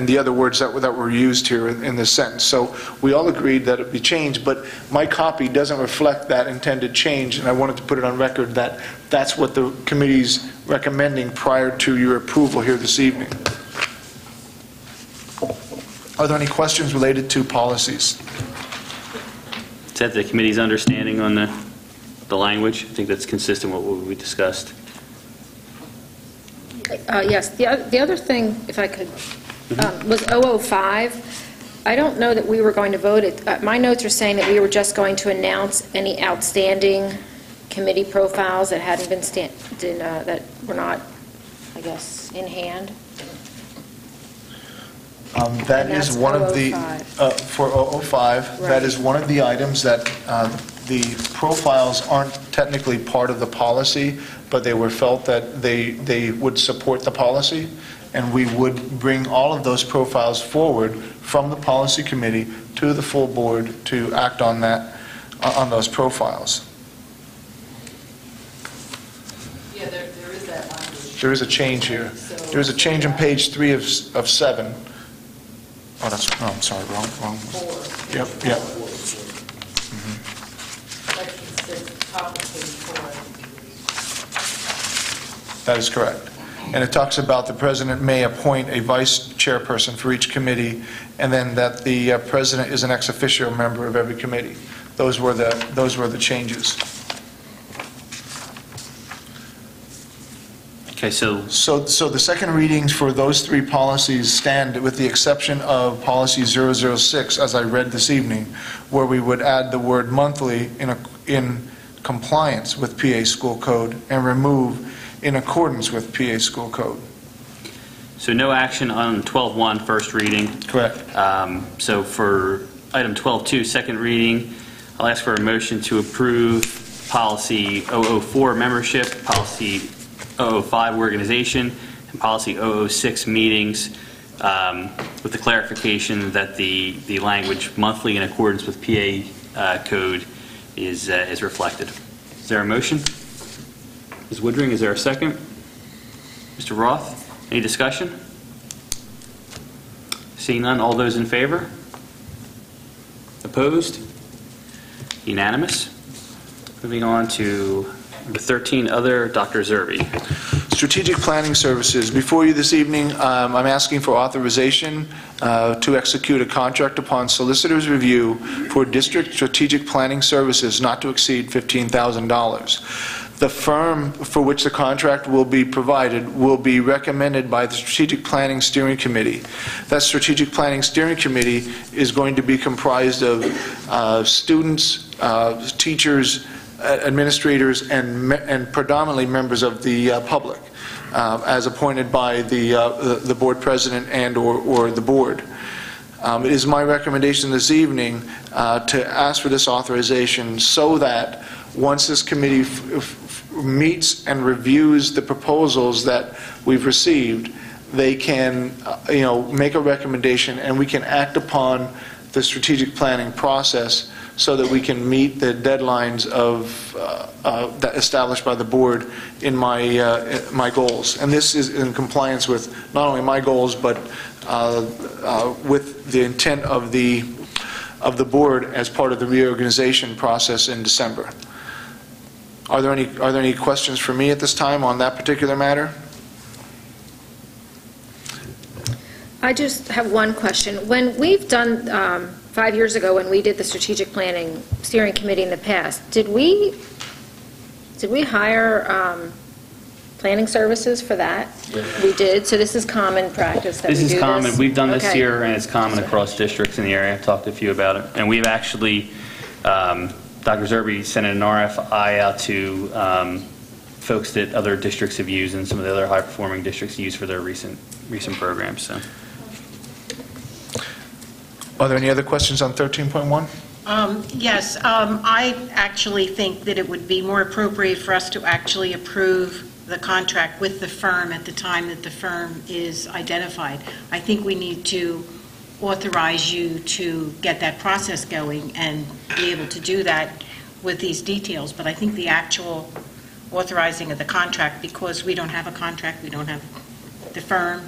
[SPEAKER 2] the other words that were used here in this sentence. So we all agreed that it be changed, but my copy doesn't reflect that intended change, and I wanted to put it on record that that's what the committee's recommending prior to your approval here this evening. Are there any questions related to policies?
[SPEAKER 1] Is that the committee's understanding on the language? I think that's consistent with what we discussed.
[SPEAKER 21] Yes, the other thing, if I could, was 005. I don't know that we were going to vote it. My notes are saying that we were just going to announce any outstanding committee profiles that hadn't been that were not, I guess, in hand.
[SPEAKER 2] That is one of the, for 005, right. That is one of the items that the profiles aren't technically part of the policy, but they were felt that they would support the policy, and we would bring all of those profiles forward from the policy committee to the full board to act on that, on those profiles.
[SPEAKER 9] Yeah, there is that language.
[SPEAKER 2] There is a change here. There is a change on page 3 of 7. Oh, that's, oh, I'm sorry, wrong.
[SPEAKER 9] 4.
[SPEAKER 2] Yep.
[SPEAKER 9] Section 6, top of page 4.
[SPEAKER 2] That is correct. And it talks about the president may appoint a vice chairperson for each committee, and then that the president is an ex officio member of every committee. Those were the changes.
[SPEAKER 1] Okay, so
[SPEAKER 2] the second readings for those 3 policies stand, with the exception of policy 006, as I read this evening, where we would add the word monthly in compliance with PA school code and remove in accordance with PA school code.
[SPEAKER 1] So no action on 12.1 first reading.
[SPEAKER 2] Correct.
[SPEAKER 1] So for item 12.2 second reading, I'll ask for a motion to approve policy 004 membership, policy 005 organization, and policy 006 meetings, with the clarification that the language monthly in accordance with PA code is reflected. Is there a motion? Ms. Woodring, is there a second? Mr. Roth, any discussion? Seeing none, all those in favor? Opposed? Unanimous. Moving on to number 13, other, Dr. Zerbe.
[SPEAKER 2] Strategic Planning Services. Before you this evening, I'm asking for authorization to execute a contract upon solicitor's review for district strategic planning services not to exceed $15,000. The firm for which the contract will be provided will be recommended by the Strategic Planning Steering Committee. That Strategic Planning Steering Committee is going to be comprised of students, teachers, administrators, and predominantly members of the public, as appointed by the board president and or the board. It is my recommendation this evening to ask for this authorization so that once this committee meets and reviews the proposals that we've received, they can make a recommendation and we can act upon the strategic planning process so that we can meet the deadlines that established by the board in my goals. And this is in compliance with not only my goals, but with the intent of the board as part of the reorganization process in December. Are there any questions for me at this time on that particular matter?
[SPEAKER 21] I just have one question. When we've done 5 years ago, when we did the strategic planning steering committee in the past, did we hire planning services for that? We did, so this is common practice that we do
[SPEAKER 1] This
[SPEAKER 21] this?
[SPEAKER 1] is common. We've done this
[SPEAKER 21] Okay.
[SPEAKER 1] here, and it's common across districts in the area. I've talked to a few about it. And we've actually, Dr. Zerbe sent an RFI out to folks that other districts have used and some of the other high-performing districts use for their recent programs. So,
[SPEAKER 2] Are there any other questions on 13.1?
[SPEAKER 12] Yes, I actually think that it would be more appropriate for us to actually approve the contract with the firm at the time that the firm is identified. I think we need to authorize you to get that process going and be able to do that with these details, but I think the actual authorizing of the contract, because we don't have a contract, we don't have the firm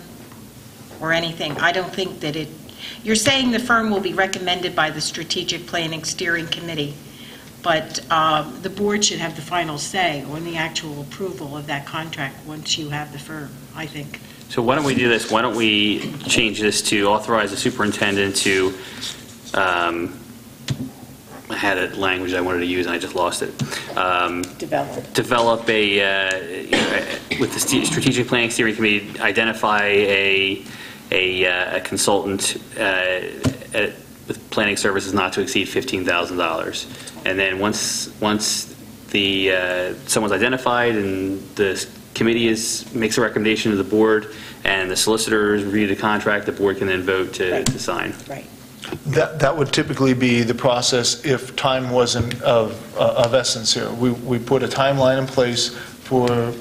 [SPEAKER 12] or anything, I don't think that it. You're saying the firm will be recommended by the Strategic Planning Steering Committee, but the board should have the final say on the actual approval of that contract once you have the firm, I think.
[SPEAKER 1] so why don't we do this? Why don't we change this to authorize the superintendent to, I had a language I wanted to use and I just lost it. Develop with the Strategic Planning Steering Committee, identify a consultant with planning services not to exceed $15,000. And then once someone's identified and the committee makes a recommendation to the board and the solicitors review the contract, the board can then vote to sign.
[SPEAKER 12] Right.
[SPEAKER 2] That would typically be the process if time wasn't of essence here. We put a timeline in place for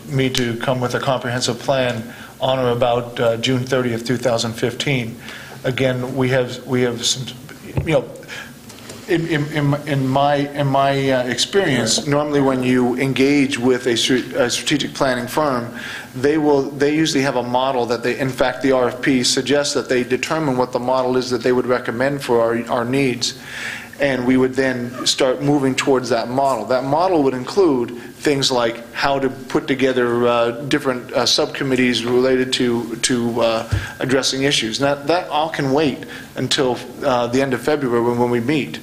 [SPEAKER 2] me to come with a comprehensive plan on or about June 30th, 2015. Again, we have some, in my experience, normally when you engage with a strategic planning firm, they usually have a model that in fact the RFP suggests that they determine what the model is that they would recommend for our needs. And we would then start moving towards that model. That model would include things like how to put together different subcommittees related to addressing issues. Now, that all can wait until the end of February when we meet.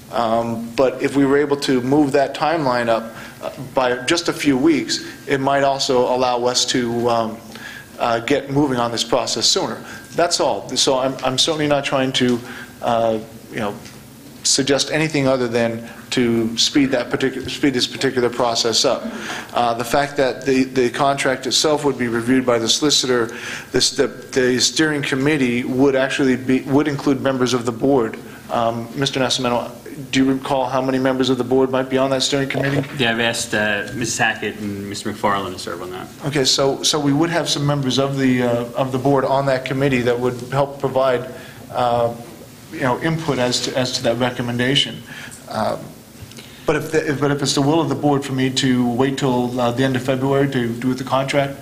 [SPEAKER 2] But if we were able to move that timeline up by just a few weeks, it might also allow us to get moving on this process sooner. That's all. So I'm certainly not trying to, suggest anything other than to speed this particular process up. The fact that the contract itself would be reviewed by the solicitor, the steering committee would include members of the board. Mr. Nascimento, do you recall how many members of the board might be on that steering committee?
[SPEAKER 1] Yeah, I've asked Mrs. Hackett and Mr. McFarland to serve on that.
[SPEAKER 2] Okay, so we would have some members of the board on that committee that would help provide input as to that recommendation. But if it's the will of the board for me to wait till the end of February to do the contract,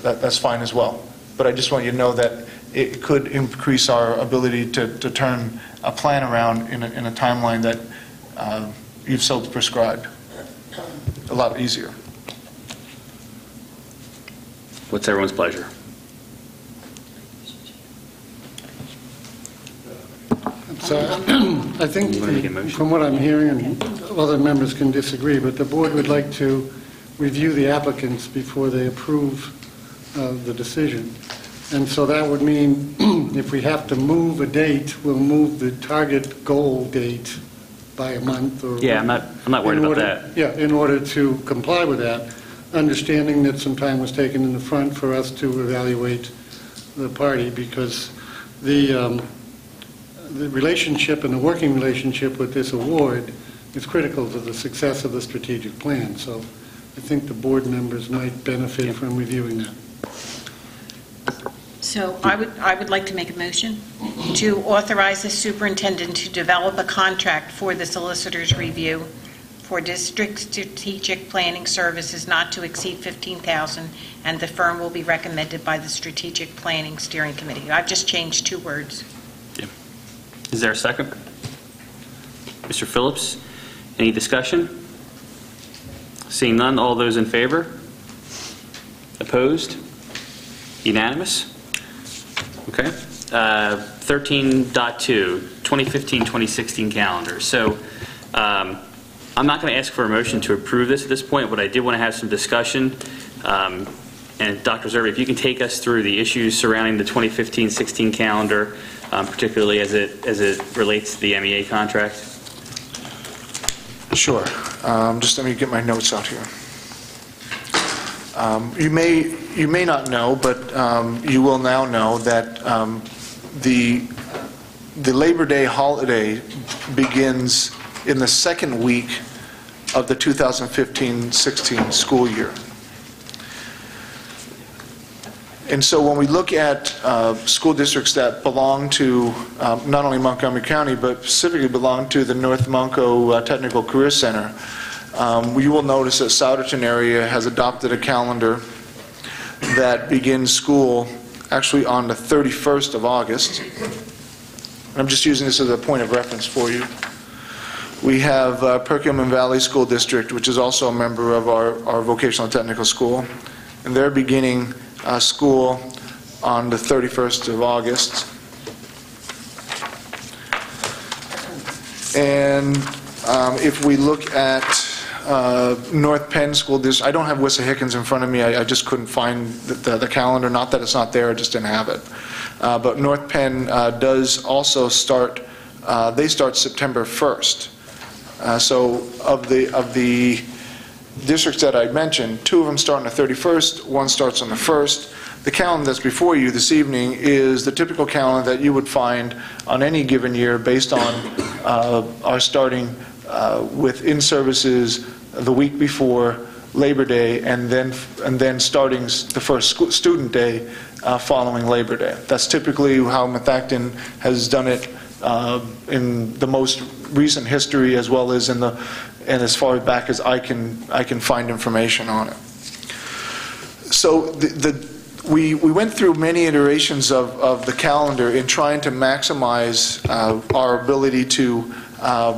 [SPEAKER 2] that's fine as well. But I just want you to know that it could increase our ability to turn a plan around in a timeline that you've so prescribed. A lot easier.
[SPEAKER 1] What's everyone's pleasure?
[SPEAKER 10] So I think, from what I'm hearing, and other members can disagree, but the board would like to review the applicants before they approve the decision. And so that would mean if we have to move a date, we'll move the target goal date by a month or...
[SPEAKER 1] Yeah, I'm not worried about that.
[SPEAKER 10] Yeah, in order to comply with that, understanding that some time was taken in the front for us to evaluate the party, because the relationship and the working relationship with this award is critical to the success of the strategic plan. So I think the board members might benefit from reviewing that.
[SPEAKER 12] So I would like to make a motion to authorize the superintendent to develop a contract for the solicitor's review for district strategic planning services not to exceed $15,000, and the firm will be recommended by the Strategic Planning Steering Committee. I've just changed 2 words.
[SPEAKER 1] Yeah. Is there a second? Mr. Phillips, any discussion? Seeing none, all those in favor? Opposed? Unanimous? Okay. 13.2, 2015-2016 calendar. So I'm not going to ask for a motion to approve this at this point, but I did want to have some discussion. And Dr. Zerby, if you can take us through the issues surrounding the 2015-16 calendar, particularly as it relates to the MEA contract.
[SPEAKER 2] Sure. Just let me get my notes out here. You may not know, but you will now know that the Labor Day holiday begins in the second week of the 2015-16 school year. And so when we look at school districts that belong to not only Montgomery County, but specifically belong to the North Monaco Technical Career Center, you will notice that Souderton area has adopted a calendar that begins school actually on the 31st of August. I'm just using this as a point of reference for you. We have Perkiomen Valley School District, which is also a member of our vocational technical school, and they're beginning school on the 31st of August. And if we look at North Penn School District, I don't have Wissahickons in front of me. I just couldn't find the calendar. Not that it's not there, I just didn't have it. But North Penn does also start, they start September 1st. So of the districts that I mentioned, 2 of them start on the 31st, 1 starts on the 1st. The calendar that's before you this evening is the typical calendar that you would find on any given year based on our starting with in-services the week before Labor Day and then starting the first student day following Labor Day. That's typically how Methacton has done it in the most recent history, as well as and as far back as I can find information on it. So we went through many iterations of the calendar in trying to maximize our ability to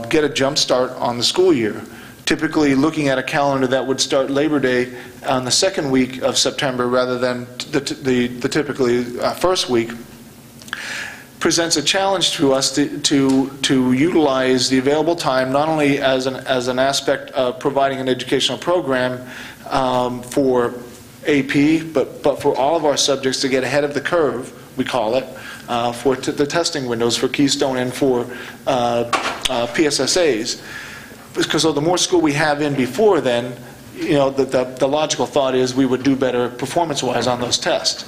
[SPEAKER 2] get a jump start on the school year. Typically looking at a calendar that would start Labor Day on the second week of September rather than the typically first week presents a challenge to us to utilize the available time not only as an aspect of providing an educational program for AP, but for all of our subjects to get ahead of the curve, we call it, for the testing windows for Keystone and for PSSAs. Because the more school we have in before then, the logical thought is we would do better performance-wise on those tests.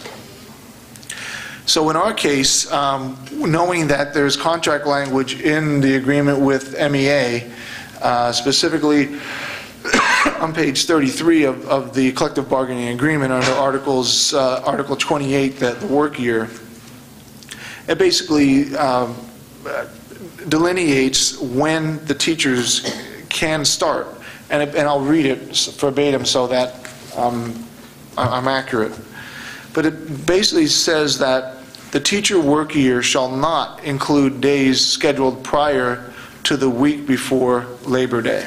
[SPEAKER 2] So in our case, knowing that there's contract language in the agreement with MEA, specifically on page 33 of the collective bargaining agreement under Article 28, the work year, it basically delineates when the teachers can start. And I'll read it verbatim so that I'm accurate. But it basically says that the teacher work year shall not include days scheduled prior to the week before Labor Day.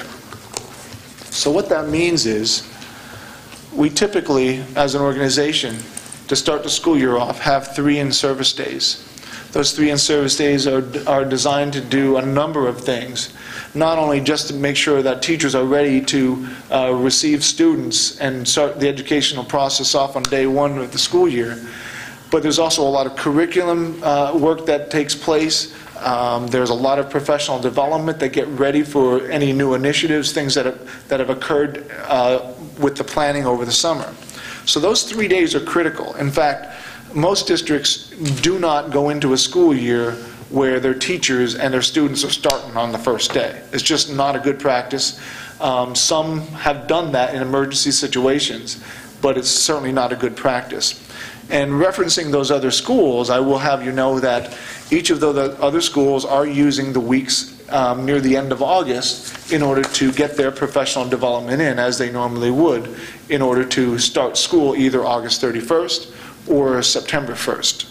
[SPEAKER 2] So what that means is we typically, as an organization, to start the school year off, have 3 in-service days. Those 3 in-service days are designed to do a number of things. Not only just to make sure that teachers are ready to receive students and start the educational process off on day 1 of the school year, but there's also a lot of curriculum work that takes place. There's a lot of professional development that get ready for any new initiatives, things that have occurred with the planning over the summer. So those 3 days are critical. In fact, most districts do not go into a school year where their teachers and their students are starting on the first day. It's just not a good practice. Some have done that in emergency situations, but it's certainly not a good practice. And referencing those other schools, I will have you know that each of the other schools are using the weeks near the end of August in order to get their professional development in, as they normally would, in order to start school either August 31st or September 1st.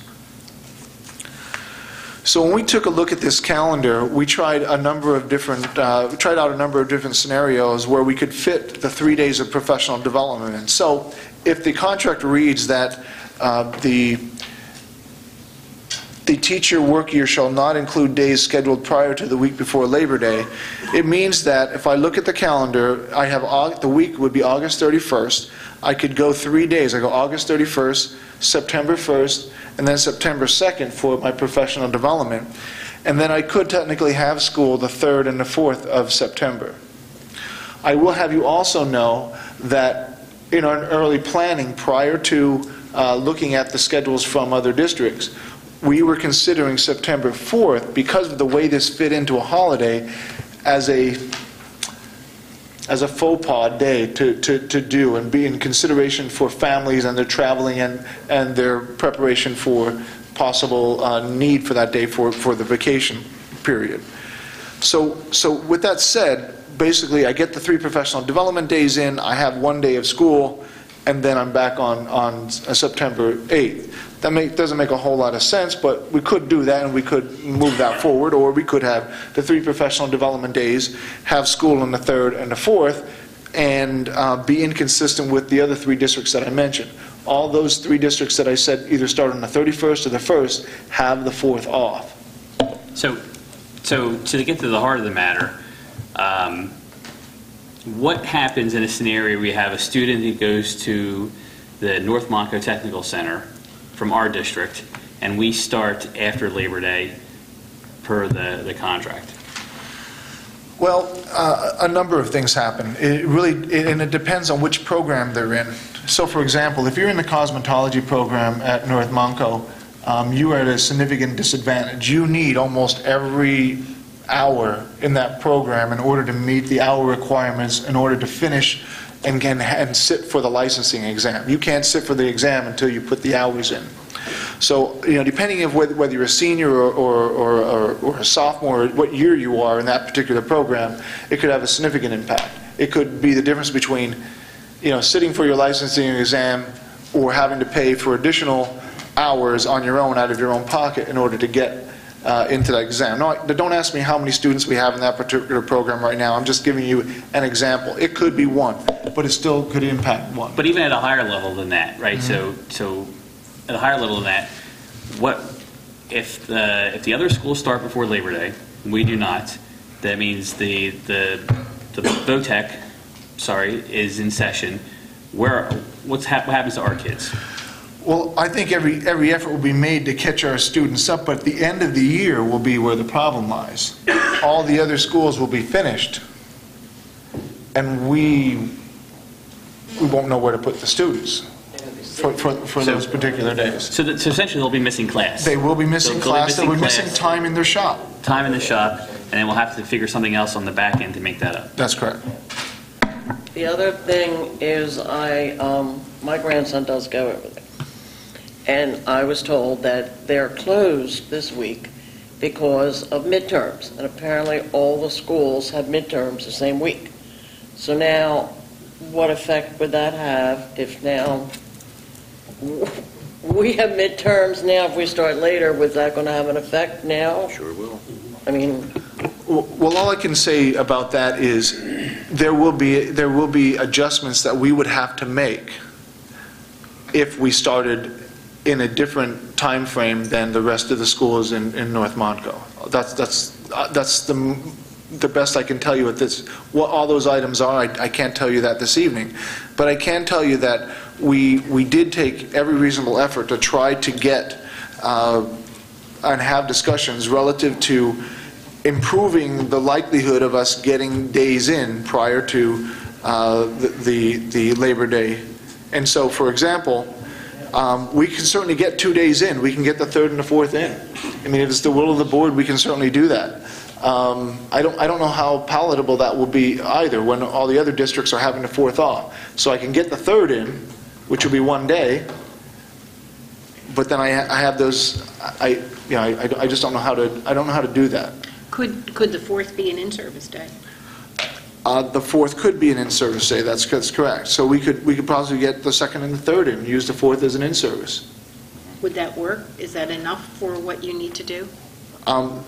[SPEAKER 2] So when we took a look at this calendar, we tried out a number of different scenarios where we could fit the 3 days of professional development in. So if the contract reads that the the teacher work year shall not include days scheduled prior to the week before Labor Day, it means that if I look at the calendar, I have the week would be August 31st. I could go 3 days. I go August 31st, September 1st, and then September 2nd for my professional development. And then I could technically have school the 3rd and the 4th of September. I will have you also know that in our early planning, prior to looking at the schedules from other districts, we were considering September 4th, because of the way this fit into a holiday, as a faux pas day to do and be in consideration for families and their traveling and their preparation for possible need for that day for the vacation period. So with that said, basically I get the 3 professional development days in, I have 1 day of school, and then I'm back on September 8th. That doesn't make a whole lot of sense, but we could do that and we could move that forward, or we could have the 3 professional development days, have school on the 3rd and the 4th, and be inconsistent with the other 3 districts that I mentioned. All those 3 districts that I said either start on the 31st or the 1st have the 4th off.
[SPEAKER 1] So to get to the heart of the matter, what happens in a scenario where we have a student who goes to the North Monaco Technical Center from our district, and we start after Labor Day per the contract?
[SPEAKER 2] Well, a number of things happen. And it depends on which program they're in. So, for example, if you're in the cosmetology program at North Monaco, you are at a significant disadvantage. You need almost every hour in that program in order to meet the hour requirements in order to finish and sit for the licensing exam. You can't sit for the exam until you put the hours in. So, depending on whether you're a senior or a sophomore, or what year you are in that particular program, it could have a significant impact. It could be the difference between, sitting for your licensing exam or having to pay for additional hours on your own out of your own pocket in order to get into that exam. No, don't ask me how many students we have in that particular program right now. I'm just giving you an example. It could be 1, but it still could impact 1.
[SPEAKER 1] But even at a higher level than that, right? Mm-hmm. So at a higher level than that, what if the other schools start before Labor Day, we do not? That means the VOTEC, is in session. What happens to our kids?
[SPEAKER 2] Well, I think every effort will be made to catch our students up, but at the end of the year will be where the problem lies. All the other schools will be finished, and we won't know where to put the students for those particular days.
[SPEAKER 1] So essentially they'll be missing class.
[SPEAKER 2] They will be missing class. They'll be missing time in their shop.
[SPEAKER 1] Time in the shop, and then we'll have to figure something else on the back end to make that up.
[SPEAKER 2] That's correct.
[SPEAKER 16] The other thing is my grandson does go over there. And I was told that they're closed this week because of midterms. And apparently all the schools have midterms the same week. So now, what effect would that have if now we have midterms now, if we start later, was that going to have an effect now?
[SPEAKER 13] Sure will.
[SPEAKER 16] I mean...
[SPEAKER 2] Well, all I can say about that is there will be adjustments that we would have to make if we started in a different time frame than the rest of the schools in North Monaco. That's the best I can tell you at this. What all those items are, I can't tell you that this evening. But I can tell you that we did take every reasonable effort to try to get and have discussions relative to improving the likelihood of us getting days in prior to the Labor Day. And so, for example, we can certainly get 2 days in. We can get the 3rd and the 4th in. I mean, if it's the will of the board, we can certainly do that. I don't know how palatable that will be either when all the other districts are having the 4th off. So I can get the 3rd in, which will be 1 day, but then I have those. I just don't know how to do that.
[SPEAKER 5] Could the 4th be an in-service day?
[SPEAKER 2] The 4th could be an in-service day. That's correct. So we could possibly get the 2nd and the 3rd in, and use the 4th as an in-service.
[SPEAKER 5] Would that work? Is that enough for what you need to do?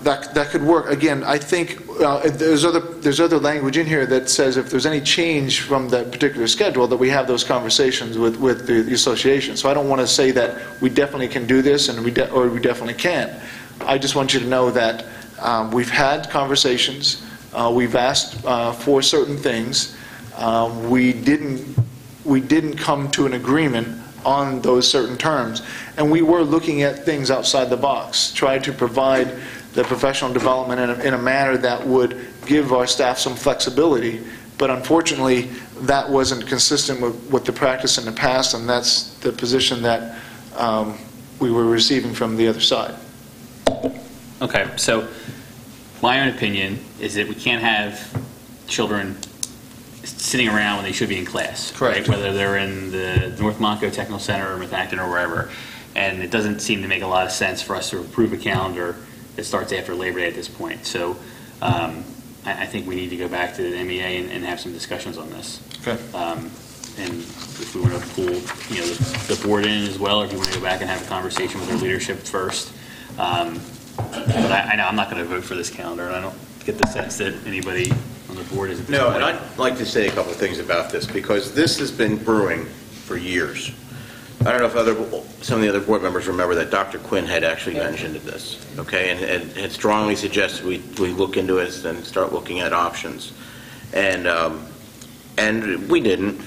[SPEAKER 2] that could work. Again, I think there's other language in here that says if there's any change from that particular schedule, that we have those conversations with the association. So I don't want to say that we definitely can do this or we definitely can't. I just want you to know that we've had conversations. We've asked for certain things. We didn't come to an agreement on those certain terms. And we were looking at things outside the box, tried to provide the professional development in a manner that would give our staff some flexibility. But unfortunately, that wasn't consistent with the practice in the past, and that's the position that we were receiving from the other side.
[SPEAKER 1] Okay, so my own opinion is that we can't have children sitting around when they should be in class.
[SPEAKER 2] Correct.
[SPEAKER 1] Right? Whether they're in the North Monaco Technical Center or Methacton or wherever. And it doesn't seem to make a lot of sense for us to approve a calendar that starts after Labor Day at this point. So I think we need to go back to the MEA and have some discussions on this.
[SPEAKER 2] Okay.
[SPEAKER 1] And if we want to pull, the board in as well, or if you want to go back and have a conversation with our leadership first. But I know I'm not going to vote for this calendar, and I don't get the sense that anybody on the board is at this
[SPEAKER 13] No,
[SPEAKER 1] point.
[SPEAKER 13] and I'd like to say a couple of things about this, because this has been brewing for years. I don't know if some of the other board members remember that Dr. Quinn had actually mentioned this, okay, and had strongly suggested we look into it and start looking at options. And we didn't.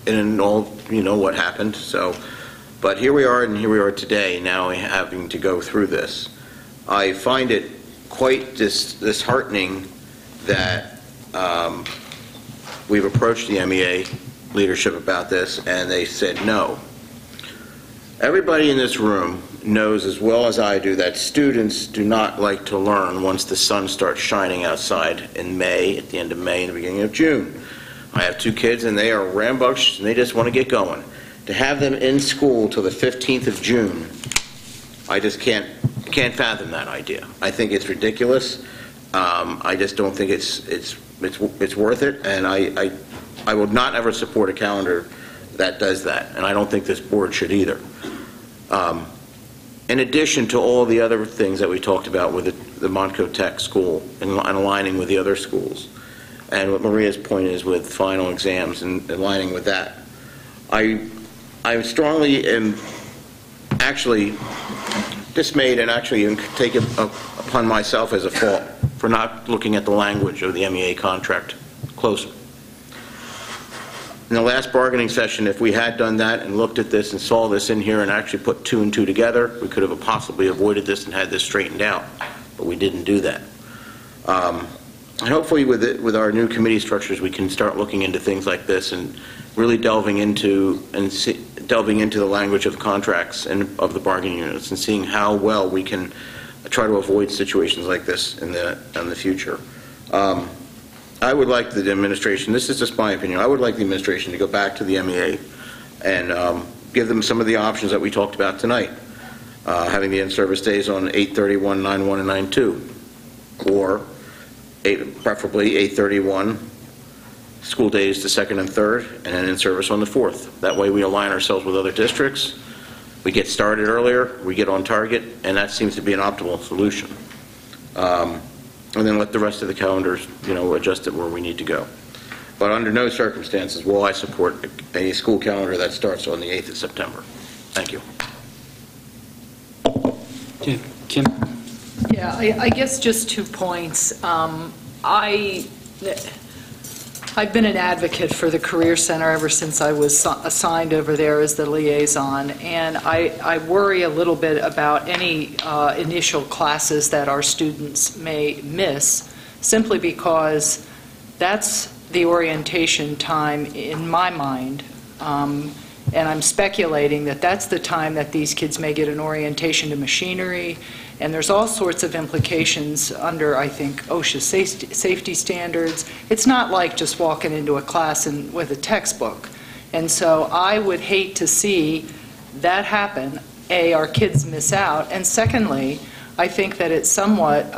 [SPEAKER 13] And all, what happened, so. But here we are today, now having to go through this. I find it quite disheartening that we've approached the MEA leadership about this, and they said no. Everybody in this room knows as well as I do that students do not like to learn once the sun starts shining outside in May, at the end of May and the beginning of June. I have 2 kids, and they are rambunctious, and they just want to get going. To have them in school till the 15th of June, I just can't fathom that idea. I think it's ridiculous. I just don't think it's worth it, and I would not ever support a calendar that does that, and I don't think this board should either. In addition to all the other things that we talked about with the Monaco Tech school and aligning with the other schools, and what Maria's point is with final exams and aligning with that, I strongly am actually dismayed and actually take it upon myself as a fault for not looking at the language of the MEA contract closer. In the last bargaining session, if we had done that and looked at this and saw this in here and actually put 2 and 2 together, we could have possibly avoided this and had this straightened out, but we didn't do that. And hopefully with our new committee structures, we can start looking into things like this and really delving into the language of the contracts and of the bargaining units and seeing how well we can try to avoid situations like this in the future. I would like the administration, this is just my opinion, I would like the administration to go back to the MEA and give them some of the options that we talked about tonight. Having the in-service days on 8/31, 9/1, and 9/2, or preferably 8/31, school days the 2nd and 3rd, and then in service on the 4th. That way we align ourselves with other districts, we get started earlier, we get on target, and that seems to be an optimal solution. And then let the rest of the calendars, adjust it where we need to go. But under no circumstances will I support any school calendar that starts on the 8th of September. Thank you.
[SPEAKER 1] Kim?
[SPEAKER 9] Yeah, I guess just 2 points. I've been an advocate for the Career Center ever since I was assigned over there as the liaison, and I worry a little bit about any initial classes that our students may miss, simply because that's the orientation time in my mind. And I'm speculating that that's the time that these kids may get an orientation to machinery, and there's all sorts of implications under, I think, OSHA safety standards. It's not like just walking into a class with a textbook. And so I would hate to see that happen. A, our kids miss out, and secondly, I think that it's somewhat,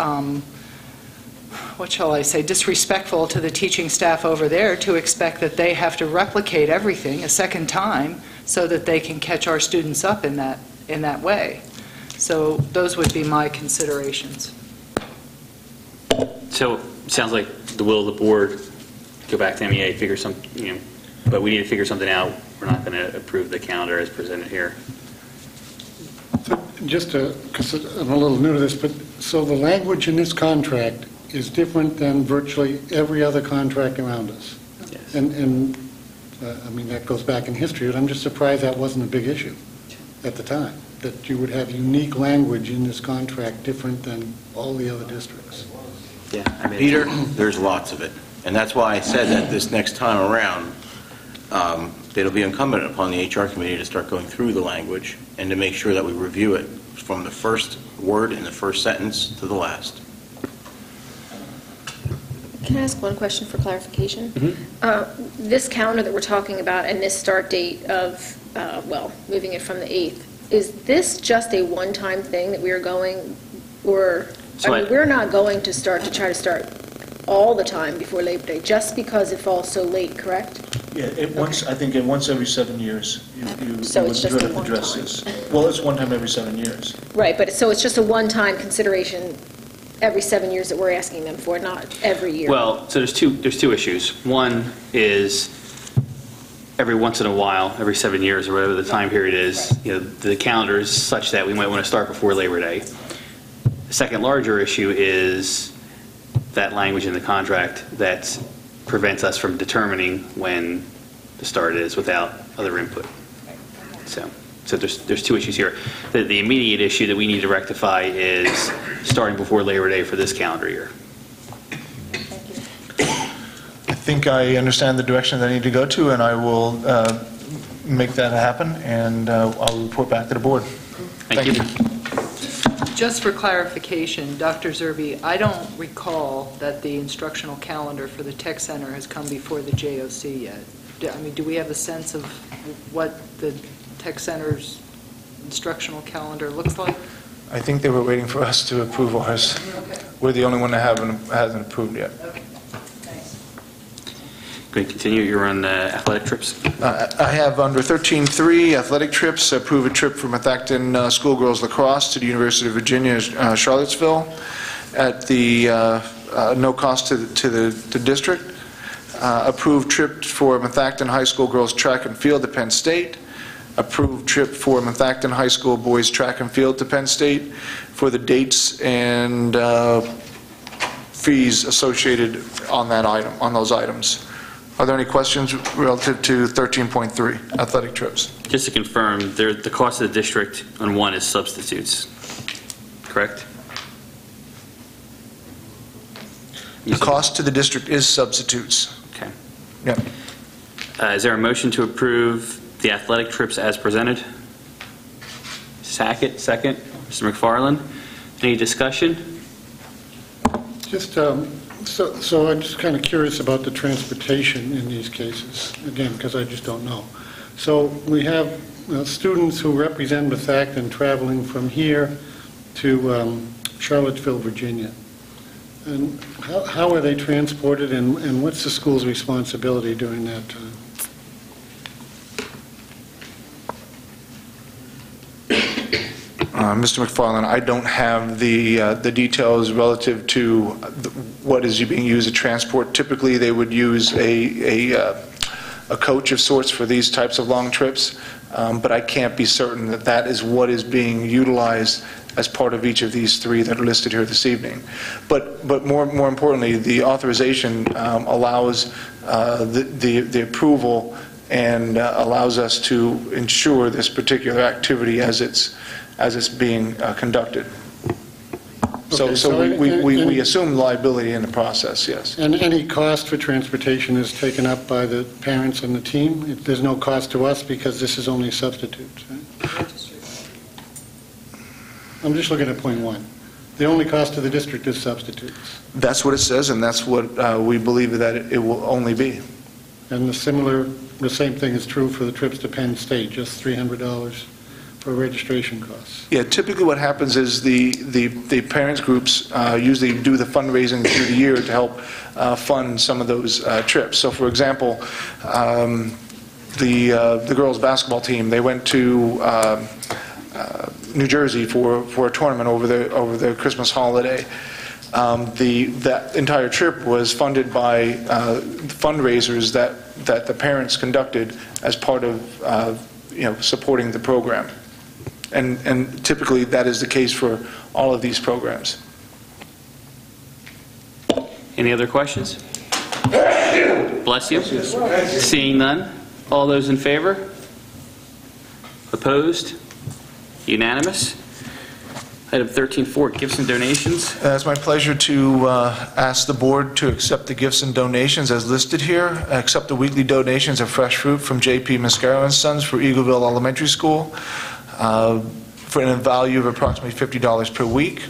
[SPEAKER 9] what shall I say, disrespectful to the teaching staff over there to expect that they have to replicate everything a second time so that they can catch our students up in that way. So those would be my considerations.
[SPEAKER 1] So, sounds like the will of the board, go back to MEA, figure some, but we need to figure something out. We're not going to approve the calendar as presented here.
[SPEAKER 10] Just because I'm a little new to this, but so the language in this contract is different than virtually every other contract around us.
[SPEAKER 1] Yes.
[SPEAKER 10] And I mean, that goes back in history, but I'm just surprised that wasn't a big issue at the time, that you would have unique language in this contract different than all the other districts.
[SPEAKER 1] Yeah,
[SPEAKER 13] Peter, there's lots of it. And that's why I said that this next time around, it'll be incumbent upon the HR committee to start going through the language and to make sure that we review it from the first word in the first sentence to the last.
[SPEAKER 21] Can I ask one question for clarification?
[SPEAKER 1] Mm-hmm.
[SPEAKER 21] This calendar that we're talking about and this start date of, moving it from the 8th, is this just a one-time thing that we are going, or, we're not going to try to start all the time before Labor Day, just because it falls so late, correct?
[SPEAKER 2] Yeah, I think once every 7 years, you
[SPEAKER 21] So
[SPEAKER 2] would
[SPEAKER 21] it's just a
[SPEAKER 2] address
[SPEAKER 21] one-time.
[SPEAKER 2] this. Well, it's one time every 7 years.
[SPEAKER 21] Right, but so it's just a one-time consideration every 7 years that we're asking them for, not every year?
[SPEAKER 1] Well, so there's two issues. One is every once in a while, every 7 years or whatever the time period is, the calendar is such that we might want to start before Labor Day. The second larger issue is that language in the contract that prevents us from determining when the start is without other input. So there's two issues here. The immediate issue that we need to rectify is starting before Labor Day for this calendar year.
[SPEAKER 2] I think I understand the direction that I need to go to, and I will make that happen, and I'll report back to the board.
[SPEAKER 1] Thank you.
[SPEAKER 9] Just for clarification, Dr. Zerbe, I don't recall that the instructional calendar for the tech center has come before the JOC yet. Do we have a sense of what the tech center's instructional calendar looks like?
[SPEAKER 2] I think they were waiting for us to approve ours.
[SPEAKER 9] Okay.
[SPEAKER 2] We're the only one that hasn't approved yet.
[SPEAKER 9] Okay, thanks.
[SPEAKER 1] Going to continue. You're on athletic trips.
[SPEAKER 2] I have under 13.3 athletic trips. Approve a trip for Methacton schoolgirls lacrosse to the University of Virginia, Charlottesville, at the no cost to the district. Approved trip for Methacton High School girls track and field to Penn State. Approved trip for Methacton High School boys track and field to Penn State for the dates and fees associated on those items. Are there any questions relative to 13.3 athletic trips?
[SPEAKER 1] Just to confirm, the cost of the district on one is substitutes, correct?
[SPEAKER 2] The cost to the district is substitutes.
[SPEAKER 1] Okay.
[SPEAKER 2] Yep.
[SPEAKER 1] Is there a motion to approve the athletic trips as presented? Sackett, second. Mr. McFarland. Any discussion?
[SPEAKER 10] Just, so I'm just kind of curious about the transportation in these cases, again, because I just don't know. So we have students who represent Methacton traveling from here to Charlottesville, Virginia. And how are they transported, and what's the school's responsibility during that time?
[SPEAKER 2] Mr. McFarland, I don't have the details relative to what is being used to transport. Typically, they would use a coach of sorts for these types of long trips, but I can't be certain that that is what is being utilized as part of each of these three that are listed here this evening. But more importantly, the authorization allows the approval and allows us to ensure this particular activity as it's being conducted.
[SPEAKER 10] Okay,
[SPEAKER 2] So we assume liability in the process, yes.
[SPEAKER 10] And any cost for transportation is taken up by the parents and the team? There's no cost to us because this is only substitutes, right? I'm just looking at point one. The only cost to the district is substitutes.
[SPEAKER 2] That's what it says, and that's what we believe that it will only be.
[SPEAKER 10] And the same thing is true for the trips to Penn State, just $300 for registration costs.
[SPEAKER 2] Yeah, typically what happens is the parents groups usually do the fundraising through the year to help fund some of those trips. So, for example, the girls' basketball team, they went to New Jersey for a tournament over the Christmas holiday. That entire trip was funded by fundraisers that the parents conducted as part of supporting the program, and typically that is the case for all of these programs.
[SPEAKER 1] Any other questions? Bless you. Seeing none, all those in favor? Opposed? Unanimous? Item 13.4, gifts and donations.
[SPEAKER 2] It's my pleasure to ask the board to accept the gifts and donations as listed here. Accept the weekly donations of fresh fruit from J.P. Mascaro and Sons for Eagleville Elementary School for a value of approximately $50 per week.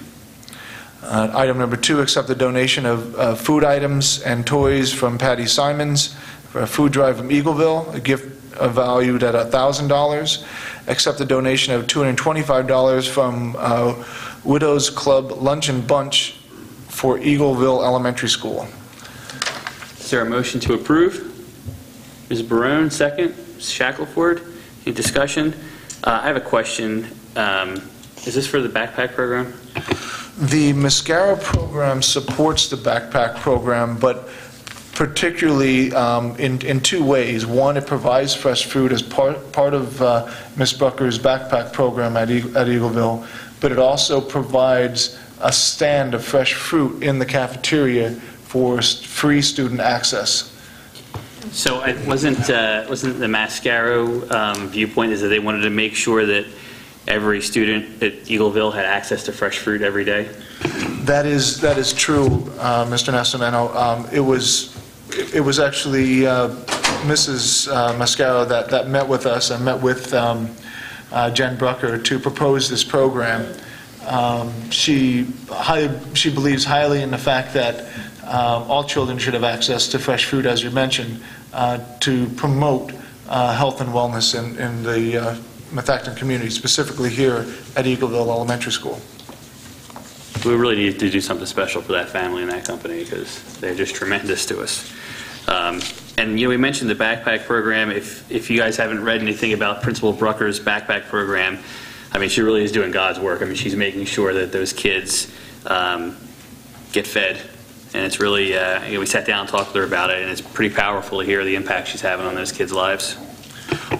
[SPEAKER 2] Item number 2, accept the donation of food items and toys from Patty Simons for a food drive from Eagleville, a gift valued at $1,000. Accept the donation of $225 from Widows Club Lunch and Bunch for Eagleville Elementary School.
[SPEAKER 1] Is there a motion to approve? Ms. Barone, second. Ms. Shackelford, any discussion? I have a question. Is this for the backpack program?
[SPEAKER 2] The Mascaro program supports the backpack program, but particularly in two ways. One, it provides fresh food as part of Ms. Bucker's backpack program at Eagleville, but it also provides a stand of fresh fruit in the cafeteria for free student access.
[SPEAKER 1] So wasn't the Mascaro viewpoint is that they wanted to make sure that every student at Eagleville had access to fresh fruit every day?
[SPEAKER 2] That is true, Mr. Nascimento. It was actually Mrs. Mascaro that met with us and met with Jen Brucker to propose this program. She believes highly in the fact that all children should have access to fresh fruit, as you mentioned, to promote health and wellness in the Methacton community, specifically here at Eagleville Elementary School.
[SPEAKER 1] We really need to do something special for that family and that company because they're just tremendous to us. And we mentioned the backpack program. If you guys haven't read anything about Principal Brucker's backpack program, I mean, she really is doing God's work. I mean, she's making sure that those kids get fed. And it's really, we sat down and talked with her about it, and it's pretty powerful to hear the impact she's having on those kids' lives.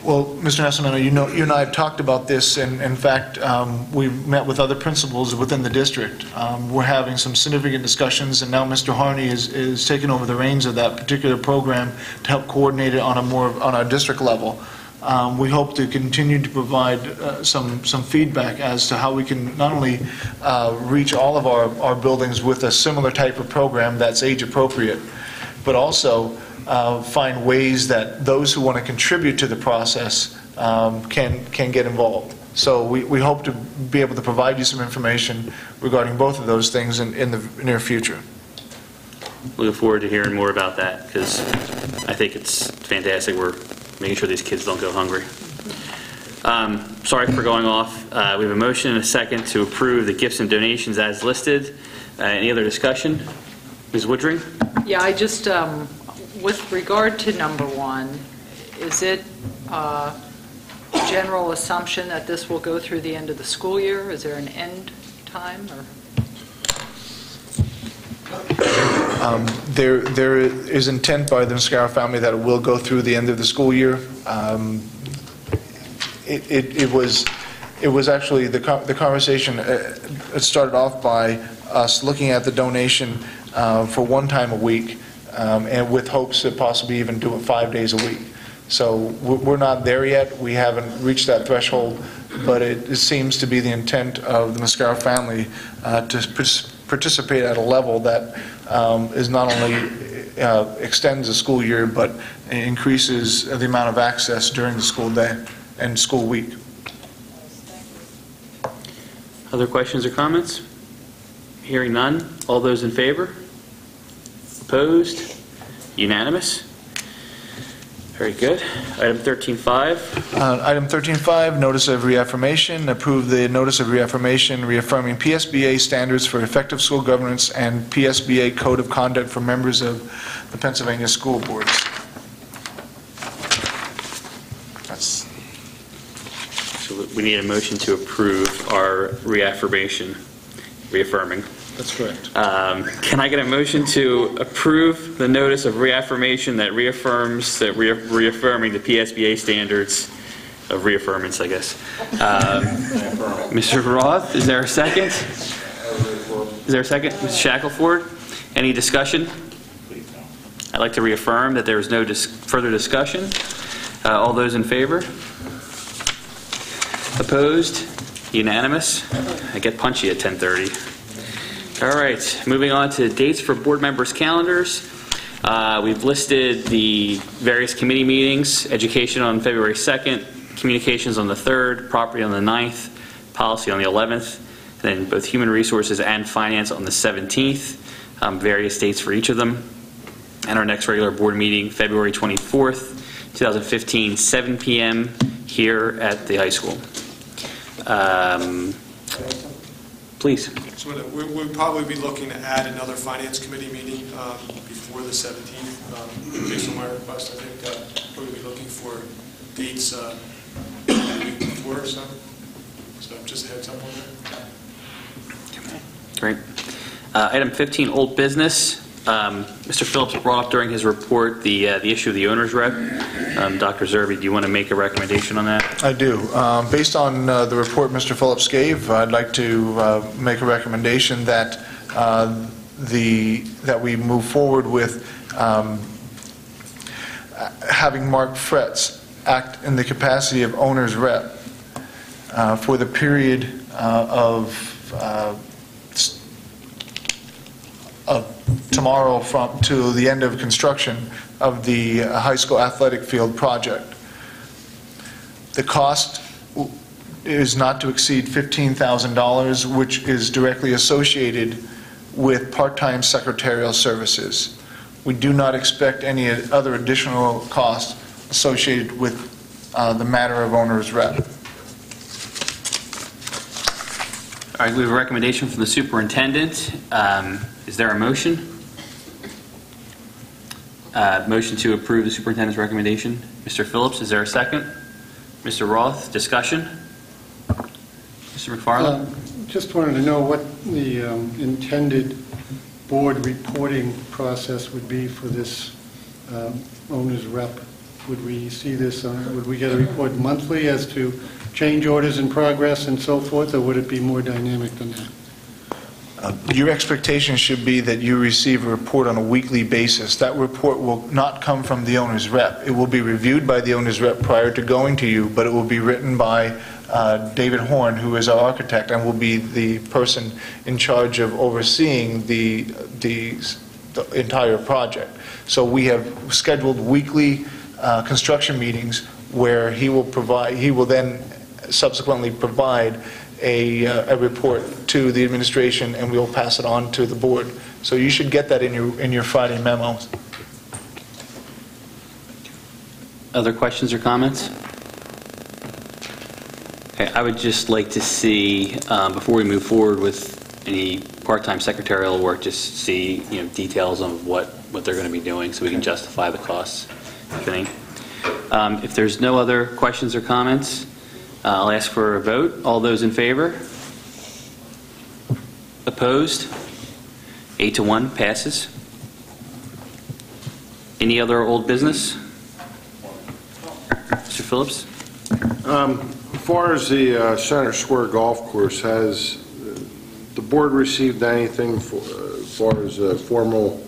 [SPEAKER 2] Well, Mr. Nascimento, you and I have talked about this, and in fact, we've met with other principals within the district. We're having some significant discussions, and now Mr. Harney is taking over the reins of that particular program to help coordinate it on a district level. We hope to continue to provide some feedback as to how we can not only reach all of our buildings with a similar type of program that's age appropriate, but also find ways that those who want to contribute to the process can get involved. So we hope to be able to provide you some information regarding both of those things in the near future.
[SPEAKER 1] Looking forward to hearing more about that because I think it's fantastic. We're making sure these kids don't go hungry. Sorry for going off. We have a motion and a second to approve the gifts and donations as listed. Any other discussion? Ms. Woodring?
[SPEAKER 9] Yeah, I just, with regard to number 1, is it a general assumption that this will go through the end of the school year? Is there an end time? Or?
[SPEAKER 2] There is intent by the Mascaro family that it will go through the end of the school year. It was actually the conversation. It started off by us looking at the donation for one time a week, and with hopes to possibly even do it 5 days a week. So we're not there yet. We haven't reached that threshold, but it seems to be the intent of the Mascaro family to participate at a level that is not only extends the school year, but increases the amount of access during the school day and school week.
[SPEAKER 1] Other questions or comments? Hearing none. All those in favor? Opposed? Unanimous? Very good. Item 13.5.
[SPEAKER 2] Item 13.5, notice of reaffirmation. Approve the notice of reaffirmation reaffirming PSBA standards for effective school governance and PSBA code of conduct for members of the Pennsylvania school boards.
[SPEAKER 1] we need a motion to approve our reaffirming.
[SPEAKER 2] That's correct.
[SPEAKER 1] Can I get a motion to approve the notice of reaffirmation that reaffirms, reaffirming the PSBA standards of reaffirmance, I guess? Mr. Roth, is there a second? Is there a second? Ms. Shackelford, any discussion? I'd like to reaffirm that there is no further discussion. All those in favor? Opposed? Unanimous? I get punchy at 10:30. All right, moving on to dates for board members' calendars. We've listed the various committee meetings: education on February 2nd, communications on the 3rd, property on the 9th, policy on the 11th, then both human resources and finance on the 17th, various dates for each of them. And our next regular board meeting, February 24th, 2015, 7 p.m. here at the high school. Please.
[SPEAKER 8] So we'll probably be looking to add another finance committee meeting before the 17th. Based on my request, I think we'll be looking for dates the week before or so. So just a heads up on that.
[SPEAKER 1] Great. Item 15, old business. Mr. Phillips brought up during his report the issue of the owner's rep. Dr. Zerbe, do you want to make a recommendation on that?
[SPEAKER 2] I do. Based on the report Mr. Phillips gave, I'd like to make a recommendation that that we move forward with having Mark Fretz act in the capacity of owner's rep for the period of tomorrow to the end of construction of the high school athletic field project. The cost is not to exceed $15,000, which is directly associated with part-time secretarial services. We do not expect any other additional costs associated with the matter of owner's rep.
[SPEAKER 1] All right, we have a recommendation from the superintendent. Is there a motion? Motion to approve the superintendent's recommendation. Mr. Phillips, is there a second? Mr. Roth, discussion? Mr. McFarland?
[SPEAKER 10] Just wanted to know what the intended board reporting process would be for this owner's rep. Would we see this, would we get a report monthly as to change orders in progress and so forth, or would it be more dynamic than that?
[SPEAKER 2] Your expectation should be that you receive a report on a weekly basis. That report will not come from the owner's rep. It will be reviewed by the owner's rep prior to going to you, but it will be written by David Horn, who is our architect, and will be the person in charge of overseeing the entire project. So we have scheduled weekly construction meetings where he will then subsequently provide a report to the administration, and we'll pass it on to the board. So you should get that in your Friday memos.
[SPEAKER 1] Other questions or comments? Okay, I would just like to see, before we move forward with any part-time secretarial work, just see details on what they're going to be doing so we can justify the costs, if any. If there's no other questions or comments, I'll ask for a vote. All those in favor? Opposed? 8-1 passes. Any other old business? Mr. Phillips?
[SPEAKER 11] As far as the Center Square Golf Course, has the board received anything as far as a formal,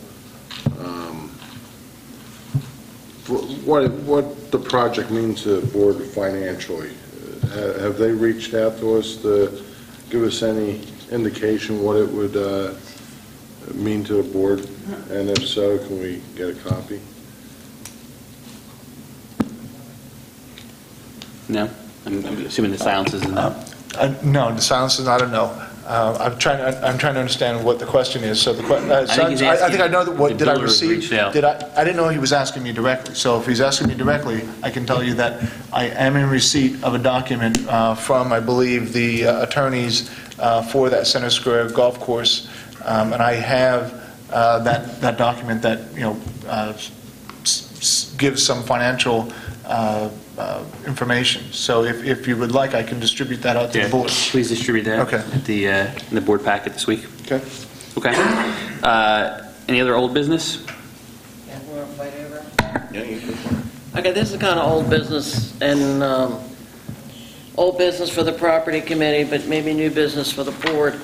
[SPEAKER 11] what the project means to the board financially? Have they reached out to us to give us any indication what it would mean to the board? And if so, can we get a copy?
[SPEAKER 1] No? I'm assuming the silence is a no.
[SPEAKER 2] No, the silence is not a no. I'm trying to understand what the question is. So
[SPEAKER 1] I think
[SPEAKER 2] I know that what did I
[SPEAKER 1] builder
[SPEAKER 2] receive?
[SPEAKER 1] reached out.
[SPEAKER 2] I didn't know he was asking me directly. So if he's asking me directly, I can tell you that I am in receipt of a document from, I believe, the attorneys for that Center Square Golf Course, and I have that document that gives some financial information. So if you would like, I can distribute that out to the board.
[SPEAKER 1] Please distribute that
[SPEAKER 2] Okay.
[SPEAKER 1] at in the board packet this week.
[SPEAKER 2] Okay.
[SPEAKER 1] Okay. Any other old business?
[SPEAKER 16] Yeah, we're gonna fight over. Okay, this is kind of old business, and old business for the property committee, but maybe new business for the board.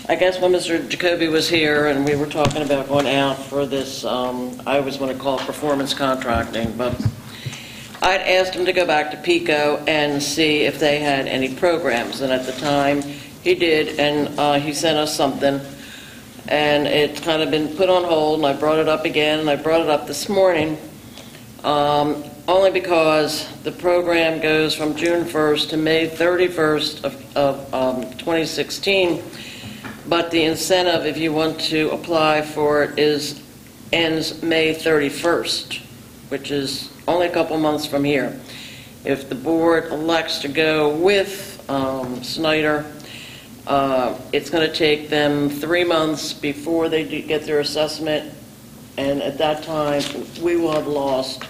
[SPEAKER 16] I guess when Mr. Jacoby was here and we were talking about going out for this, I always want to call it performance contracting, but I'd asked him to go back to PICO and see if they had any programs, and at the time he did, and he sent us something, and it's kind of been put on hold, and I brought it up again, and I brought it up this morning, only because the program goes from June 1st to May 31st of 2016, but the incentive, if you want to apply for it, ends May 31st, which is only a couple months from here. If the board elects to go with Snyder, it's going to take them 3 months before they get their assessment, and at that time, we will have lost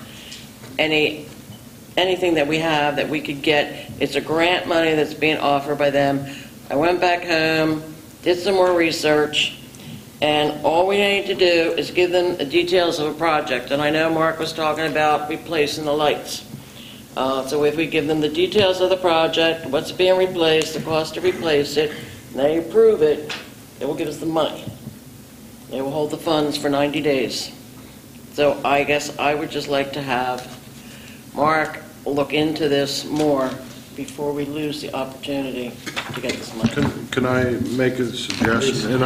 [SPEAKER 16] anything that we have that we could get. It's a grant money that's being offered by them. I went back home, did some more research, and all we need to do is give them the details of a project. And I know Mark was talking about replacing the lights. So if we give them the details of the project, what's being replaced, the cost to replace it, and they approve it, they will give us the money. They will hold the funds for 90 days. So I guess I would just like to have Mark look into this more before we lose the opportunity to get this money.
[SPEAKER 11] Can I make a suggestion? And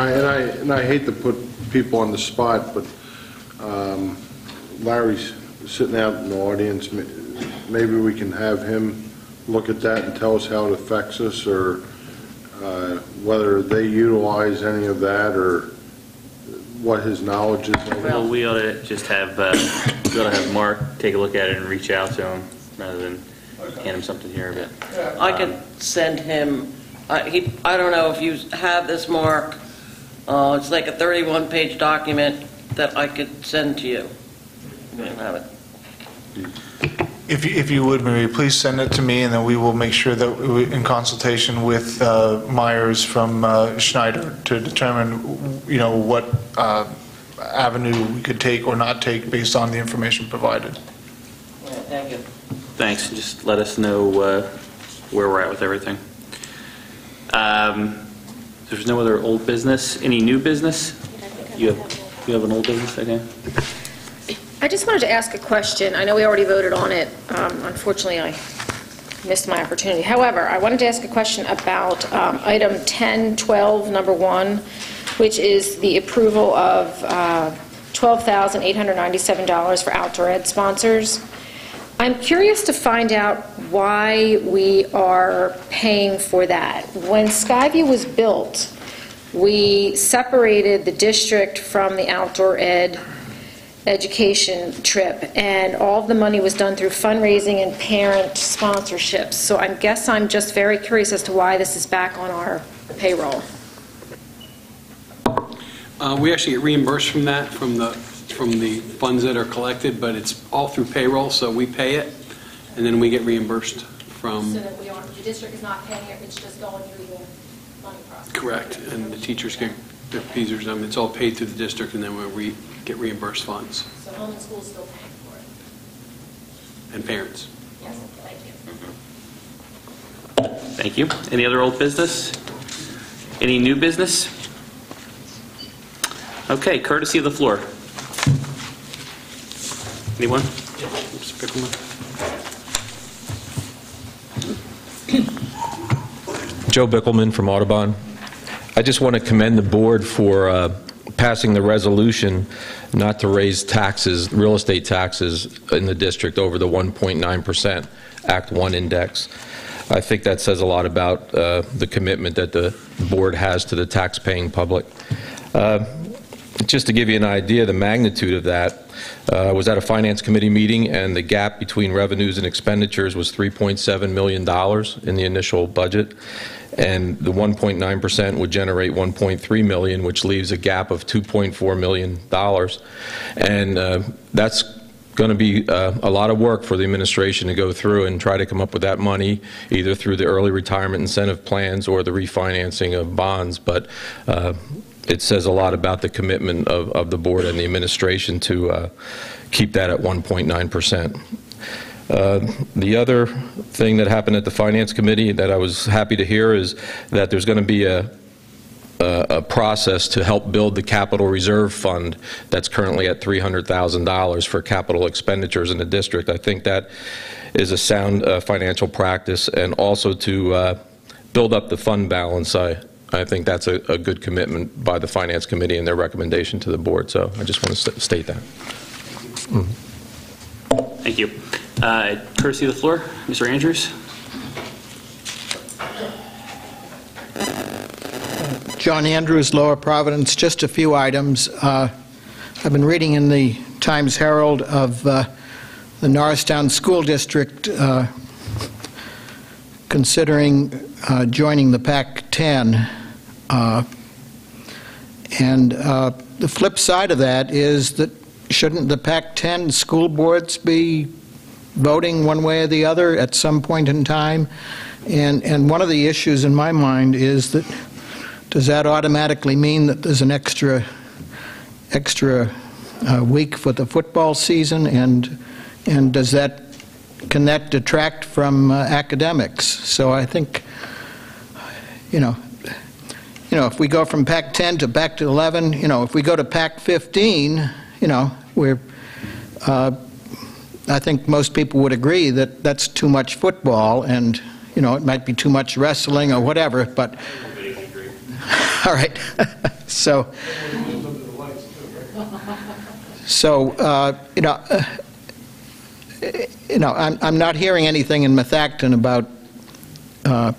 [SPEAKER 11] I hate to put people on the spot, but Larry's sitting out in the audience. Maybe we can have him look at that and tell us how it affects us, or whether they utilize any of that, or what his knowledge is.
[SPEAKER 1] Well, we ought to just have Mark take a look at it and reach out to him rather than hand him something here. But
[SPEAKER 16] I could send him, I don't know if you have this, Mark. It's like a 31-page document that I could send to you. You don't have it.
[SPEAKER 2] If you would, Marie, please send it to me, and then we will make sure that in consultation with Myers from Schneider to determine, what avenue we could take or not take based on the information provided.
[SPEAKER 16] Yeah, thank you.
[SPEAKER 1] thanks. Just let us know where we're at with everything. There's no other old business. Any new business? You have an old business? Okay.
[SPEAKER 21] I just wanted to ask a question. I know we already voted on it. Unfortunately, I missed my opportunity. However, I wanted to ask a question about item 1012, number 1, which is the approval of $12,897 for outdoor ed sponsors. I'm curious to find out why we are paying for that. When Skyview was built, we separated the district from the outdoor ed education trip, and all of the money was done through fundraising and parent sponsorships. So I guess I'm just very curious as to why this is back on our payroll.
[SPEAKER 7] We actually get reimbursed from that, from the funds that are collected, but it's all through payroll, so we pay it, and then we get reimbursed from...
[SPEAKER 21] So that the district is not paying it, it's just going through the money process.
[SPEAKER 7] Correct, and the teachers get their fees, it's all paid through the district, and then we get reimbursed funds.
[SPEAKER 21] So home and school is still paying for it?
[SPEAKER 7] And parents.
[SPEAKER 21] Yes, thank you.
[SPEAKER 1] Thank you. Any other old business? Any new business? Okay, courtesy of the floor. Anyone? Mr. Pickleman?
[SPEAKER 14] Joe Bickelman from Audubon. I just want to commend the board for passing the resolution not to raise taxes, real estate taxes in the district over the 1.9% Act 1 index. I think that says a lot about the commitment that the board has to the tax-paying public. Just to give you an idea, the magnitude of that, I was at a finance committee meeting, and the gap between revenues and expenditures was $3.7 million in the initial budget, and the 1.9% would generate $1.3 million, which leaves a gap of $2.4 million. And that's going to be a lot of work for the administration to go through and try to come up with that money, either through the early retirement incentive plans or the refinancing of bonds. But it says a lot about the commitment of the board and the administration to keep that at 1.9%. The other thing that happened at the Finance Committee that I was happy to hear is that there's going to be a process to help build the capital reserve fund that's currently at $300,000 for capital expenditures in the district. I think that is a sound financial practice, and also to build up the fund balance. I think that's a good commitment by the Finance Committee and their recommendation to the board. So I just want to state that.
[SPEAKER 1] Thank you. Courtesy of the floor, Mr. Andrews.
[SPEAKER 4] John Andrews, Lower Providence. Just a few items. I've been reading in the Times-Herald of the Norristown School District considering joining the PAC-10. And the flip side of that is that shouldn't the PAC-10 school boards be voting one way or the other at some point in time? And one of the issues in my mind is that does that automatically mean that there's an extra week for the football season, and can that detract from academics? So I think, if we go from PAC-10 to PAC-11, if we go to PAC-15, I think most people would agree that that's too much football, and it might be too much wrestling or whatever, but all right. I'm not hearing anything in Methacton about the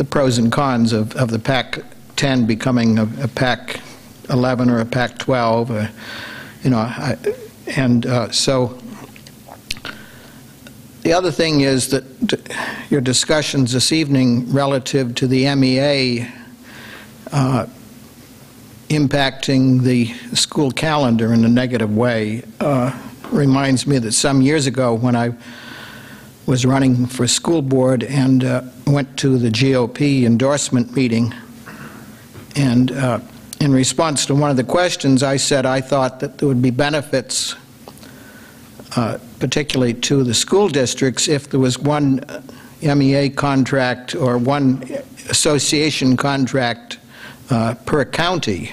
[SPEAKER 4] pros and cons of the PAC-10 becoming a PAC-11 or a PAC-12, so the other thing is that your discussions this evening relative to the MEA impacting the school calendar in a negative way reminds me that some years ago when I was running for school board and went to the GOP endorsement meeting, and in response to one of the questions I said I thought that there would be benefits particularly to the school districts if there was one MEA contract or one association contract per county.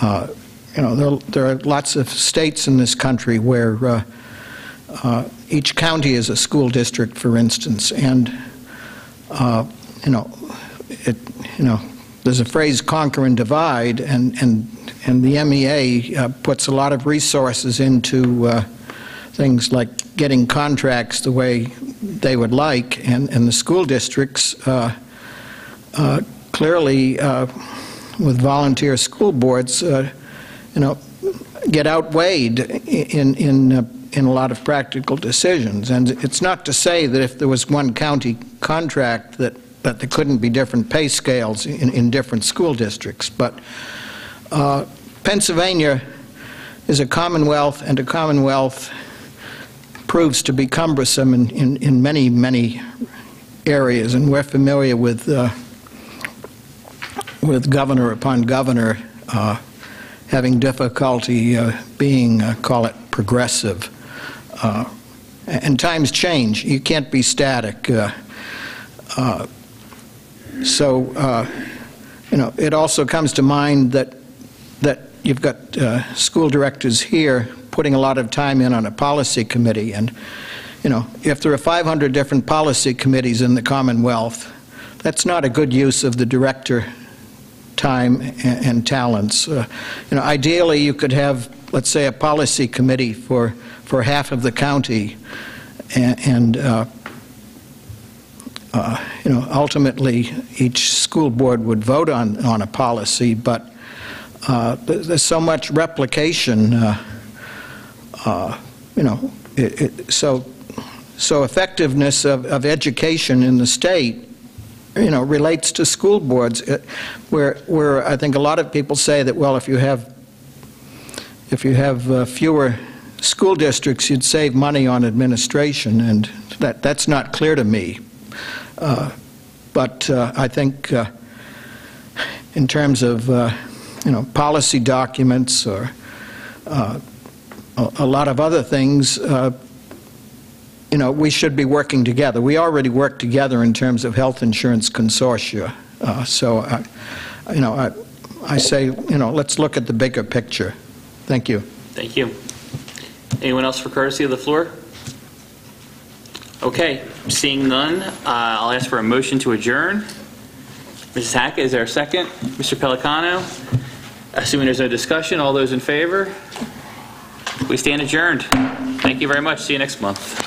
[SPEAKER 4] There are lots of states in this country where each county is a school district, for instance, and there's a phrase "conquer and divide," and the MEA puts a lot of resources into things like getting contracts the way they would like, and the school districts clearly, with volunteer school boards, get outweighed in a lot of practical decisions. And it's not to say that if there was one county contract that there couldn't be different pay scales in different school districts. But Pennsylvania is a commonwealth, and a commonwealth proves to be cumbersome in many, many areas, and we're familiar with governor upon governor having difficulty being, call it, progressive. And times change. You can't be static. It also comes to mind that you've got school directors here putting a lot of time in on a policy committee, and if there are 500 different policy committees in the Commonwealth, that's not a good use of the director time and talents. Ideally you could have, let's say, a policy committee for half of the county, and ultimately each school board would vote on a policy, but there's so much replication, so effectiveness of education in the state relates to school boards, where I think a lot of people say that, well, if you have fewer school districts, you'd save money on administration, and that's not clear to me. But I think in terms of, policy documents or a lot of other things, we should be working together. We already work together in terms of health insurance consortia. So, I say, let's look at the bigger picture. Thank you.
[SPEAKER 1] Thank you. Anyone else for courtesy of the floor? Okay, seeing none, I'll ask for a motion to adjourn. Mrs. Hackett, is there a second? Mr. Pellicano? Assuming there's no discussion, all those in favor? We stand adjourned. Thank you very much. See you next month.